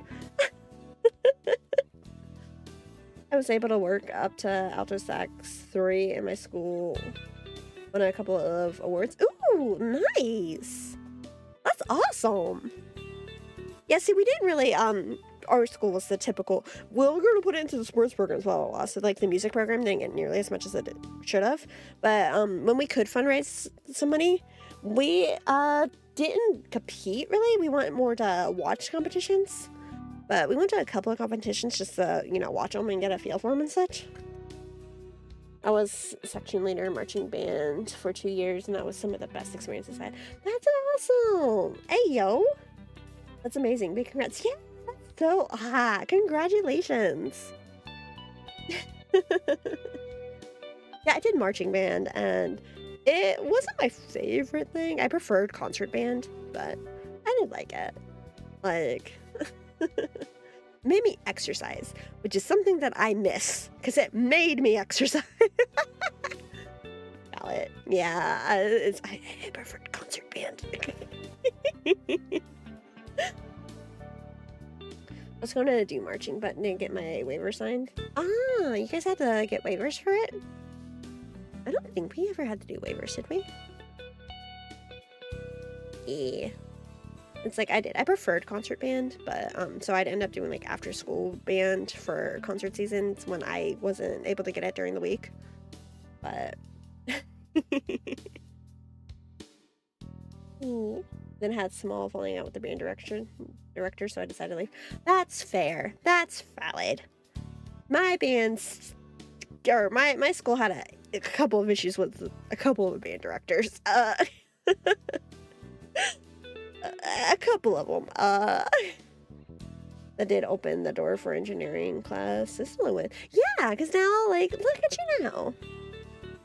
I was able to work up to alto sax 3 in my school. Won a couple of awards. Ooh, nice. That's awesome. Yeah, see, we didn't really, our school was the typical, well, we're going to put it into the sports programs, blah, blah, blah. So, like, the music program didn't get nearly as much as it should have. But when we could fundraise some money, we didn't compete, really. We went more to watch competitions. But we went to a couple of competitions just to, you know, watch them and get a feel for them and such. I was section leader in marching band for 2 years, and that was some of the best experiences I had. That's awesome! Hey, yo! That's amazing. Big congrats. Yeah, that's so hot. Congratulations! Yeah, I did marching band, and it wasn't my favorite thing. I preferred concert band, but I did like it. Like... made me exercise, which is something that I miss, because it made me exercise. Ballot. Yeah, I preferred concert band. I was going to do marching, but didn't get my waiver signed. Ah, you guys had to get waivers for it? I don't think we ever had to do waivers, did we? Yeah. It's like I preferred concert band, but so I'd end up doing like after school band for concert seasons when I wasn't able to get it during the week. But then had small falling out with the band director, so I decided to leave. That's fair. That's valid. My band's or my school had a couple of issues with a couple of band directors. A couple of them. That did open the door for engineering classes. Yeah, because now, like, look at you now.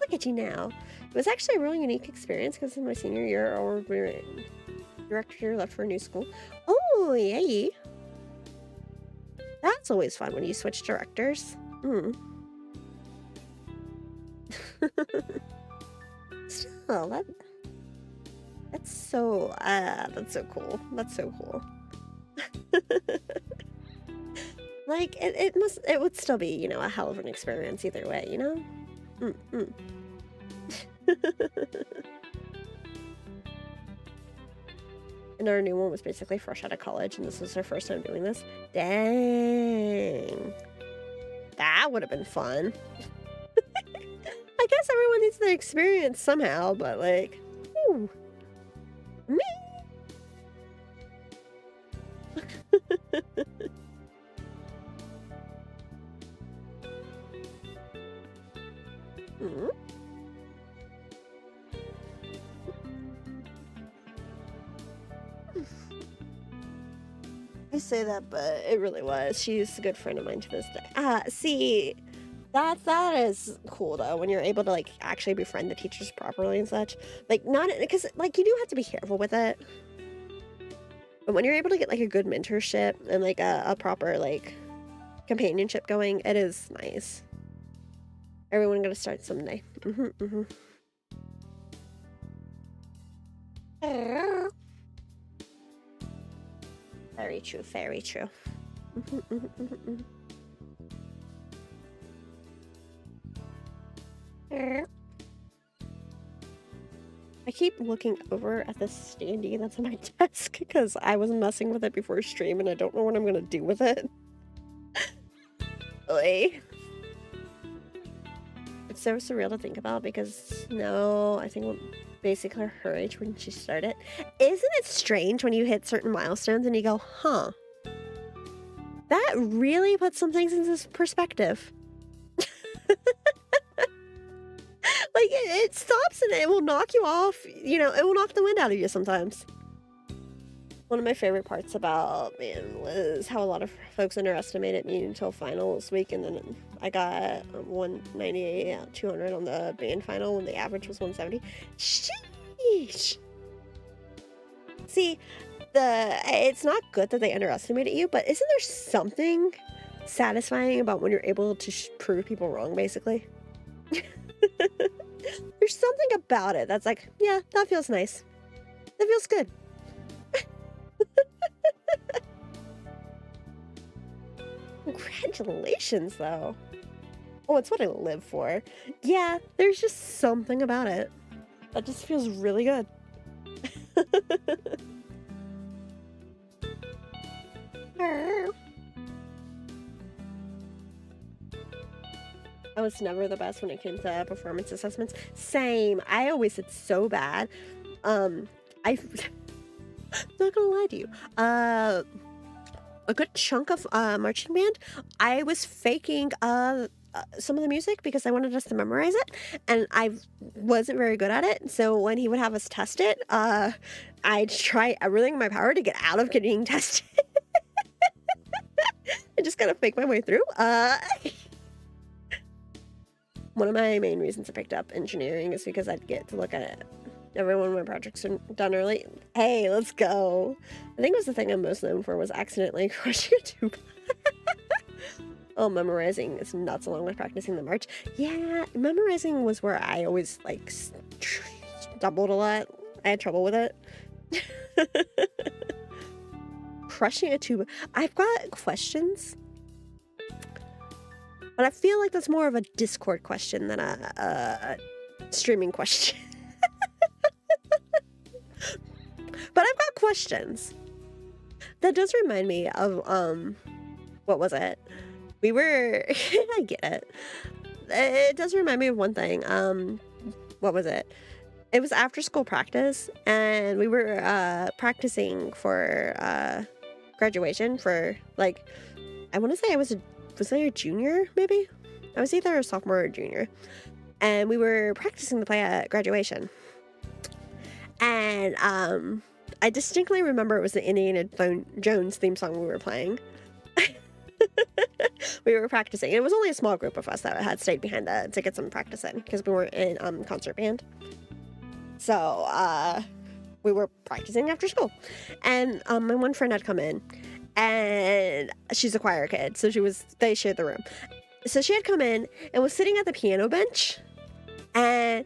Look at you now. It was actually a really unique experience because in my senior year, our director left for a new school. Oh, yay. That's always fun when you switch directors. Still, that's so cool. That's so cool. Like it would still be, you know, a hell of an experience either way, you know? And our new one was basically fresh out of college, and this was her first time doing this. Dang. That would have been fun. I guess everyone needs the experience somehow, but like, ooh, me. I say that, but it really was. She's a good friend of mine to this day. See, that is cool though, when you're able to like actually befriend the teachers properly and such. Like, not because like you do have to be careful with it, but when you're able to get like a good mentorship and like a proper like companionship going, it is nice. Everyone gonna start someday. Very true, very true. I keep looking over at this standee that's on my desk because I was messing with it before stream and I don't know what I'm gonna do with it. Oy. It's so surreal to think about because no, I think basically her age when she started. Isn't it strange when you hit certain milestones and you go, huh? That really puts some things into perspective. Like, it stops and it will knock you off. You know, it will knock the wind out of you sometimes. One of my favorite parts about, man, was how a lot of folks underestimated me until finals week, and then I got 198 out of 200 on the band final when the average was 170. Sheesh! See, it's not good that they underestimated you, but isn't there something satisfying about when you're able to prove people wrong, basically? There's something about it that's like, yeah, that feels nice. That feels good. Congratulations, though. Oh, it's what I live for. Yeah, there's just something about it that just feels really good. I was never the best when it came to performance assessments. Same. I always did so bad. I'm not gonna lie to you. A good chunk of marching band, I was faking some of the music because I wanted us to memorize it, and I wasn't very good at it. So when he would have us test it, I'd try everything in my power to get out of getting tested. I just gotta fake my way through. One of my main reasons I picked up engineering is because I'd get to look at it. Every one of my projects are done early. Hey, let's go. I think it was the thing I'm most known for was accidentally crushing a tube. Oh, memorizing is nuts along with practicing the march. Yeah, memorizing was where I always like stumbled a lot. I had trouble with it. Crushing a tube. I've got questions, but I feel like that's more of a Discord question than a streaming question. But I've got questions. that does remind me of what was it? We were I get it. It does remind me of one thing. What was it? It was after school practice, and we were practicing for graduation for, like, I want to say was I a junior, maybe? I was either a sophomore or junior. And we were practicing to play at graduation. And I distinctly remember it was the Indiana Jones theme song we were playing. We were practicing. It was only a small group of us that had stayed behind to get some practice in, because we were in concert band. So we were practicing after school. And my one friend had come in, and she's a choir kid, so they shared the room. So she had come in and was sitting at the piano bench, and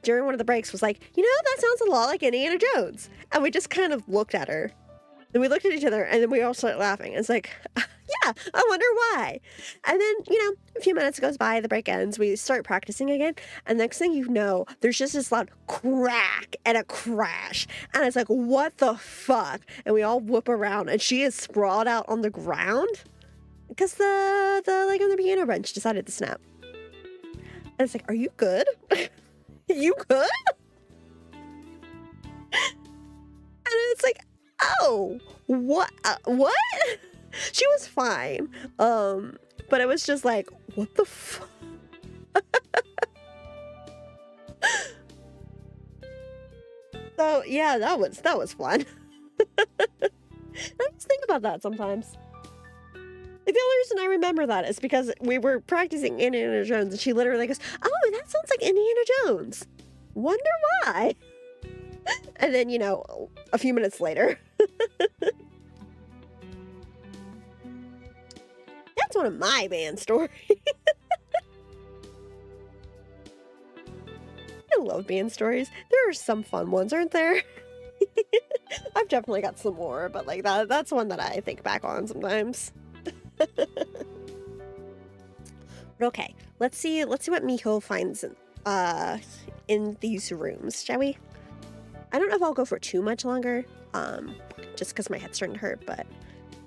during one of the breaks was like, that sounds a lot like Indiana Jones. And we just kind of looked at her, and we looked at each other, and then we all started laughing. It's like, yeah, I wonder why. And then, a few minutes goes by, the break ends, we start practicing again, and next thing you know, there's just this loud crack and a crash, and it's like, what the fuck? And we all whoop around, and she is sprawled out on the ground because the on the piano bench decided to snap. And it's like, are you good? You good? And it's like, oh, what? What? She was fine. But it was just like, what the fuck? So yeah, that was fun. I just think about that sometimes. Like, the only reason I remember that is because we were practicing Indiana Jones, and she literally goes, "Oh, that sounds like Indiana Jones. Wonder why?" And then, a few minutes later. That's one of my band stories. I love band stories. There are some fun ones, aren't there? I've definitely got some more, but like that's one that I think back on sometimes. But okay, let's see what Miho finds in these rooms, shall we? I don't know if I'll go for too much longer, just because my head's starting to hurt, but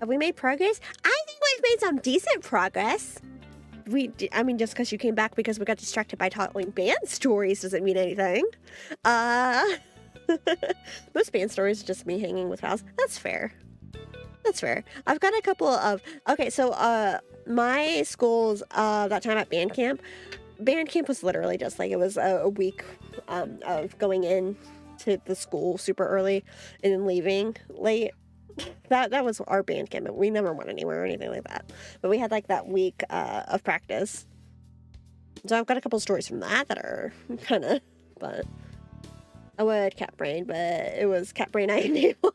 have we made progress? I think we've made some decent progress. Just because you came back because we got distracted by telling band stories doesn't mean anything. Most band stories are just me hanging with pals. That's fair. That's fair. I've got a couple of... Okay, so my school's that time at band camp was literally just like, it was a week of going in to the school super early and then leaving late. That was our band camp. We never went anywhere or anything like that. But we had like that week of practice. So I've got a couple stories from that are kind of fun. I would cat brain, but it was cat brain I enabled.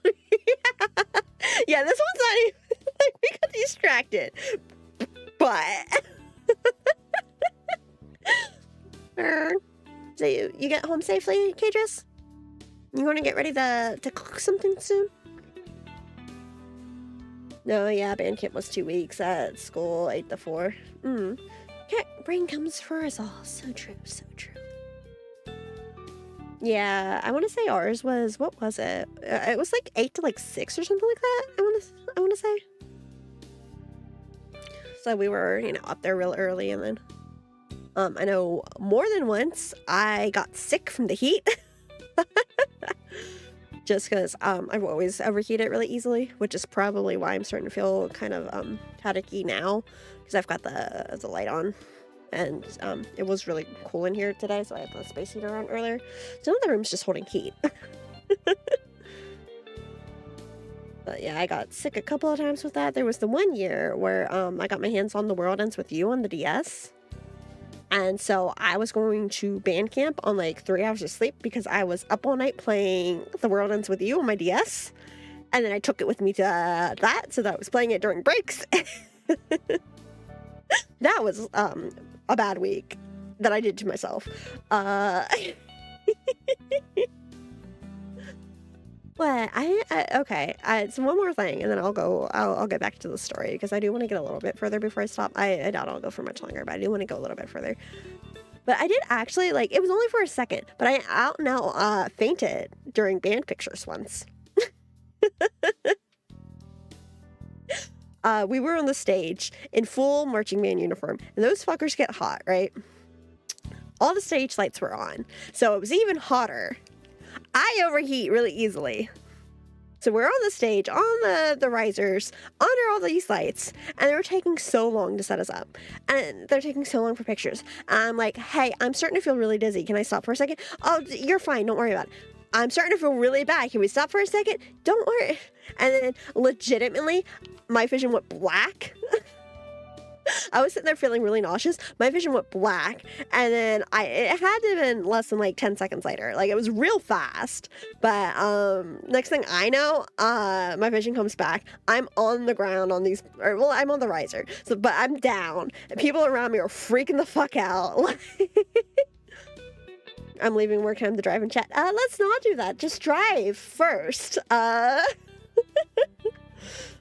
Yeah, this one's not even like, we got distracted. But so you get home safely, Kadris? You want to get ready to cook something soon? No, yeah, band camp was 2 weeks at school, 8 to 4. Cat brain comes for us all. So true, so true. Yeah, I want to say ours was, what was it? It was like 8 to like 6 or something like that. I want to say. So we were, up there real early, and then I know more than once I got sick from the heat. Just because I've always overheated really easily, which is probably why I'm starting to feel kind of headachy now, because I've got the light on, and it was really cool in here today, so I had the space heater on earlier. So now the room's just holding heat. But yeah, I got sick a couple of times with that. There was the one year where I got my hands on The World Ends With You on the DS. And so I was going to band camp on like 3 hours of sleep because I was up all night playing The World Ends With You on my DS. And then I took it with me to that, so that I was playing it during breaks. That was a bad week that I did to myself. What? Okay. So one more thing, and then I'll get back to the story, because I do want to get a little bit further before I stop. I doubt I'll go for much longer, but I do want to go a little bit further. But I did actually, it was only for a second, but I out and out fainted during band pictures once. we were on the stage in full marching band uniform, and those fuckers get hot, right? All the stage lights were on, so it was even hotter. I overheat really easily. So we're on the stage, on the risers, under all these lights, and they were taking so long to set us up. And they're taking so long for pictures. I'm like, hey, I'm starting to feel really dizzy. Can I stop for a second? Oh, you're fine. Don't worry about it. I'm starting to feel really bad. Can we stop for a second? Don't worry. And then legitimately, my vision went black. I was sitting there feeling really nauseous. My vision went black, and then it had to have been less than like 10 seconds later. Like, it was real fast. But next thing I know, my vision comes back. I'm on the ground on these, I'm on the riser. So, but I'm down. And people around me are freaking the fuck out. I'm leaving work. Time to drive and chat. Let's not do that. Just drive first.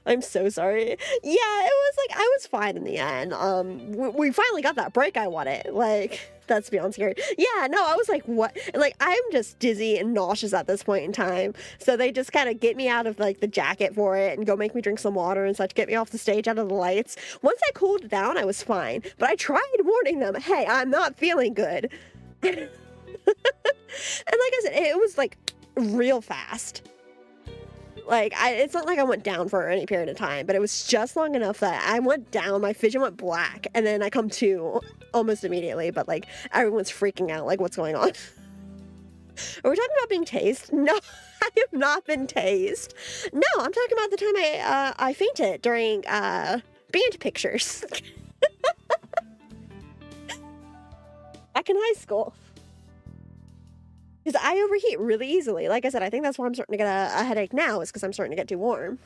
I'm so sorry. Yeah, it was like, I was fine in the end. We finally got that break I wanted. Like, that's beyond scary. Yeah, no, I was like, what? And like, I'm just dizzy and nauseous at this point in time. So they just kind of get me out of like the jacket for it and go make me drink some water and such, get me off the stage out of the lights. Once I cooled down, I was fine. But I tried warning them, hey, I'm not feeling good. And like I said, it was like real fast. Like, it's not like I went down for any period of time, but it was just long enough that I went down, my vision went black, and then I come to almost immediately, but like, everyone's freaking out, like, what's going on? Are we talking about being tased? No, I have not been tased. No, I'm talking about the time I fainted during band pictures. Back in high school. Because I overheat really easily. Like I said, I think that's why I'm starting to get a headache now, is because I'm starting to get too warm.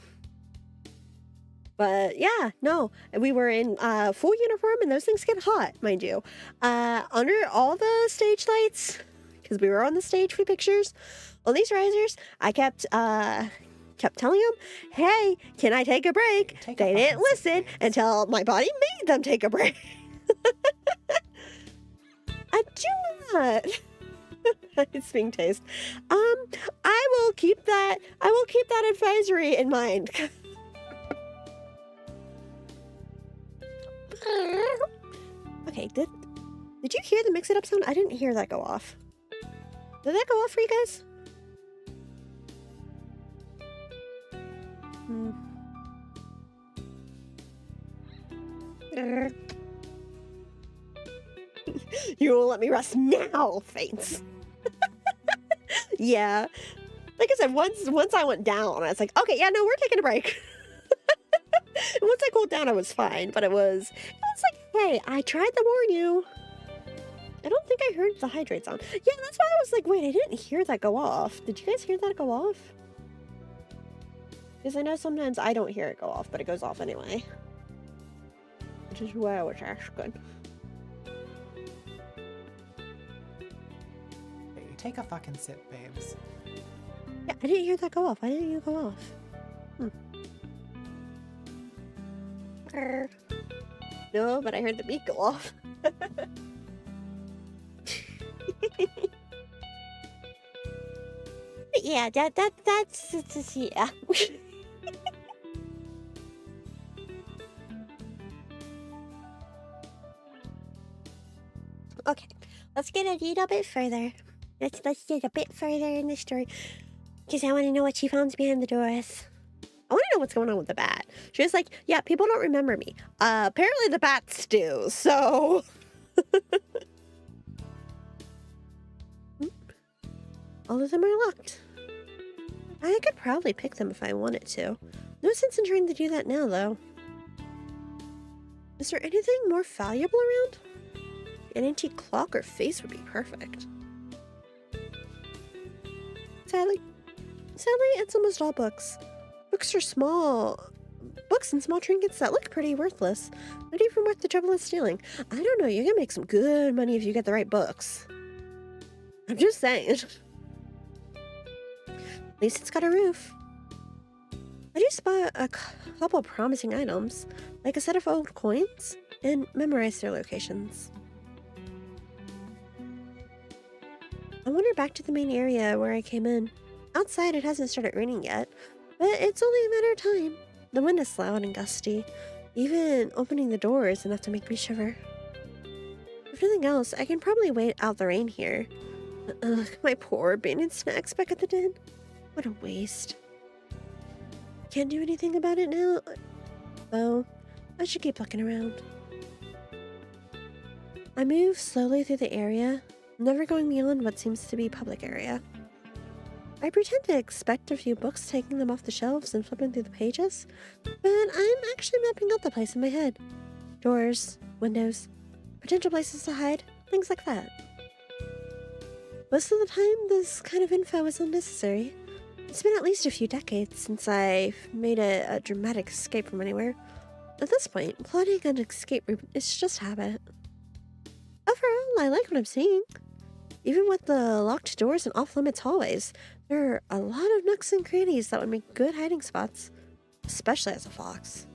But yeah, no, we were in full uniform, and those things get hot, mind you. Under all the stage lights, because we were on the stage for pictures, on these risers, I kept telling them, hey, can I take a break? They didn't listen until my body made them take a break. I do not. It's being tased. I will keep that advisory in mind. Okay, did you hear the mix it up sound? I didn't hear that go off. Did that go off for you guys? You won't let me rest now, Faints. Yeah. Like I said, once I went down, I was like, okay, yeah, no, we're taking a break. Once I cooled down, I was fine, but it was like, hey, I tried to warn you. I don't think I heard the hydrate sound. Yeah, that's why I was like, wait, I didn't hear that go off. Did you guys hear that go off? Because I know sometimes I don't hear it go off, but it goes off anyway. Which is why I was asking. Take a fucking sip, babes. Yeah, I didn't hear that go off. Why didn't you go off? No, but I heard the beat go off. Yeah, that's yeah. Okay, let's get a little bit further. Let's get a bit further in the story, because I want to know what she found behind the doors. I want to know what's going on with the bat. She was like, yeah, people don't remember me. Apparently the bats do, so... All of them are locked. I could probably pick them if I wanted to. No sense in trying to do that now, though. Is there anything more valuable around? An antique clock or face would be perfect. Sadly, it's almost all books. Books are small. Books and small trinkets that look pretty worthless. Not even worth the trouble of stealing. I don't know, you can make some good money if you get the right books. I'm just saying. At least it's got a roof. I do spot a couple promising items, like a set of old coins, and memorize their locations. I wander back to the main area where I came in. Outside it hasn't started raining yet, but it's only a matter of time. The wind is loud and gusty. Even opening the door is enough to make me shiver. If nothing else, I can probably wait out the rain here. Ugh, my poor abandoned snacks back at the den. What a waste. Can't do anything about it now, though. I should keep looking around. I move slowly through the area, never going beyond what seems to be public area. I pretend to expect a few books, taking them off the shelves and flipping through the pages, but I'm actually mapping out the place in my head. Doors, windows, potential places to hide, things like that. Most of the time, this kind of info is unnecessary. It's been at least a few decades since I've made a dramatic escape from anywhere. At this point, plotting an escape route is just habit. Overall, I like what I'm seeing. Even with the locked doors and off-limits hallways, there are a lot of nooks and crannies that would make good hiding spots, especially as a fox.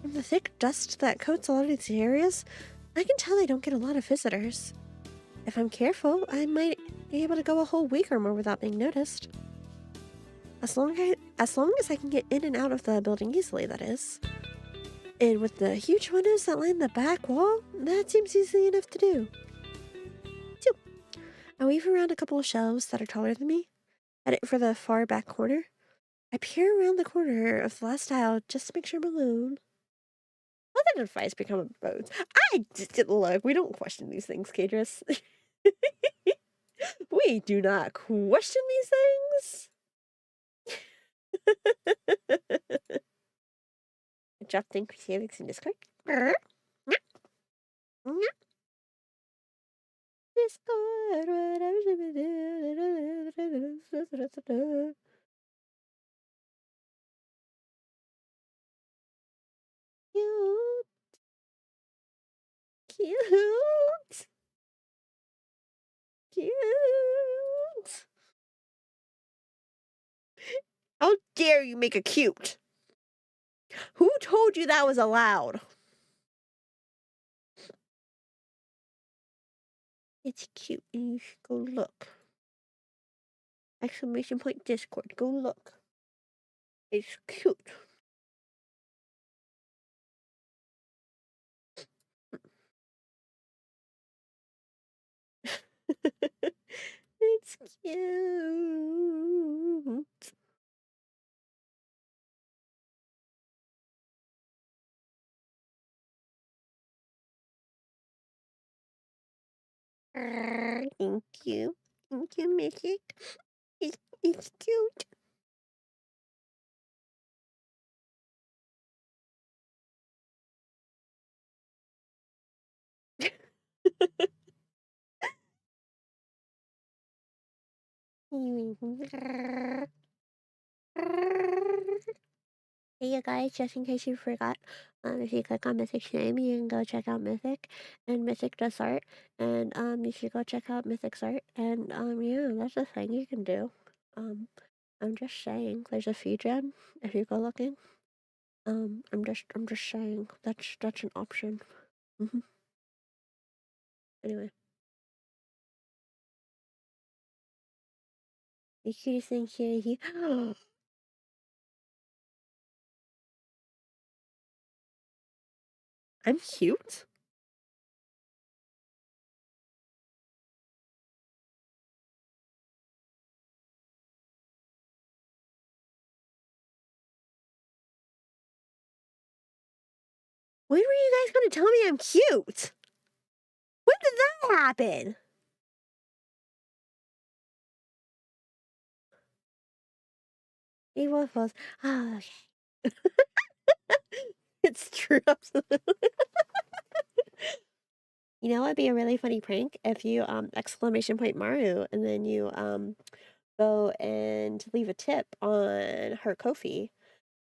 From the thick dust that coats a lot of these areas, I can tell they don't get a lot of visitors. If I'm careful, I might be able to go a whole week or more without being noticed. As long as I can get in and out of the building easily, that is. And with the huge windows that line the back wall, that seems easy enough to do. I weave around a couple of shelves that are taller than me, headed for the far back corner. I peer around the corner of the last aisle just to make sure I'm alone. What did advice become of bones? Look, we don't question these things, Kadris. We do not question these things. Drop think Felix in Discord. Discord, whatever should we do? Cute. Cute. How dare you make it cute? Who told you that was allowed? It's cute and you should go look. Exclamation point Discord, go look. It's cute. It's cute. Thank you. Thank you, Mythic. It's cute. Hey you guys, just in case you forgot, if you click on Mythic's name, you can go check out Mythic, and Mythic does art, and you should go check out Mythic's art, and yeah, that's a thing you can do. I'm just saying, there's a feed gen if you go looking. I'm just saying that's an option. Anyway, the cutest thing here. I'm cute. When were you guys gonna tell me I'm cute? When did that happen? He was. Oh, okay. It's true. You know, it'd be a really funny prank if you exclamation point Maru and then you go and leave a tip on her Ko-fi.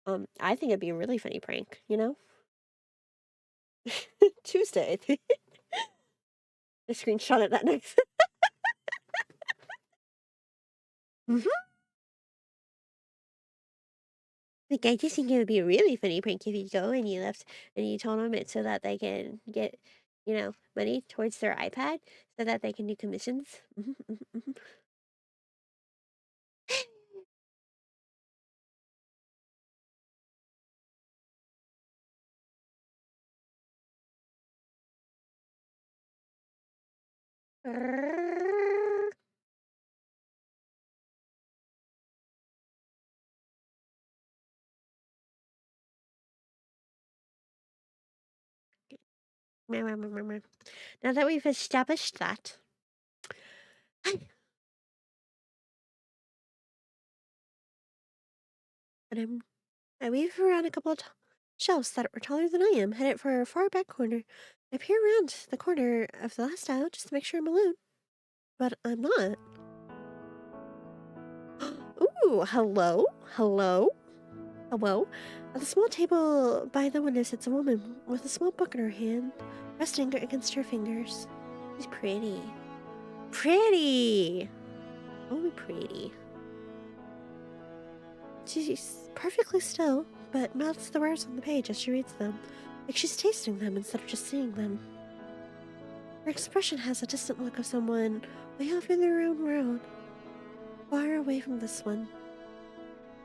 I think it'd be a really funny prank, you know? Tuesday. I screenshot it that night. Like, I just think it would be a really funny prank if you go and you left and you told them it so that they can get, you know, money towards their iPad so that they can do commissions. Now that we've established that, I weave around a couple of shelves that are taller than I am, headed for a far back corner. I peer around the corner of the last aisle just to make sure I'm alone, but I'm not. Ooh, hello? Hello? Hello? At the small table by the window sits a woman with a small book in her hand, resting against her fingers. She's pretty. Pretty! Oh, pretty. She's perfectly still, but mouths the words on the page as she reads them, like she's tasting them instead of just seeing them. Her expression has a distant look of someone way off in their own world, far away from this one.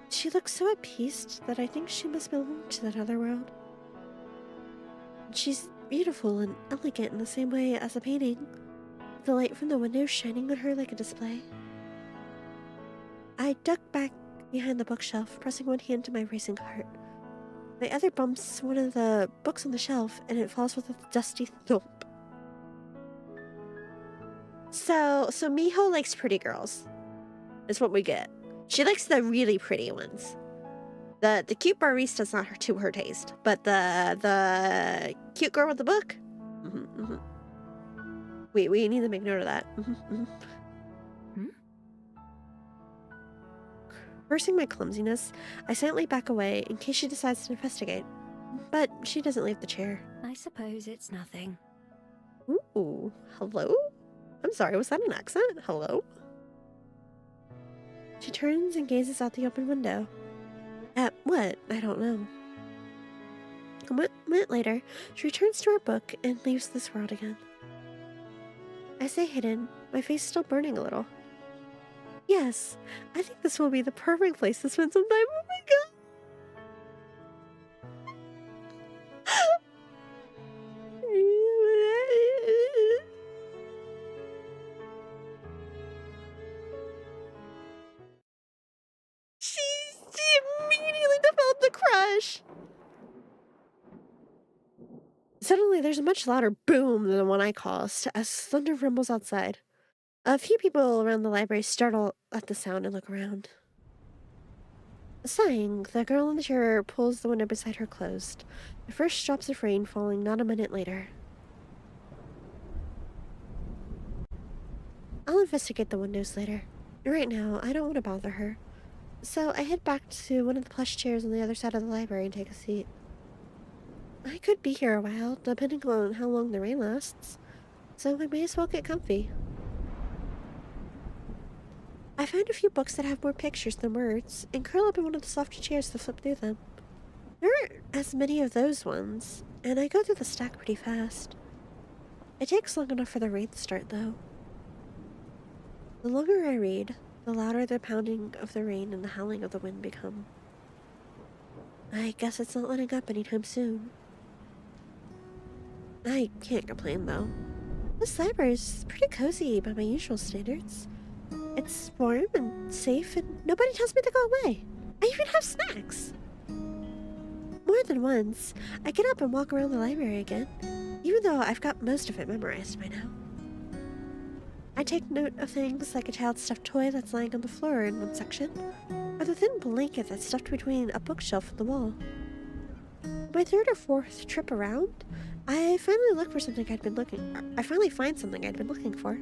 She looks so at peace that I think she must belong to that other world. She's beautiful and elegant in the same way as a painting, with the light from the window shining on her like a display. I duck back behind the bookshelf, pressing one hand to my racing heart. My other bumps one of the books on the shelf, and it falls with a dusty thump. So Miho likes pretty girls. Is what we get. She likes the really pretty ones. The cute barista's not to her taste, but the cute girl with the book. We need to make note of that. Cursing my clumsiness, I silently back away in case she decides to investigate. But she doesn't leave the chair. I suppose it's nothing. Ooh, hello? I'm sorry, was that an accent? Hello? She turns and gazes out the open window. At what? I don't know. A minute later, she returns to her book and leaves this world again. I stay hidden, my face still burning a little. Yes, I think this will be the perfect place to spend some time. Oh my god! She immediately developed a crush! Suddenly, there's a much louder boom than the one I caused as thunder rumbles outside. A few people around the library startle at the sound and look around. Sighing, the girl in the chair pulls the window beside her closed, the first drops of rain falling not a minute later. I'll investigate the windows later. Right now, I don't want to bother her. So I head back to one of the plush chairs on the other side of the library and take a seat. I could be here a while, depending on how long the rain lasts, so I may as well get comfy. I find a few books that have more pictures than words, and curl up in one of the soft chairs to flip through them. There aren't as many of those ones, and I go through the stack pretty fast. It takes long enough for the rain to start, though. The longer I read, the louder the pounding of the rain and the howling of the wind become. I guess it's not letting up anytime soon. I can't complain, though. This library is pretty cozy by my usual standards. It's warm and safe, and nobody tells me to go away. I even have snacks. More than once, I get up and walk around the library again, even though I've got most of it memorized by now. I take note of things like a child's stuffed toy that's lying on the floor in one section, or the thin blanket that's stuffed between a bookshelf and the wall. My third or fourth trip around, I finally find something I'd been looking for.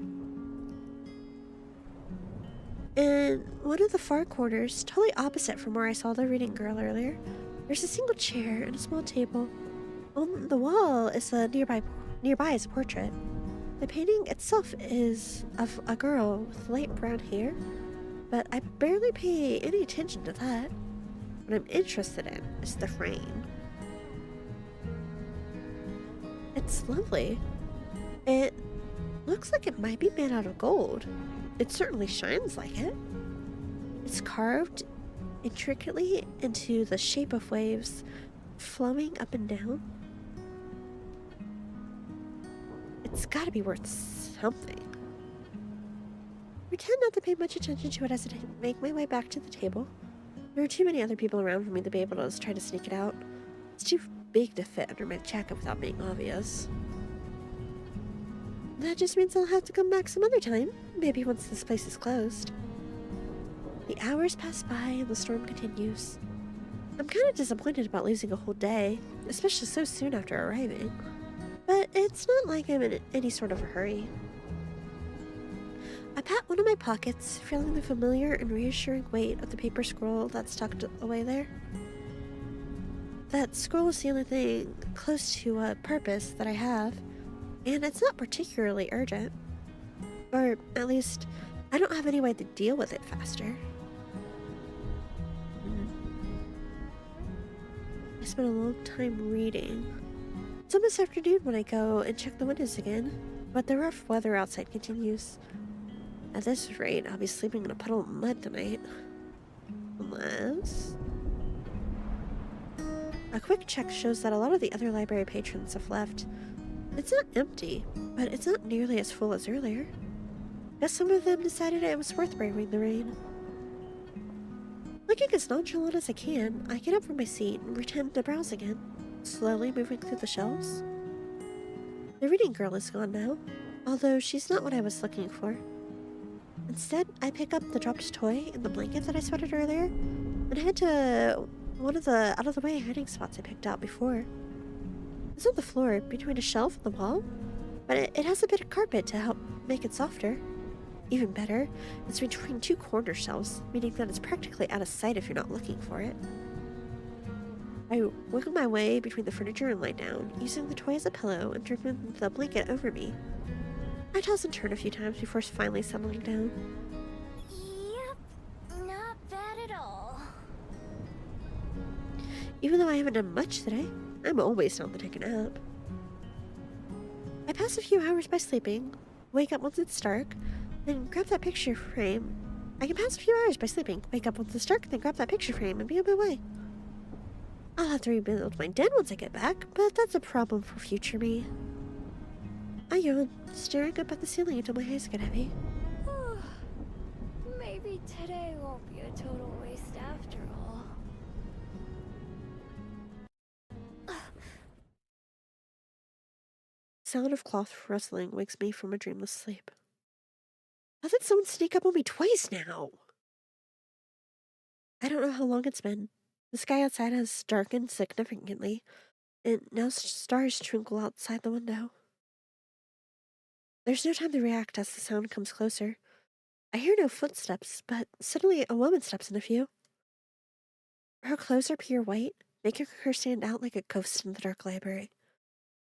In one of the far corners, totally opposite from where I saw the reading girl earlier, there's a single chair and a small table. On the wall is nearby is a portrait. The painting itself is of a girl with light brown hair, but I barely pay any attention to that. What I'm interested in is the frame. It's lovely. It looks like it might be made out of gold. It certainly shines like it. It's carved intricately into the shape of waves flowing up and down. It's gotta be worth something. pretend not to pay much attention to it as I make my way back to the table. There are too many other people around for me to be able to try to sneak it out. It's too big to fit under my jacket without being obvious. That just means I'll have to come back some other time, maybe once this place is closed. The hours pass by and the storm continues. I'm kind of disappointed about losing a whole day, especially so soon after arriving. But it's not like I'm in any sort of a hurry. I pat one of my pockets, feeling the familiar and reassuring weight of the paper scroll that's tucked away there. That scroll is the only thing close to a purpose that I have, and it's not particularly urgent. Or at least, I don't have any way to deal with it faster. I spent a long time reading. It's almost afternoon when I go and check the windows again, but the rough weather outside continues. At this rate, I'll be sleeping in a puddle of mud tonight. Unless... A quick check shows that a lot of the other library patrons have left. It's not empty, but it's not nearly as full as earlier. Guess some of them decided it was worth braving the rain. Looking as nonchalant as I can, I get up from my seat and pretend to browse again, slowly moving through the shelves. The reading girl is gone now, although she's not what I was looking for. Instead, I pick up the dropped toy and the blanket that I spotted earlier, and head to one of the out-of-the-way hiding spots I picked out before. It's on the floor, between a shelf and the wall, but it has a bit of carpet to help make it softer. Even better, it's between two corner shelves, meaning that it's practically out of sight if you're not looking for it. I wiggle my way between the furniture and lie down, using the toy as a pillow and dripping the blanket over me. I toss and turn a few times before finally settling down. Yep, not bad at all. Even though I haven't done much today, I'm always down to take a nap. I pass a few hours by sleeping, wake up once it's dark, then grab that picture frame. I can pass a few hours by sleeping, wake up once it's dark, then grab that picture frame and be on my way. I'll have to rebuild my den once I get back, but that's a problem for future me. I yawn, staring up at the ceiling until my eyes get heavy. Maybe today won't be a total waste after all. Sound of cloth rustling wakes me from a dreamless sleep. How did someone sneak up on me twice now? I don't know how long it's been. The sky outside has darkened significantly, and now stars twinkle outside the window. There's no time to react as the sound comes closer. I hear no footsteps, but suddenly a woman steps in a few. Her clothes are pure white, making her stand out like a ghost in the dark library.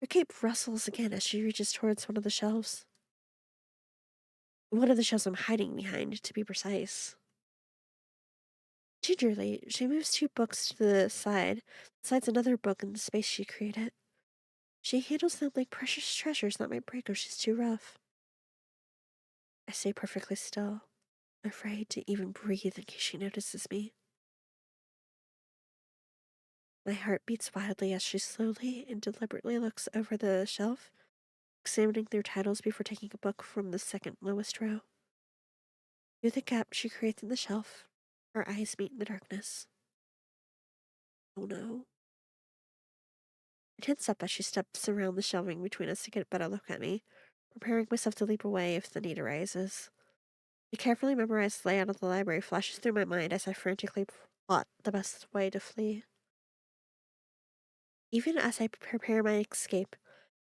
Her cape rustles again as she reaches towards one of the shelves. One of the shelves I'm hiding behind, to be precise. Gingerly, she moves two books to the side, slides another book in the space she created. She handles them like precious treasures that might break if she's too rough. I stay perfectly still, afraid to even breathe in case she notices me. My heart beats wildly as she slowly and deliberately looks over the shelf, examining their titles before taking a book from the second lowest row. Through the gap she creates in the shelf, our eyes meet in the darkness. Oh no. I tense up as she steps around the shelving between us to get a better look at me, preparing myself to leap away if the need arises. The carefully memorized layout of the library flashes through my mind as I frantically plot the best way to flee. Even as I prepare my escape,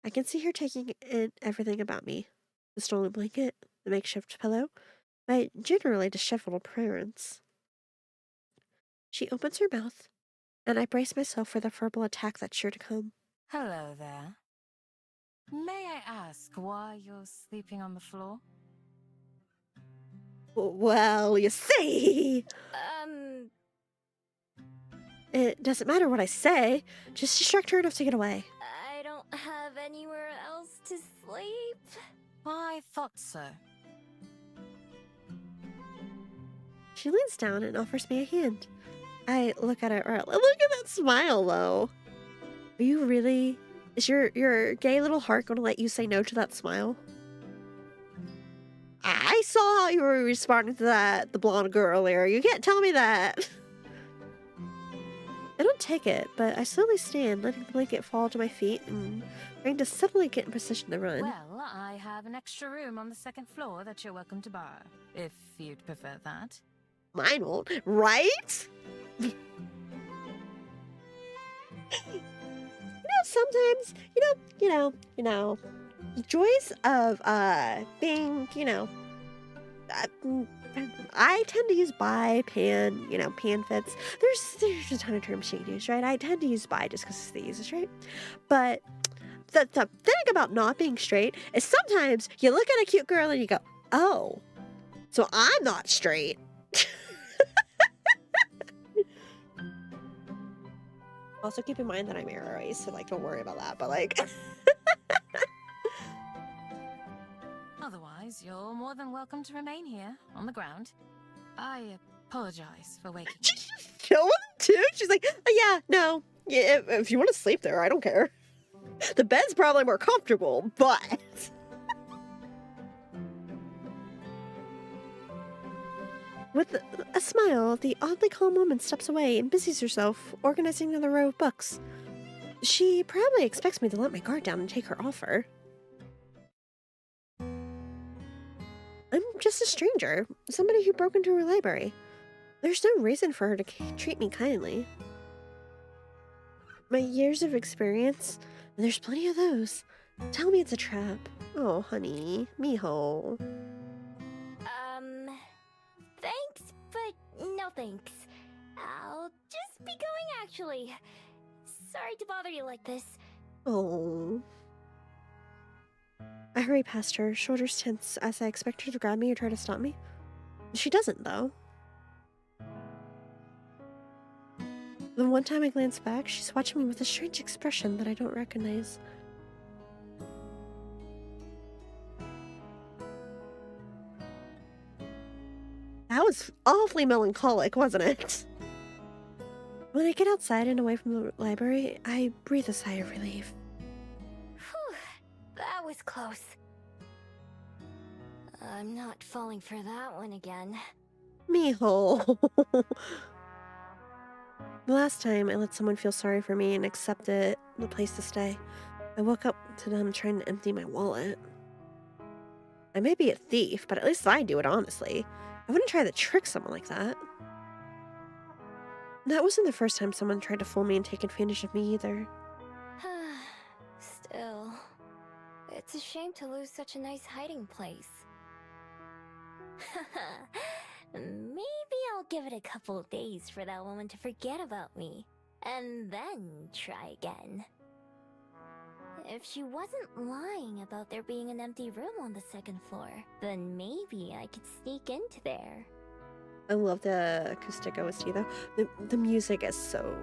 I can see her taking in everything about me. The stolen blanket, the makeshift pillow, my generally disheveled appearance. She opens her mouth, and I brace myself for the verbal attack that's sure to come. Hello there. May I ask why you're sleeping on the floor? Well, you see... It doesn't matter what I say, just distract her enough to get away. I don't have anywhere else to sleep. I thought so. She leans down and offers me a hand. I look at her. Look at that smile, though. Are you really... Is your gay little heart going to let you say no to that smile? I saw how you were responding to that, the blonde girl earlier. You can't tell me that. I don't take it, but I slowly stand, letting the blanket fall to my feet and trying to suddenly get in position to run. Well, I have an extra room on the second floor that you're welcome to borrow, if you'd prefer that. Mine won't, right? Sometimes, the joys of being, I tend to use buy, pan, pan fits. There's a ton of terms you can use, right? I tend to use buy just because it's the easiest, right? But the thing about not being straight is sometimes you look at a cute girl and you go, oh, so I'm not straight. Also, keep in mind that I'm arrow raised, so don't worry about that. But Otherwise, you're more than welcome to remain here on the ground. I apologize for waking you. Kill too? She's like, oh, yeah, no, yeah, if you want to sleep there, I don't care. The bed's probably more comfortable, but. With a smile, the oddly calm woman steps away and busies herself organizing another row of books. She probably expects me to let my guard down and take her offer. I'm just a stranger, somebody who broke into her library. There's no reason for her to treat me kindly. My years of experience, there's plenty of those, tell me it's a trap. Oh, honey, mijo. Thanks, but no thanks. I'll just be going, actually. Sorry to bother you like this. Oh. I hurry past her, shoulders tense as I expect her to grab me or try to stop me. She doesn't, though. The one time I glance back, she's watching me with a strange expression that I don't recognize. That was awfully melancholic, wasn't it? When I get outside and away from the library, I breathe a sigh of relief. Whew, that was close. I'm not falling for that one again. Mijo. The last time I let someone feel sorry for me and accepted the place to stay, I woke up to them trying to empty my wallet. I may be a thief, but at least I do it honestly. I wouldn't try to trick someone like that. That wasn't the first time someone tried to fool me and take advantage of me either. Still, it's a shame to lose such a nice hiding place. Maybe I'll give it a couple days for that woman to forget about me, and then try again. If she wasn't lying about there being an empty room on the second floor, then maybe I could sneak into there. I love the acoustic OST though. The music is so...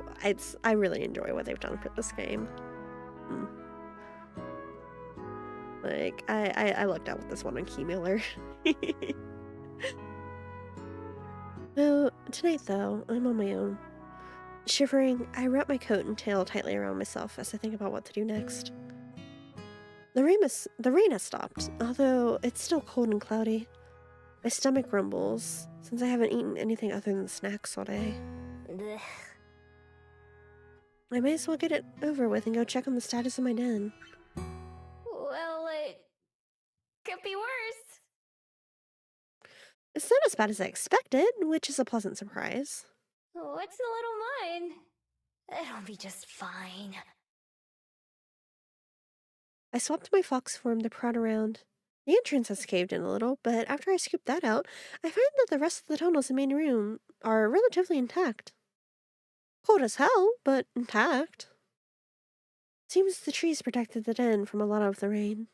I really enjoy what they've done for this game. I lucked out with this one on Keymailer. No, tonight though, I'm on my own. Shivering, I wrap my coat and tail tightly around myself as I think about what to do next. The rain has stopped, although it's still cold and cloudy. My stomach rumbles, since I haven't eaten anything other than snacks all day. Ugh. I might as well get it over with and go check on the status of my den. Well, it could be worse. It's not as bad as I expected, which is a pleasant surprise. What's a little mine? It'll be just fine. I swapped my fox form to prod around. The entrance has caved in a little, but after I scoop that out, I find that the rest of the tunnels in the main room are relatively intact. Cold as hell, but intact. Seems the trees protected the den from a lot of the rain.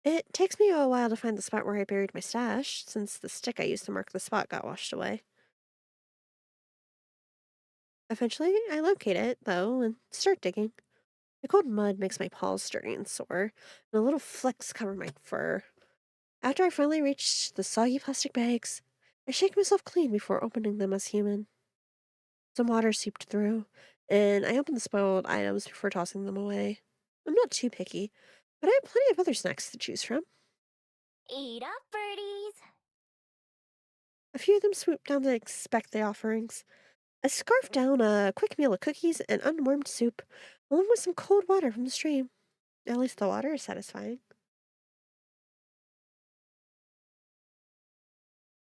It takes me a while to find the spot where I buried my stash, since the stick I used to mark the spot got washed away. Eventually, I locate it, though, and start digging. The cold mud makes my paws sturdy and sore, and a little flecks cover my fur. After I finally reach the soggy plastic bags, I shake myself clean before opening them as human. Some water seeped through, and I open the spoiled items before tossing them away. I'm not too picky, but I have plenty of other snacks to choose from. Eat up, birdies. A few of them swooped down to inspect the offerings. I scarfed down a quick meal of cookies and unwarmed soup, along with some cold water from the stream. At least the water is satisfying.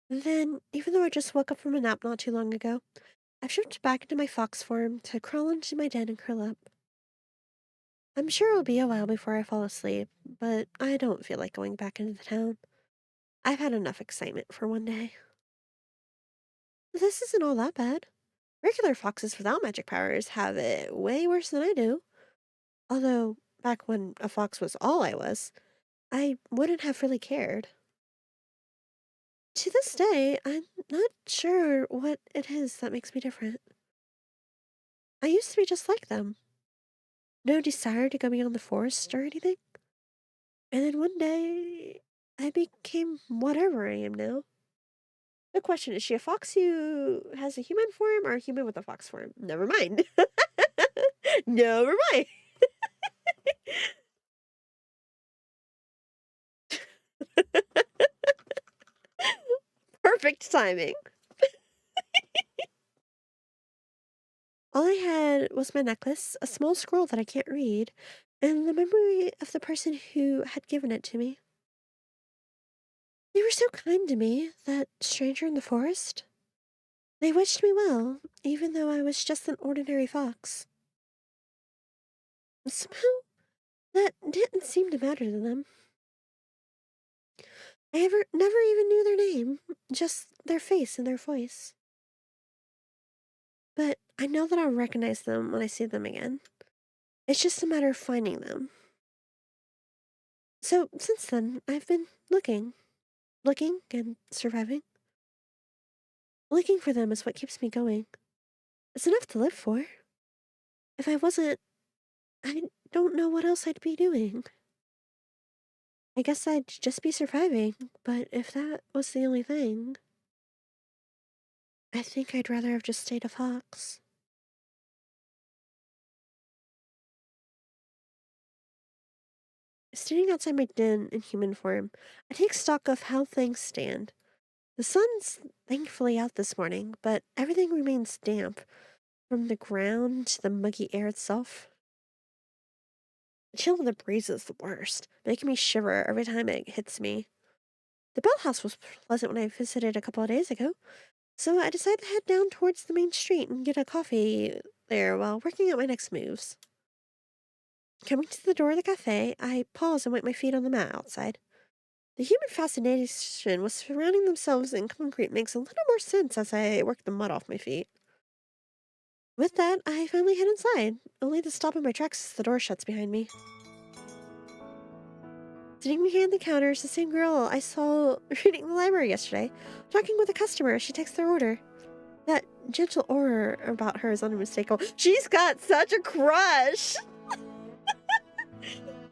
Then, even though I just woke up from a nap not too long ago, I've shifted back into my fox form to crawl into my den and curl up. I'm sure it'll be a while before I fall asleep, but I don't feel like going back into the town. I've had enough excitement for one day. This isn't all that bad. Regular foxes without magic powers have it way worse than I do. Although, back when a fox was all I was, I wouldn't have really cared. To this day, I'm not sure what it is that makes me different. I used to be just like them. No desire to go beyond the forest or anything. And then one day, I became whatever I am now. The question, is she a fox who has a human form or a human with a fox form? Never mind. Never mind. Perfect timing. All I had was my necklace, a small scroll that I can't read, and the memory of the person who had given it to me. They were so kind to me, that stranger in the forest. They wished me well, even though I was just an ordinary fox. Somehow, that didn't seem to matter to them. Never even knew their name, just their face and their voice. But I know that I'll recognize them when I see them again. It's just a matter of finding them. So, since then, I've been looking and surviving. Looking for them is what keeps me going. It's enough to live for. If I wasn't, I don't know what else I'd be doing. I guess I'd just be surviving, but if that was the only thing, I think I'd rather have just stayed a fox. Standing outside my den in human form, I take stock of how things stand. The sun's thankfully out this morning, but everything remains damp, from the ground to the muggy air itself. The chill of the breeze is the worst, making me shiver every time it hits me. The Bell House was pleasant when I visited a couple of days ago, so I decided to head down towards the main street and get a coffee there while working out my next moves. Coming to the door of the cafe, I pause and wipe my feet on the mat outside. The human fascination with surrounding themselves in concrete makes a little more sense as I work the mud off my feet. With that, I finally head inside, only to stop in my tracks as the door shuts behind me. Sitting behind the counter is the same girl I saw reading the library yesterday, talking with a customer as she takes their order. That gentle aura about her is unmistakable. She's got such a crush!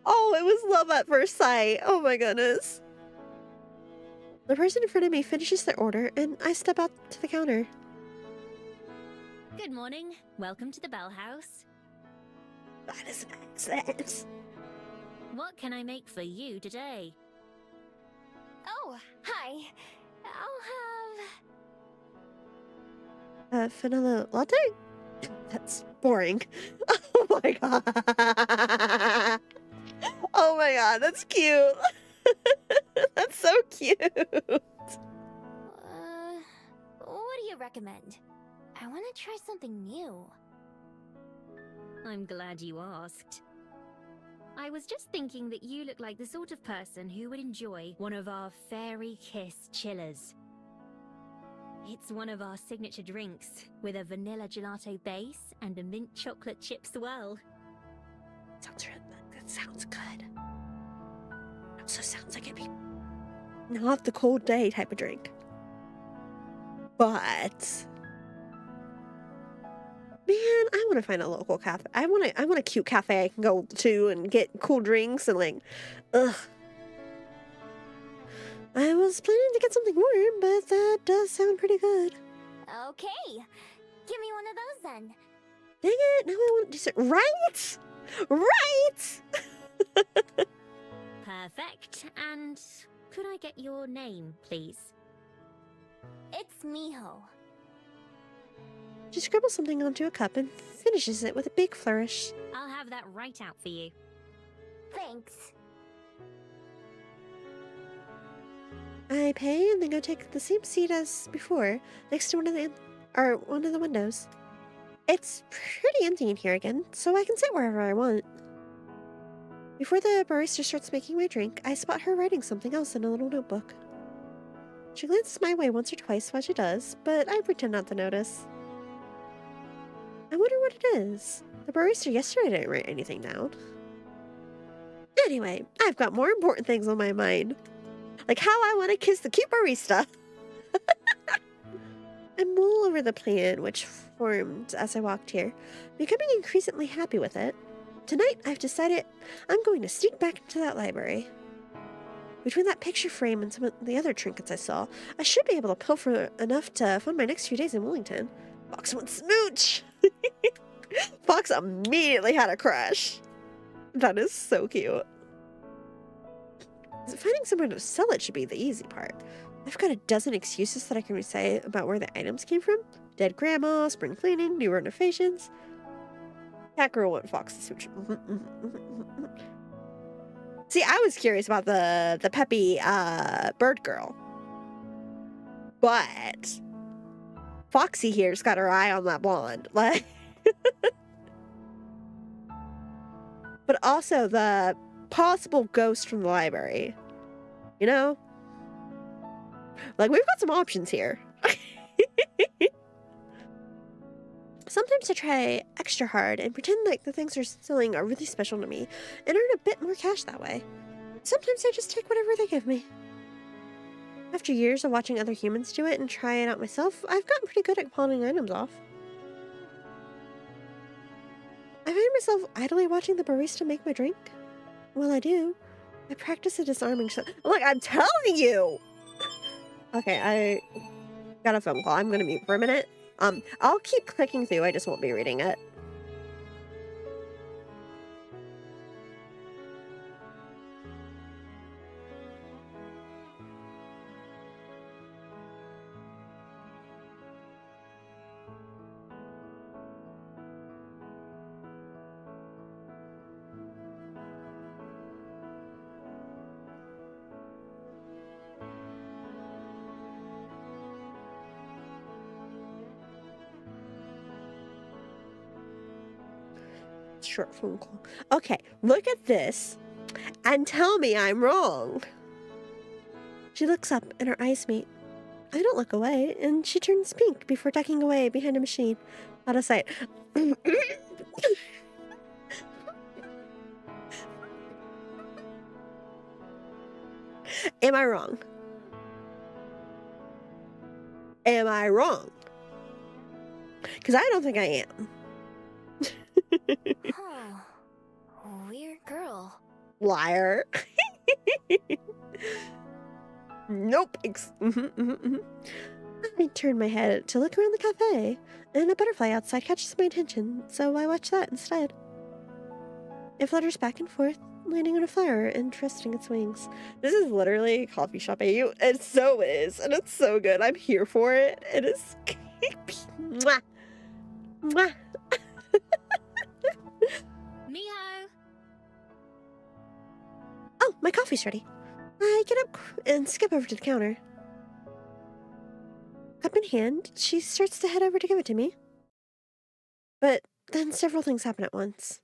Oh, it was love at first sight. Oh my goodness. The person in front of me finishes their order, and I step out to the counter. Good morning. Welcome to the Bell House. That is an accent. What can I make for you today? Oh, hi. I'll have... Vanilla latte? That's boring. Oh my god. Oh my god, that's cute. That's so cute. What do you recommend? I want to try something new. I'm glad you asked. I was just thinking that you look like the sort of person who would enjoy one of our Fairy Kiss chillers. It's one of our signature drinks, with a vanilla gelato base and a mint chocolate chip swirl. That sounds good. It also sounds like it'd be not the cold day type of drink. But man, I want to find a local cafe. I want a cute cafe I can go to and get cool drinks and like, ugh. I was planning to get something warm, but that does sound pretty good. Okay, give me one of those then. Dang it! Now I want dessert. Right, right. Perfect. And Could I get your name, please? It's Miho. She scribbles something onto a cup and finishes it with a big flourish. I'll have that right out for you. Thanks. I pay and then go take the same seat as before, next to one of the windows. It's pretty empty in here again, so I can sit wherever I want. Before the barista starts making my drink, I spot her writing something else in a little notebook. She glances my way once or twice while she does, but I pretend not to notice. I wonder what it is. The barista yesterday didn't write anything down. Anyway, I've got more important things on my mind. Like how I want to kiss the cute barista. I mull over the plan which formed as I walked here, becoming increasingly happy with it. Tonight, I've decided I'm going to sneak back into that library. Between that picture frame and some of the other trinkets I saw, I should be able to pilfer enough to fund my next few days in Wellington. Fox wants smooch! Fox immediately had a crush. That is so cute. Finding somewhere to sell it should be the easy part. I've got a dozen excuses that I can recite about where the items came from. Dead grandma, spring cleaning, new renovations. Cat girl went Fox to smooch. See, I was curious about the peppy bird girl. But Foxy here's got her eye on that blonde. Like but also the possible ghost from the library. You know? Like, we've got some options here. Sometimes I try extra hard and pretend like the things they're selling are really special to me and earn a bit more cash that way. Sometimes I just take whatever they give me. After years of watching other humans do it and try it out myself, I've gotten pretty good at pawning items off. I find myself idly watching the barista make my drink. While I do, I practice a disarming shot. Look, I'm telling you! Okay, I got a phone call. I'm gonna mute for a minute. I'll keep clicking through, I just won't be reading it. Short phone call. Okay, look at this and tell me I'm wrong. She looks up and her eyes meet. I don't look away, and she turns pink before ducking away behind a machine. Out of sight. Am I wrong? Am I wrong? Because I don't think I am. Huh. Weird girl. Liar. Nope. I turn my head to look around the cafe, and a butterfly outside catches my attention, so I watch that instead. It flutters back and forth, landing on a flower and resting its wings. This is literally a coffee shop AU. It so is, and it's so good. I'm here for it. It is. Mwah. Mwah. Miho! Oh, my coffee's ready. I get up and skip over to the counter. Cup in hand, she starts to head over to give it to me. But then several things happen at once.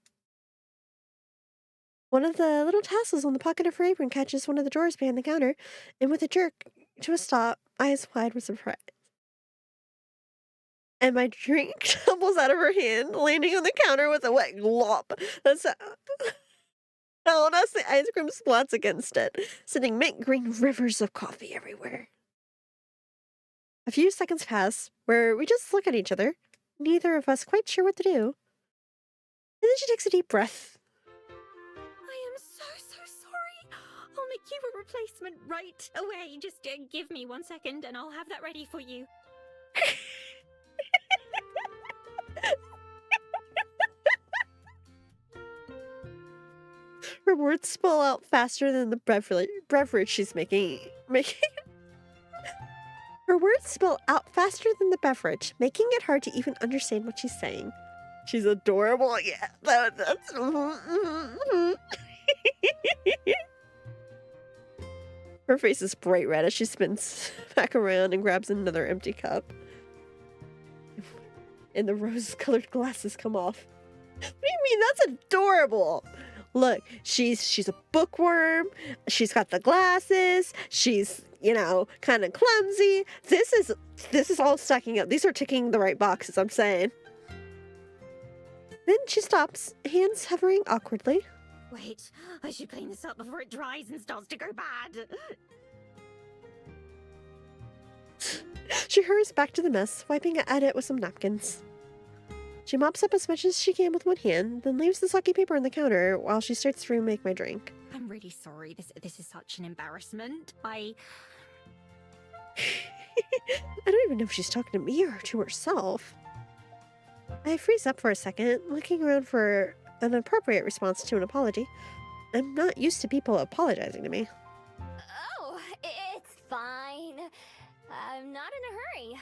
One of the little tassels on the pocket of her apron catches one of the drawers behind the counter, and with a jerk to a stop, eyes wide with surprise. And my drink tumbles out of her hand, landing on the counter with a wet glop. That's oh, that's the ice cream splats against it, sending mint green rivers of coffee everywhere. A few seconds pass, where we just look at each other, neither of us quite sure what to do. And then she takes a deep breath. I am so sorry. I'll make you a replacement right away. Just give me 1 second and I'll have that ready for you. Her words spill out faster than the beverage she's making. Her words spill out faster than the beverage, making it hard to even understand what she's saying. She's adorable. Yeah, that's. Her face is bright red as she spins back around and grabs another empty cup. And the rose-colored glasses come off. What do you mean? That's adorable. Look, she's a bookworm. She's got the glasses. She's, you know, kind of clumsy. This is all stacking up. These are ticking the right boxes, I'm saying. Then she stops, hands hovering awkwardly. Wait, I should clean this up before it dries and starts to go bad. She hurries back to the mess, wiping at it with some napkins. She mops up as much as she can with one hand, then leaves the soggy paper on the counter while she starts to remake my drink. I'm really sorry. This is such an embarrassment. I don't even know if she's talking to me or to herself. I freeze up for a second, looking around for an appropriate response to an apology. I'm not used to people apologizing to me. Oh, it's fine. I'm not in a hurry.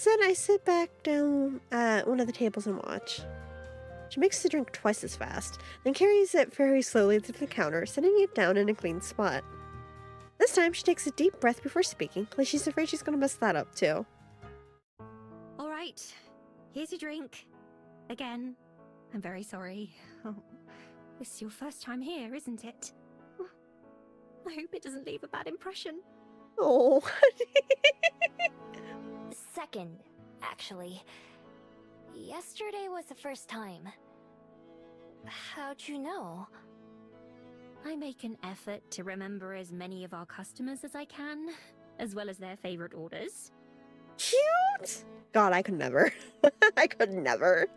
Then I sit back down at one of the tables and watch. She makes the drink twice as fast, then carries it very slowly to the counter, setting it down in a clean spot. This time she takes a deep breath before speaking, like she's afraid she's gonna mess that up too. All right, here's your drink. Again, I'm very sorry. Oh, this is your first time here, isn't it? I hope it doesn't leave a bad impression. Oh, Second, actually. Yesterday was the first time. How'd you know? I make an effort to remember as many of our customers as I can, as well as their favorite orders. Cute! God, I could never. I could never.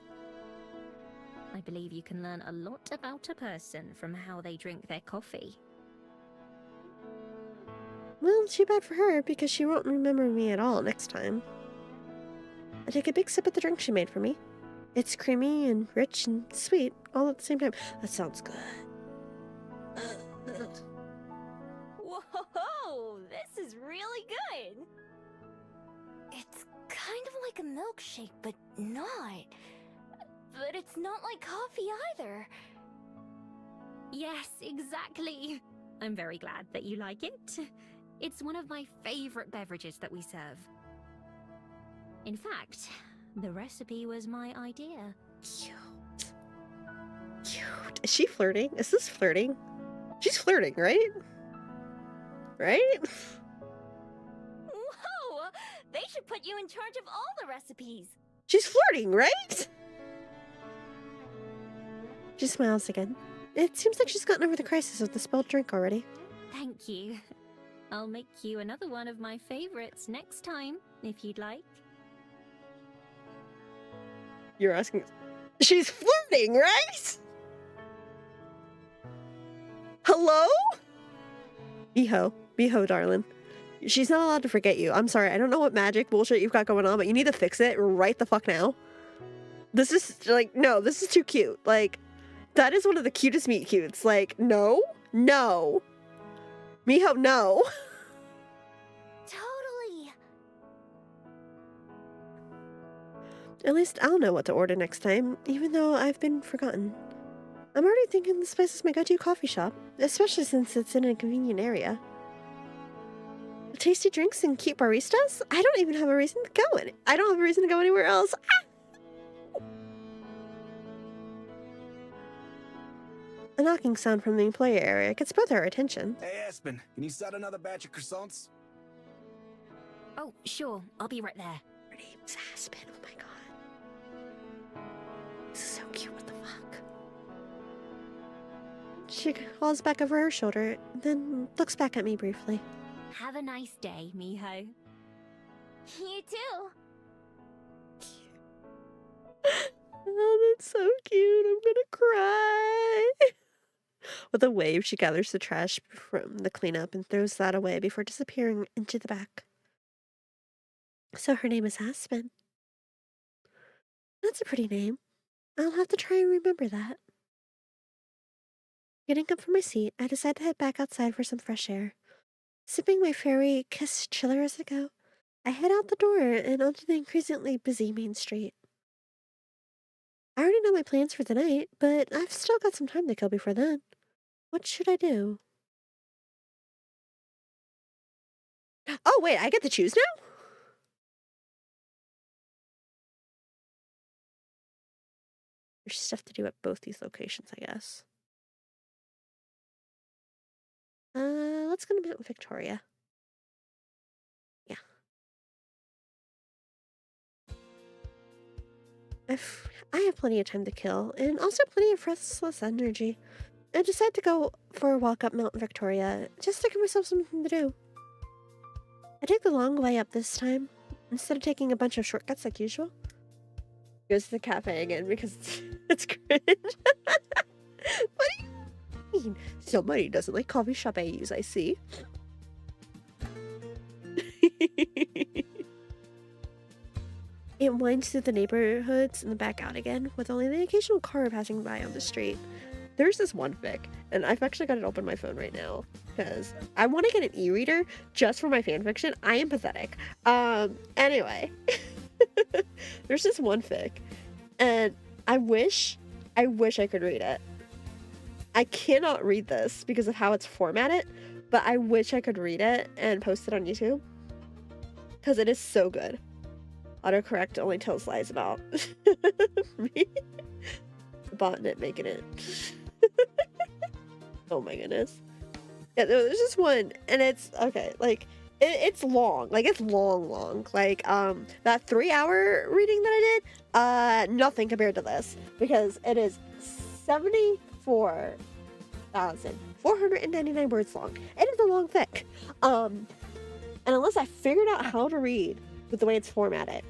I believe you can learn a lot about a person from how they drink their coffee. Well, too bad for her, because she won't remember me at all next time. I take a big sip of the drink she made for me. It's creamy and rich and sweet, all at the same time. That sounds good. Whoa, this is really good. It's kind of like a milkshake, but not. But it's not like coffee either. Yes, exactly. I'm very glad that you like it. It's one of my favorite beverages that we serve. In fact, the recipe was my idea. Cute. Cute. Is she flirting? Is this flirting? She's flirting, right? Right? Whoa! They should put you in charge of all the recipes. She's flirting, right? She smiles again. It seems like she's gotten over the crisis of the spilled drink already. Thank you. I'll make you another one of my favorites next time, if you'd like. You're asking... She's flirting, right? Hello? Beho, darling. She's not allowed to forget you. I'm sorry, I don't know what magic bullshit you've got going on, but you need to fix it right the fuck now. This is, like, no, this is too cute. Like, that is one of the cutest meet cutes. Like, no. No. Miho, no. Totally. At least I'll know what to order next time, even though I've been forgotten. I'm already thinking this place is my go-to coffee shop, especially since it's in a convenient area. Tasty drinks and cute baristas? I don't even have a reason to go in. I don't have a reason to go anywhere else. Ah! A knocking sound from the employee area gets both our attention. Hey, Aspen, can you start another batch of croissants? Oh, sure. I'll be right there. Her name's Aspen. Oh my god. This is so cute. What the fuck? She calls back over her shoulder, then looks back at me briefly. Have a nice day, Miho. You too. Oh, that's so cute. I'm gonna cry. With a wave, she gathers the trash from the cleanup and throws that away before disappearing into the back. So her name is Aspen. That's a pretty name. I'll have to try and remember that. Getting up from my seat, I decide to head back outside for some fresh air. Sipping my fairy kiss chiller as I go, I head out the door and onto the increasingly busy main street. I already know my plans for the night, but I've still got some time to kill before then. What should I do? Oh, wait, I get to choose now? There's stuff to do at both these locations, I guess. Let's go to Mount Victoria. Yeah. I have plenty of time to kill, and also plenty of restless energy. I decide to go for a walk up Mount Victoria, just to give myself something to do. I take the long way up this time, instead of taking a bunch of shortcuts like usual. Goes to the cafe again because it's cringe. What do you mean? Somebody doesn't like coffee shop AUs, I see. It winds through the neighborhoods and back out again, with only the occasional car passing by on the street. There's this one fic, and I've actually got it open on my phone right now, because I want to get an e-reader just for my fanfiction. I am pathetic. Anyway. There's this one fic, and I wish I could read it. I cannot read this because of how it's formatted, but I wish I could read it and post it on YouTube, because it is so good. Autocorrect only tells lies about me. The botnet making it. Oh my goodness. Yeah, there's this one, and it's, okay, like, it's long. Like, it's long. Like, that 3-hour reading that I did, nothing compared to this. Because it is 74,499 words long. It is a long fic. And unless I figured out how to read with the way it's formatted,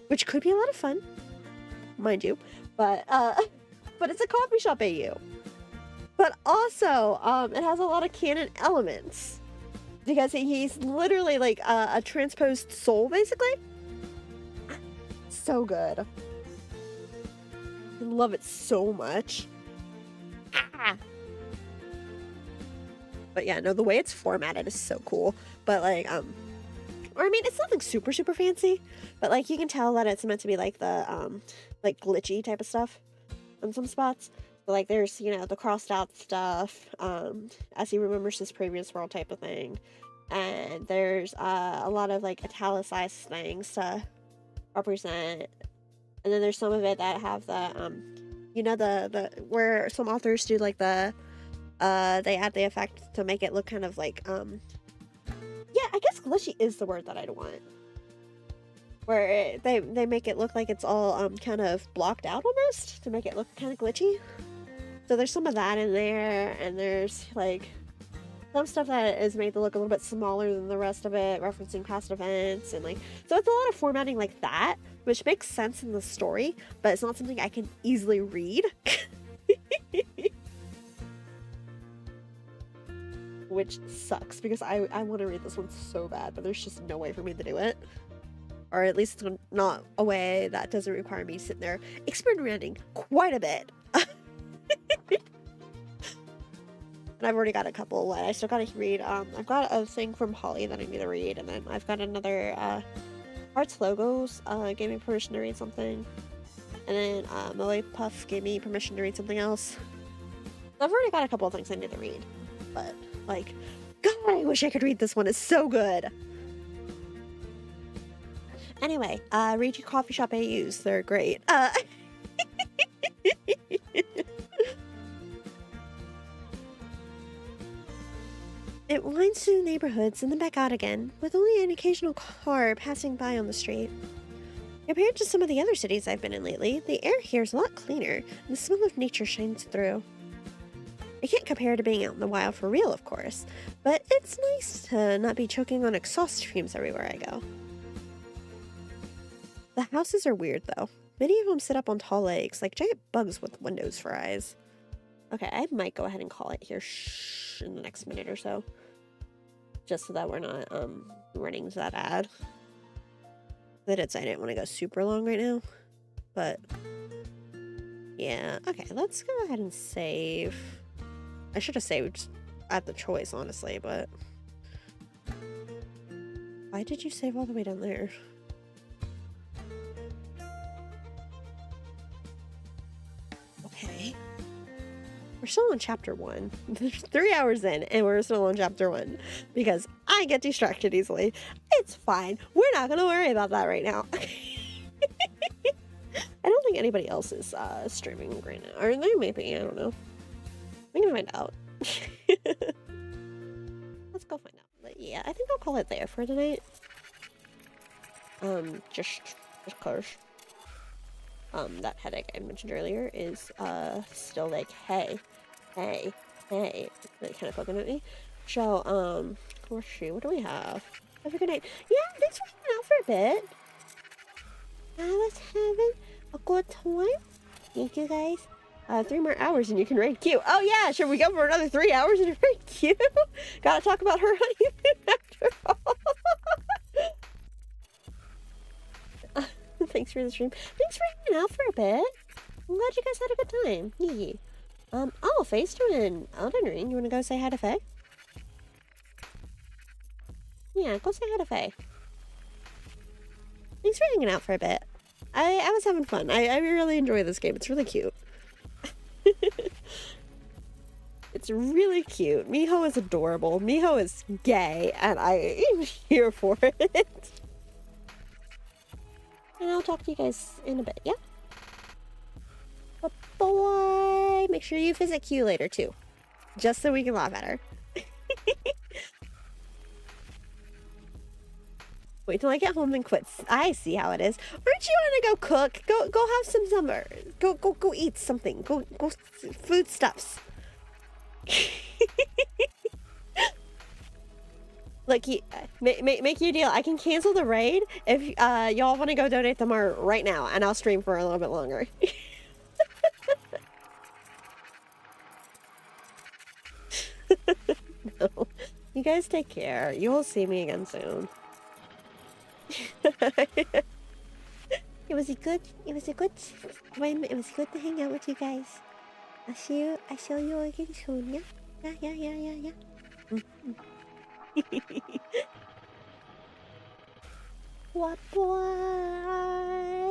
which could be a lot of fun, mind you, but it's a coffee shop AU. But also, it has a lot of canon elements. Because he's literally like a transposed soul, basically. So good. I love it so much. Ah. But yeah, no, the way it's formatted is so cool. But like, or I mean, it's nothing super fancy, but like you can tell that it's meant to be like the like glitchy type of stuff in some spots. But like there's, you know, the crossed out stuff, as he remembers his previous world type of thing. And there's a lot of like italicized things to represent. And then there's some of it that have the you know, the where some authors do like the they add the effect to make it look kind of like yeah, I guess glitchy is the word that I'd want. Where they make it look like it's all kind of blocked out almost to make it look kind of glitchy. So there's some of that in there, and there's like some stuff that is made to look a little bit smaller than the rest of it, referencing past events, and like, so it's a lot of formatting like that, which makes sense in the story, but it's not something I can easily read. Which sucks, because I want to read this one so bad, but there's just no way for me to do it. Or at least not a way that doesn't require me sitting there experimenting quite a bit. And I've already got a couple. I still gotta read. I've got a thing from Holly that I need to read, and then I've got another. Arts Logos gave me permission to read something, and then Moe Puff gave me permission to read something else. I've already got a couple of things I need to read, but like, God, I wish I could read this one. It's so good. Anyway, read your coffee shop AUs. They're great. It winds through the neighborhoods and then back out again, with only an occasional car passing by on the street. Compared to some of the other cities I've been in lately, the air here is a lot cleaner, and the smell of nature shines through. I can't compare to being out in the wild for real, of course, but it's nice to not be choking on exhaust fumes everywhere I go. The houses are weird, though. Many of them sit up on tall legs, like giant bugs with windows for eyes. Okay, I might go ahead and call it here in the next minute or so. Just so that we're not running to that ad. I did say I didn't want to go super long right now, but Yeah, okay, let's go ahead and save. I should have saved at the choice, honestly, but... Why did you save all the way down there? Okay. We're still on chapter 1. 3 hours in, and we're still on chapter 1. Because I get distracted easily. It's fine. We're not gonna worry about that right now. I don't think anybody else is streaming right now. Or they may be, I don't know. We can find out. Let's go find out. But yeah, I think I'll call it there for tonight. Just cause that headache I mentioned earlier is still like, hey, like kind of poking at me. So, let's see, what do we have? Have a good night. Yeah, thanks for hanging out for a bit. I was having a good time. Thank you guys. 3 more hours and you can raid Q. Oh yeah, should we go for another 3 hours and raid Q? Gotta talk about her honeymoon after all. Thanks for the stream. Thanks for hanging out for a bit. I'm glad you guys had a good time. Yeah. Oh, Faye's doing Elden Ring. You wanna go say hi to Faye? Yeah, go say hi to Faye. Thanks for hanging out for a bit. I was having fun. I really enjoy this game. It's really cute. It's really cute. Miho is adorable. Miho is gay, and I am here for it. And I'll talk to you guys in a bit, yeah? Bye-bye! Make sure you visit Q later, too. Just so we can laugh at her. Wait till I get home and quit. I see how it is. Aren't you want to go cook? Go have some summer. Go eat something. Go foodstuffs. Look, make you a deal. I can cancel the raid if y'all want to go donate them right now, and I'll stream for a little bit longer. No. You guys take care. You will see me again soon. It was a good time. It was good to hang out with you guys. I'll see you again soon, yeah? Yeah. What boy?